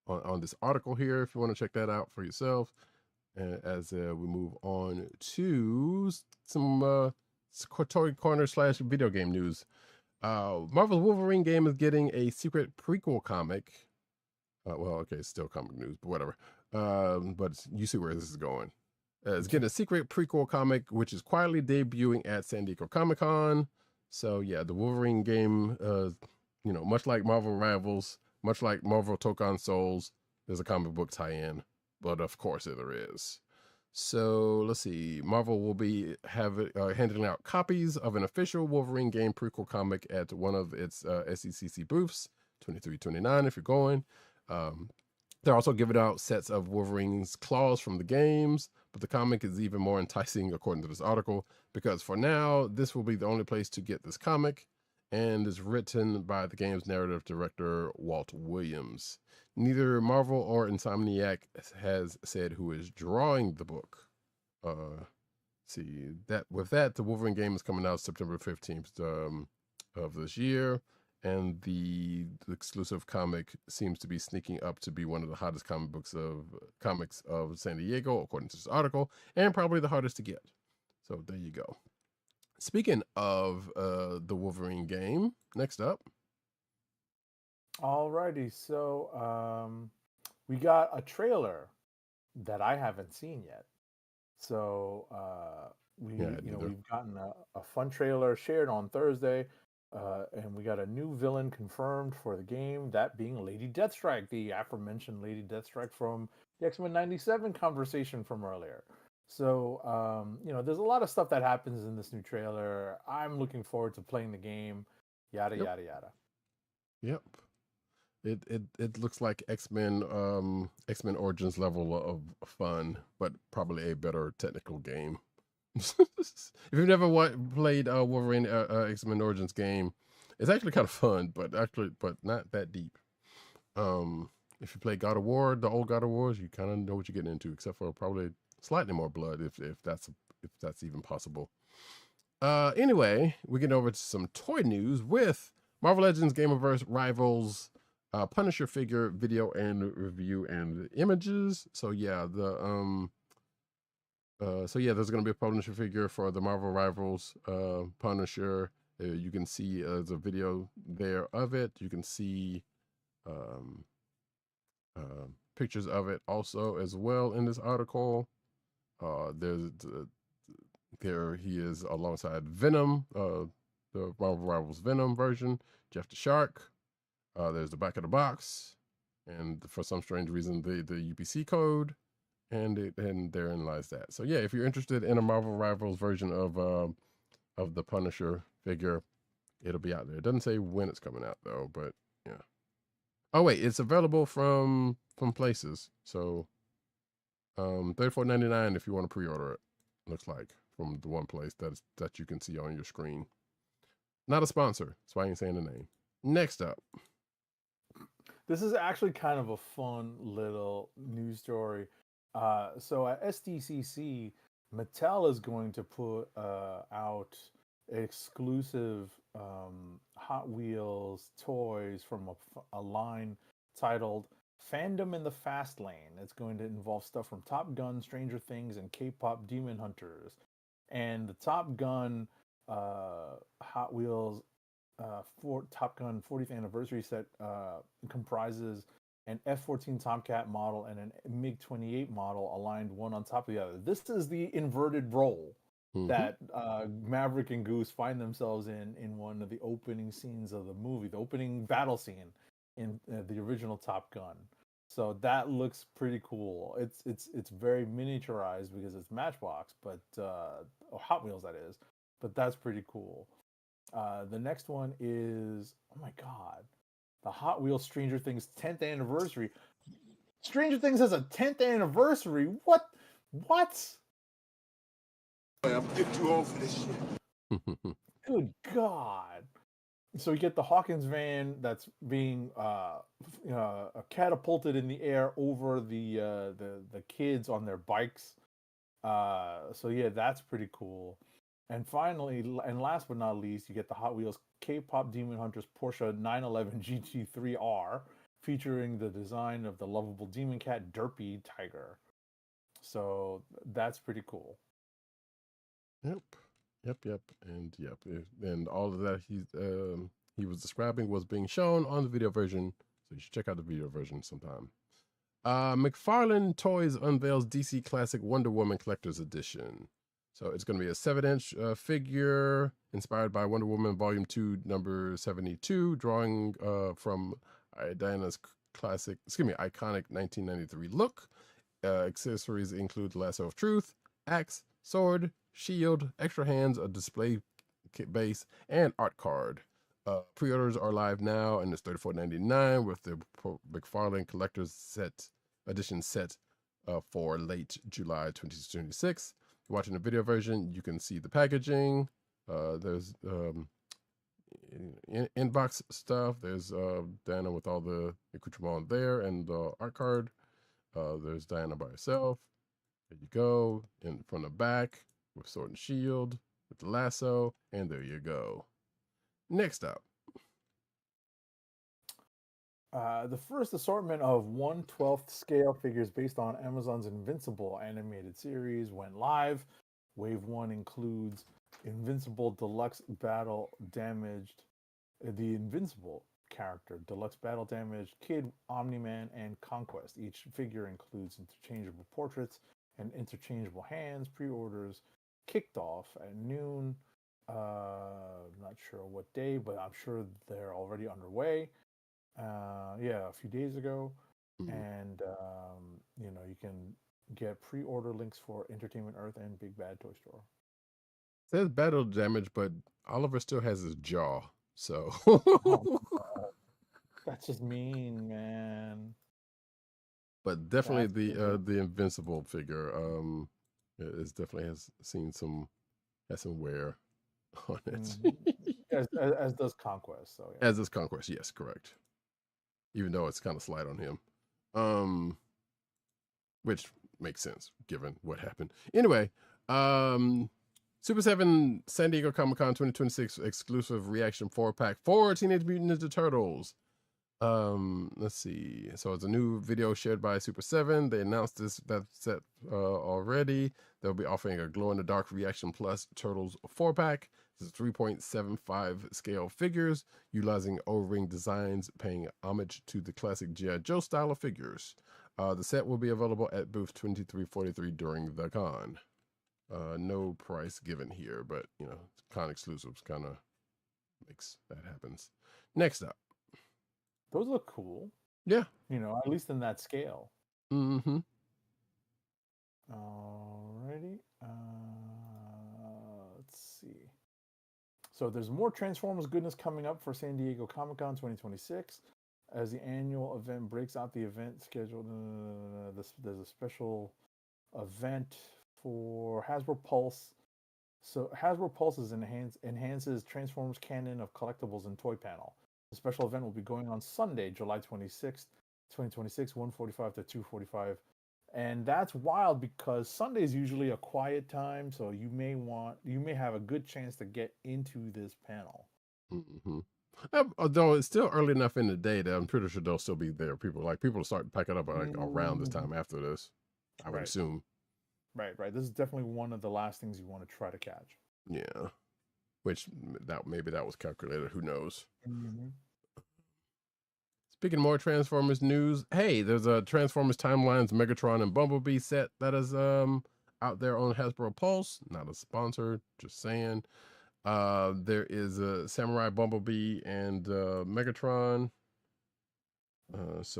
on this article here. If you want to check that out for yourself. As we move on to some Toy Corner / video game news. Marvel's Wolverine game is getting a secret prequel comic. Well, okay, it's still comic news, but whatever. But you see where this is going. It's getting a secret prequel comic, which is quietly debuting at San Diego Comic-Con. So yeah, the Wolverine game, much like Marvel Rivals, much like Marvel Tokon Souls, there's a comic book tie-in. But of course there is. So let's see. Marvel will be handing out copies of an official Wolverine game prequel comic at one of its SECC booths, 2329 if you're going. They're also giving out sets of Wolverine's claws from the games, but the comic is even more enticing according to this article, because for now, this will be the only place to get this comic, and is written by the game's narrative director, Walt Williams. Neither Marvel or Insomniac has said who is drawing the book. See that with that, the Wolverine game is coming out September 15th of this year, and the exclusive comic seems to be sneaking up to be one of the hottest comics of San Diego, according to this article, and probably the hardest to get. So there you go. Speaking of the Wolverine game, next up. Alrighty, so we got a trailer that I haven't seen yet. So we've gotten a fun trailer shared on Thursday, and we got a new villain confirmed for the game, that being Lady Deathstrike, the aforementioned Lady Deathstrike from the X-Men 97 conversation from earlier. So there's a lot of stuff that happens in this new trailer. I'm looking forward to playing the game. Yada yada yada. Yep. It looks like X-Men Origins level of fun, but probably a better technical game. If you've never played Wolverine X-Men Origins game, It's actually kind of fun, but not that deep. If you play God of War, the old God of Wars, you kind of know what you're getting into, except for probably slightly more blood, if that's even possible. Anyway, we get over to some toy news with Marvel Legends Gameverse Rivals Punisher figure video and review and images. So yeah, there's gonna be a Punisher figure for the Marvel Rivals Punisher. You can see there's a video there of it. You can see pictures of it also as well in this article. There he is alongside Venom, the Marvel Rivals Venom version, Jeff the Shark. There's the back of the box, and for some strange reason, the UPC code, and therein lies that. So yeah, if you're interested in a Marvel Rivals version of the Punisher figure, it'll be out there. It doesn't say when it's coming out though, but yeah. Oh wait, it's available from places. So $34.99 if you want to pre-order it. Looks like from the one place that you can see on your screen. Not a sponsor, that's why I ain't saying the name. Next up. This is actually kind of a fun little news story. So at SDCC, Mattel is going to put out exclusive Hot Wheels toys from a line titled Fandom in the Fast Lane. It's going to involve stuff from Top Gun, Stranger Things, and K-pop Demon Hunters. And the Top Gun Hot Wheels for Top Gun 40th anniversary set comprises an F-14 Tomcat model and an MiG-28 model aligned one on top of the other. This is the inverted role that Maverick and Goose find themselves in one of the opening scenes of the movie, the opening battle scene in the original Top Gun. So that looks pretty cool. It's very miniaturized because it's Matchbox, but or Hot Wheels that is. But that's pretty cool. The next one is, oh my god, the Hot Wheels Stranger Things 10th anniversary. Stranger Things has a 10th anniversary. What? I'm too old for this shit. Good God. So you get the Hawkins van that's being catapulted in the air over the kids on their bikes. So yeah, that's pretty cool. And finally, and last but not least, you get the Hot Wheels K-pop Demon Hunters Porsche 911 GT3R, featuring the design of the lovable demon cat Derpy Tiger. So that's pretty cool. Yep. And all of that he was describing was being shown on the video version, so you should check out the video version sometime. McFarlane Toys unveils DC Classic Wonder Woman Collector's Edition. So it's going to be a 7-inch figure inspired by Wonder Woman Volume 2, number 72, drawing from Dinah's iconic 1993 look. Accessories include Lasso of Truth, axe, sword, shield, extra hands, a display base, and art card. Pre-orders are live now, and it's $34.99 with the McFarlane Collector's Edition set for late July 2026. If you're watching the video version, you can see the packaging. There's inbox stuff. There's Diana with all the accoutrement there and the art card. There's Diana by herself. There you go. And from the back with sword and shield, with the lasso, and there you go. Next up. The first assortment of 1/12 scale figures based on Amazon's Invincible animated series went live. Wave 1 includes Invincible Deluxe Battle Damaged, the Invincible character, Deluxe Battle Damaged, Kid, Omni-Man, and Conquest. Each figure includes interchangeable portraits and interchangeable hands. Pre-orders kicked off at noon. Not sure what day, but I'm sure they're already underway. A few days ago. And you can get pre-order links for Entertainment Earth and Big Bad Toy Store. It says battle damage, but Oliver still has his jaw, so that's just mean, man. But definitely the Invincible figure is definitely has some wear. on it. Mhm. As does Conquest. So yeah. As is Conquest, yes, correct. Even though it's kind of slight on him. Which makes sense given what happened. Anyway, Super 7 San Diego Comic-Con 2026 exclusive reaction 4-pack for Teenage Mutant Ninja Turtles. Let's see. So it's a new video shared by Super 7. They announced that set already. They'll be offering a glow-in-the-dark Reaction Plus Turtles 4-pack. This is 3.75 scale figures, utilizing O-ring designs, paying homage to the classic G.I. Joe style of figures. The set will be available at booth 2343 during the con. No price given here, but you know, con exclusives kind of makes that happens. Next up. Those look cool. Yeah. You know, at least in that scale. Mm-hmm. Alrighty. Let's see. So there's more Transformers goodness coming up for San Diego Comic-Con 2026. As the annual event breaks out the event schedule, there's a special event for Hasbro Pulse. So Hasbro Pulse enhances Transformers canon of collectibles and toy panel. The special event will be going on Sunday, July 26th, 2026, 1:45 to 2:45. And that's wild because Sunday is usually a quiet time, so you may have a good chance to get into this panel. Mm-hmm. Although it's still early enough in the day that I'm pretty sure they'll still be there. People will start packing up like around this time after this, I would assume. Right. This is definitely one of the last things you want to try to catch. Yeah, which maybe that was calculated. Who knows? Mm-hmm. Speaking of more Transformers news, hey, there's a Transformers Timelines Megatron and Bumblebee set that is out there on Hasbro Pulse. Not a sponsor, just saying. There is a Samurai Bumblebee and Megatron. Let's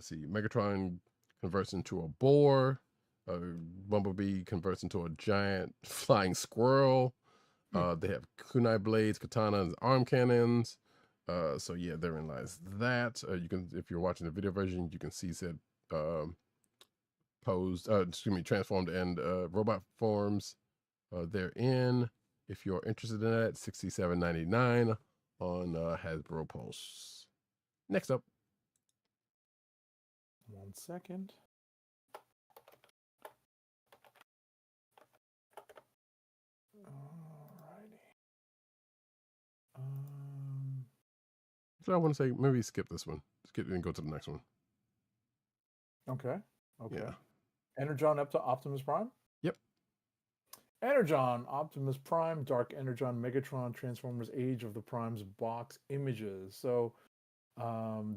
see. Megatron converts into a boar. Bumblebee converts into a giant flying squirrel. They have kunai blades, katanas, arm cannons. So yeah, therein lies that. You can, if you're watching the video version, you can see said transformed and robot forms therein. If you're interested in that, $67.99 on Hasbro Pulse. Next up. 1 second. Alrighty. So I want to say maybe skip this one. Skip and go to the next one. Okay. Yeah. Energon up to Optimus Prime? Yep. Energon, Optimus Prime, Dark Energon, Megatron, Transformers Age of the Primes box images. So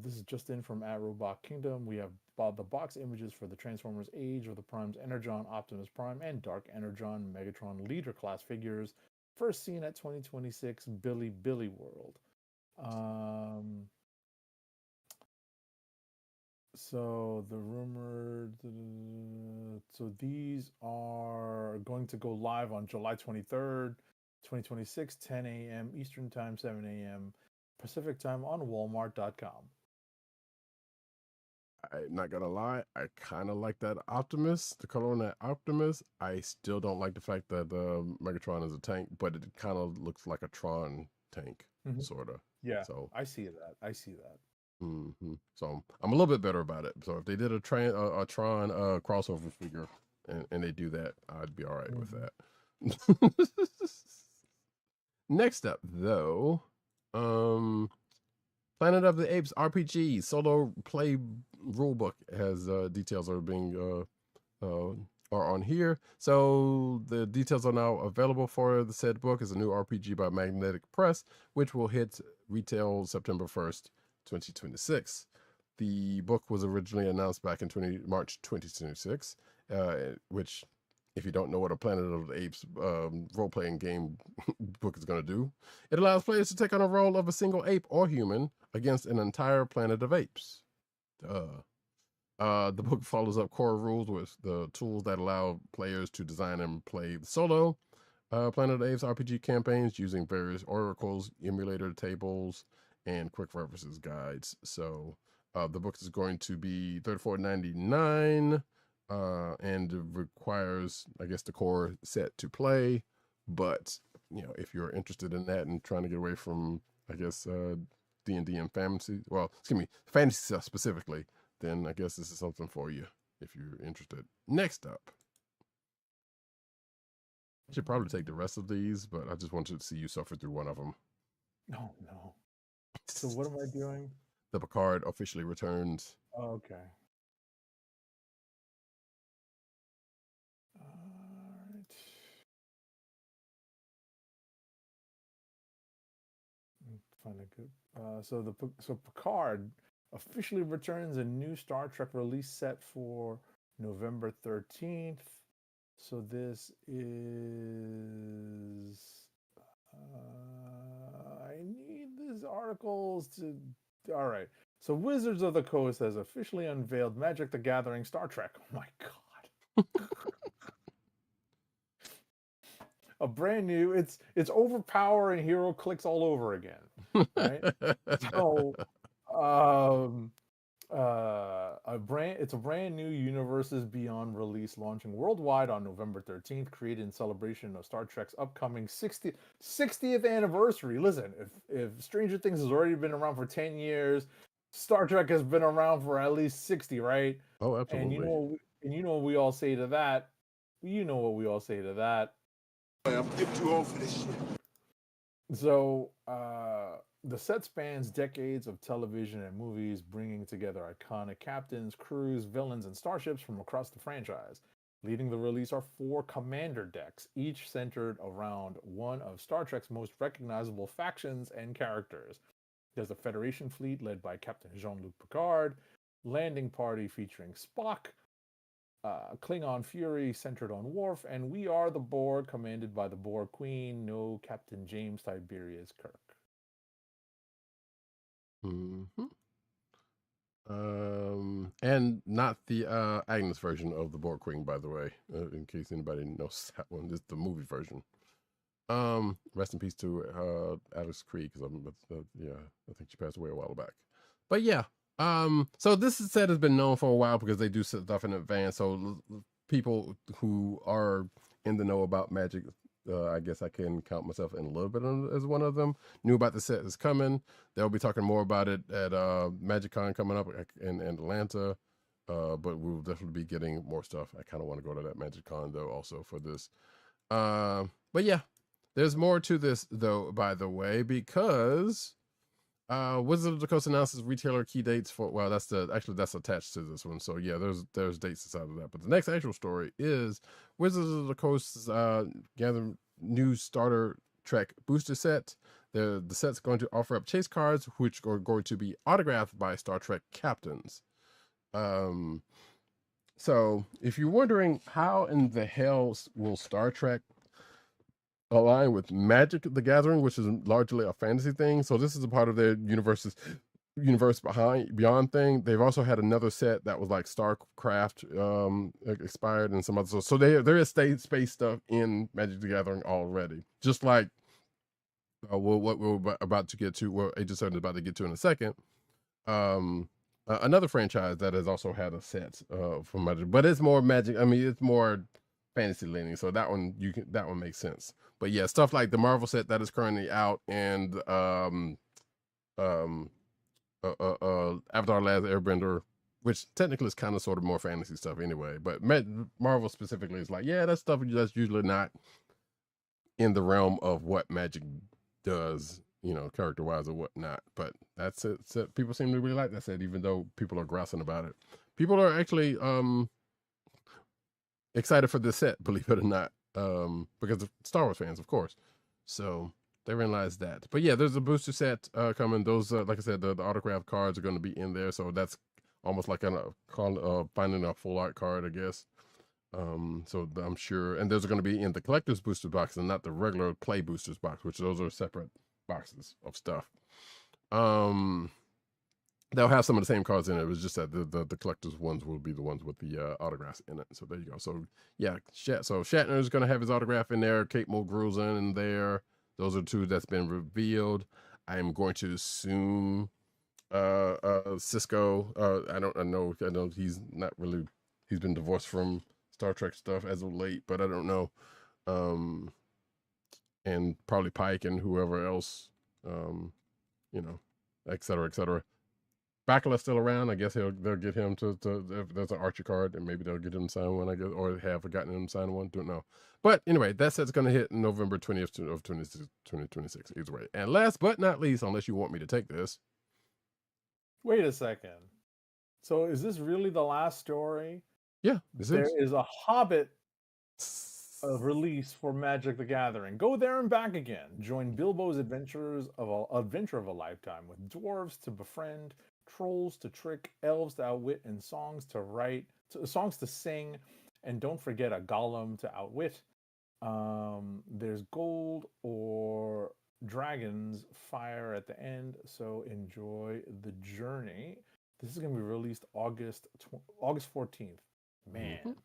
this is just in from at Robot Kingdom. We have the box images for the Transformers Age of the Primes, Energon, Optimus Prime, and Dark Energon, Megatron leader class figures. First seen at 2026 Billy World. So the rumored, so these are going to go live on July 23rd, 2026, 10 a.m. Eastern Time, 7 a.m. Pacific Time on Walmart.com. I'm not gonna lie, I kind of like that Optimus, the color on that Optimus. I still don't like the fact that Megatron is a tank, but it kind of looks like a Tron tank, sort of. Yeah, so I see that. So I'm a little bit better about it. So if they did a Tron crossover figure and they do that, I'd be all right with that. Next up, though, Planet of the Apes RPG solo play rulebook has details are being are on here. So the details are now available for the said book. It's a new RPG by Magnetic Press, which will hit retail September 1st, 2026. The book was originally announced back in March 2026, which, if you don't know what a Planet of the Apes role-playing game book is going to do, it allows players to take on a role of a single ape or human against an entire planet of apes. The book follows up core rules with the tools that allow players to design and play solo Planet of the Apes RPG campaigns using various oracles, emulator tables, and quick references guides. So the book is going to be $34.99 and requires, I guess, the core set to play, but you know, if you're interested in that and trying to get away from, I guess, D&D and fantasy, well, excuse me, fantasy stuff specifically, then I guess this is something for you if you're interested. Next up, I should probably take the rest of these, but I just wanted to see you suffer through one of them. No, no. So what am I doing? The Picard officially returns. Okay. All right. Find a good. So Picard officially returns a new Star Trek release set for November 13th. So this is. I need these articles to. All right. So Wizards of the Coast has officially unveiled Magic the Gathering Star Trek. Oh my God. A brand new, it's overpowering hero Kliqs all over again. Right? So it's a brand new Universes Beyond release launching worldwide on November 13th, created in celebration of Star Trek's upcoming 60th anniversary. Listen, if Stranger Things has already been around for 10 years, Star Trek has been around for at least 60, right? Oh, absolutely. And you know what we all say to that? You know what we all say to that? I'm getting too old for this shit. So, the set spans decades of television and movies, bringing together iconic captains, crews, villains, and starships from across the franchise. Leading the release are 4 commander decks, each centered around one of Star Trek's most recognizable factions and characters. There's the Federation fleet led by Captain Jean-Luc Picard, landing party featuring Spock, Klingon Fury centered on Worf, and we are the Borg, commanded by the Borg Queen, no Captain James Tiberius Kirk. Mm-hmm. And not the Agnes version of the Borg Queen, by the way, in case anybody knows that one. This is the movie version. Rest in peace to Alice Creed, because I think she passed away a while back. But yeah. So this set has been known for a while because they do stuff in advance. So people who are in the know about Magic, I guess I can count myself in a little bit as one of them, knew about the set is coming. They'll be talking more about it at MagicCon coming up in Atlanta. But we'll definitely be getting more stuff. I kind of want to go to that MagicCon though also for this. But yeah, there's more to this though, by the way, because Wizards of the Coast announces retailer key dates for, well, that's attached to this one. So yeah, there's dates inside of that. But the next actual story is Wizards of the Coast's gather new starter Trek booster set. The set's going to offer up chase cards, which are going to be autographed by Star Trek captains. So if you're wondering how in the hell will Star Trek align with Magic the Gathering, which is largely a fantasy thing. So this is a part of their universe beyond thing. They've also had another set that was like StarCraft expired and some other. So there is space stuff in Magic the Gathering already. Just like what we're about to get to, what Age of Certain is about to get to in a second. Another franchise that has also had a set from Magic, but it's more Magic. I mean, it's more fantasy leaning, so that one makes sense. But yeah, stuff like the Marvel set that is currently out, and Avatar: Last Airbender, which technically is kind of sort of more fantasy stuff anyway. But Marvel specifically is like, yeah, that's stuff that's usually not in the realm of what Magic does, you know, character wise or whatnot. But that's it. So people seem to really like that set, even though people are grousing about it. People are actually excited for this set, believe it or not, because of Star Wars fans, of course. So they realize that. But yeah, there's a booster set coming. Those, like I said, the autograph cards are going to be in there. So that's almost like finding a full art card, I guess. So I'm sure, and those are going to be in the collector's booster box and not the regular play boosters box, which those are separate boxes of stuff. They'll have some of the same cards in it. It was just that the collector's ones will be the ones with the autographs in it. So there you go. So yeah, so Shatner's going to have his autograph in there. Kate Mulgrew's in there. Those are two that's been revealed. I am going to assume Cisco. I know he's not really. He's been divorced from Star Trek stuff as of late, but I don't know. and probably Pike and whoever else, you know, et cetera, et cetera. Bakula's still around. I guess they'll get him to if there's an Archie card, and maybe they'll get him to sign one. I guess, or have gotten him to sign one. Don't know. But anyway, that set's going to hit November 20th of 2026. Either way. And last but not least, unless you want me to take this, Wait a second. So is this really the last story? yeah, this There is. is a Hobbit release for Magic the Gathering. Go there and back again. Join Bilbo's adventure of a lifetime with dwarves to befriend, trolls to trick, elves to outwit, and songs to sing, and don't forget a golem to outwit. There's gold or dragons fire at the end, so enjoy the journey. This is going to be released August 14th. Man. Mhm.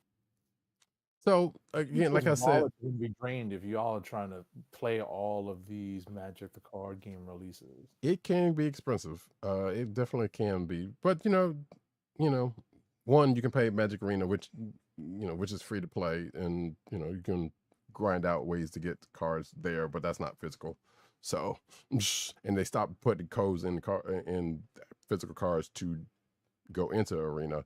So again, like I said, wallet would be drained if you all are trying to play all of these Magic the Card Game releases. it can be expensive. It definitely can be, but one, you can pay Magic Arena, which is free to play, and you can grind out ways to get cards there, but that's not physical. So, and they stopped putting codes in physical cards to go into Arena.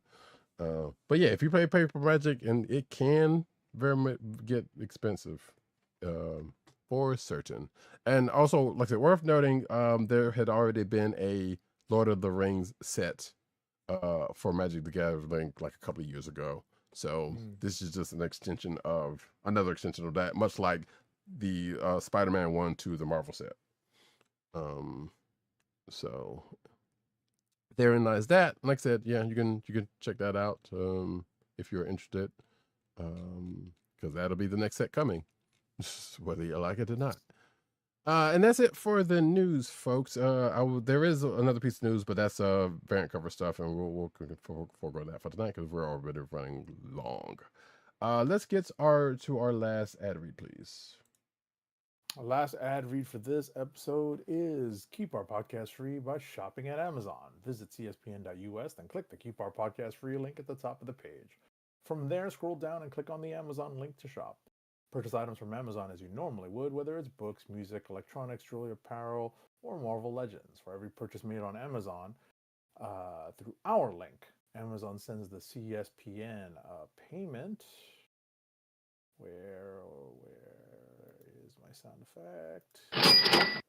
But yeah, if you play paper Magic, and it can very much get expensive, for certain. And also, like I said, worth noting, there had already been a Lord of the Rings set for Magic the Gathering like a couple of years ago. So this is just another extension of that, much like the Spider-Man 1 to the Marvel set. So therein lies that. Like I said, yeah, you can check that out if you're interested, because that'll be the next set coming, whether you like it or not. And that's it for the news, folks. There is another piece of news, but that's variant cover stuff, and we'll forego that for tonight because we're already running long. Let's get to our last ad read, please. Our last ad read for this episode is Keep Our Podcast Free by shopping at Amazon. Visit cspn.us, then click the Keep Our Podcast Free link at the top of the page. From there, scroll down and click on the Amazon link to shop. Purchase items from Amazon as you normally would, whether it's books, music, electronics, jewelry, apparel, or Marvel Legends. For every purchase made on Amazon through our link, Amazon sends the CSPN payment. Where is my sound effect?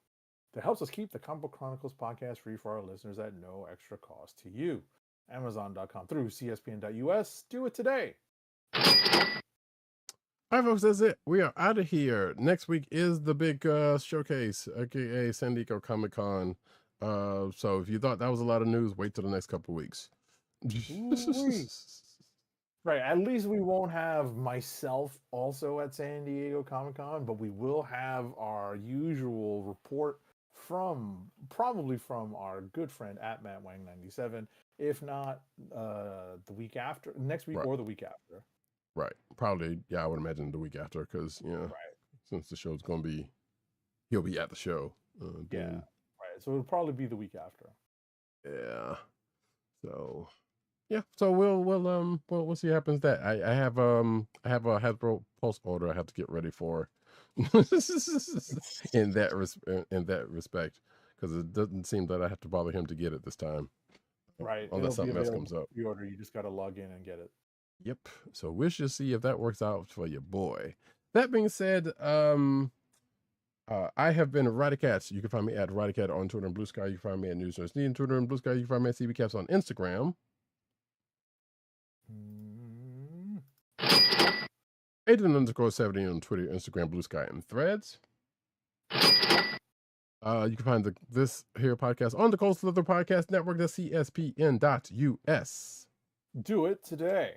That helps us keep the Comic Book Chronicles podcast free for our listeners at no extra cost to you. Amazon.com through CSPN.us. Do it today. All right, folks, that's it. We are out of here. Next week is the big showcase, aka San Diego Comic-Con. So if you thought that was a lot of news, wait till the next couple of weeks. Right, at least we won't have myself also at San Diego Comic-Con, but we will have our usual report probably from our good friend at MattWang97, if not the week after, next week, right. Or the week after. Right. Probably, yeah, I would imagine the week after, because, right. Since the show's going to be, he'll be at the show. Yeah, right. So it'll probably be the week after. Yeah. So, yeah. So we'll see what happens. That I have a Hasbro Pulse order I have to get ready for, in that respect, because it doesn't seem that I have to bother him to get it this time. Right. Unless something else comes up. The order, you just got to log in and get it. Yep. So we should see if that works out for your boy. That being said, I have been Roddykat. You can find me at Roddykat on Twitter and Blue Sky. You can find me at News on Twitter and Blue Sky. You can find me at CBCaps on Instagram. Aiden_70 on Twitter, Instagram, Blue Sky, and Threads. You can find this here podcast on the Coastal Other Podcast Network, that's CSPN.us. Do it today.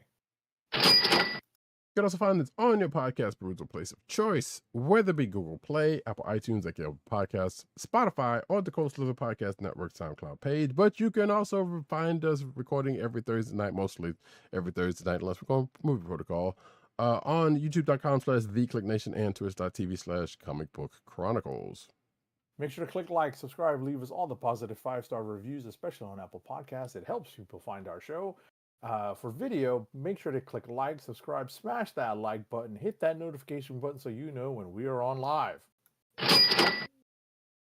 You can also find this on your podcast perusal place of choice, whether it be Google Play, Apple iTunes, Apple Podcasts, Spotify, or the Coastal Other Podcast Network SoundCloud page. But you can also find us recording every Thursday night, mostly every Thursday night, unless we're going movie protocol, on youtube.com/TheKliqNation and twitch.tv/Comic Book Chronicles. Make sure to click like, subscribe, leave us all the positive 5-star reviews, especially on Apple Podcasts. It helps people find our show. For video, make sure to click like, subscribe, smash that like button, hit that notification button so you know when we are on live.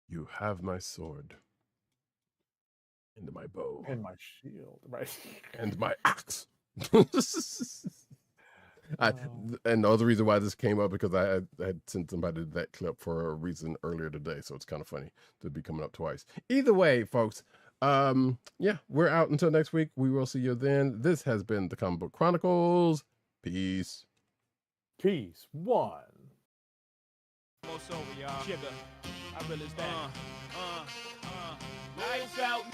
You have my sword. And my bow. And my shield, right? And my axe. And the other reason why this came up because I had sent somebody that clip for a reason earlier today, so it's kind of funny to be coming up twice. Either way, folks, yeah, we're out until next week. We will see you then. This has been the Comic Book Chronicles. Peace. Peace. One. Almost over, y'all. Sugar. I really stand. Lights out.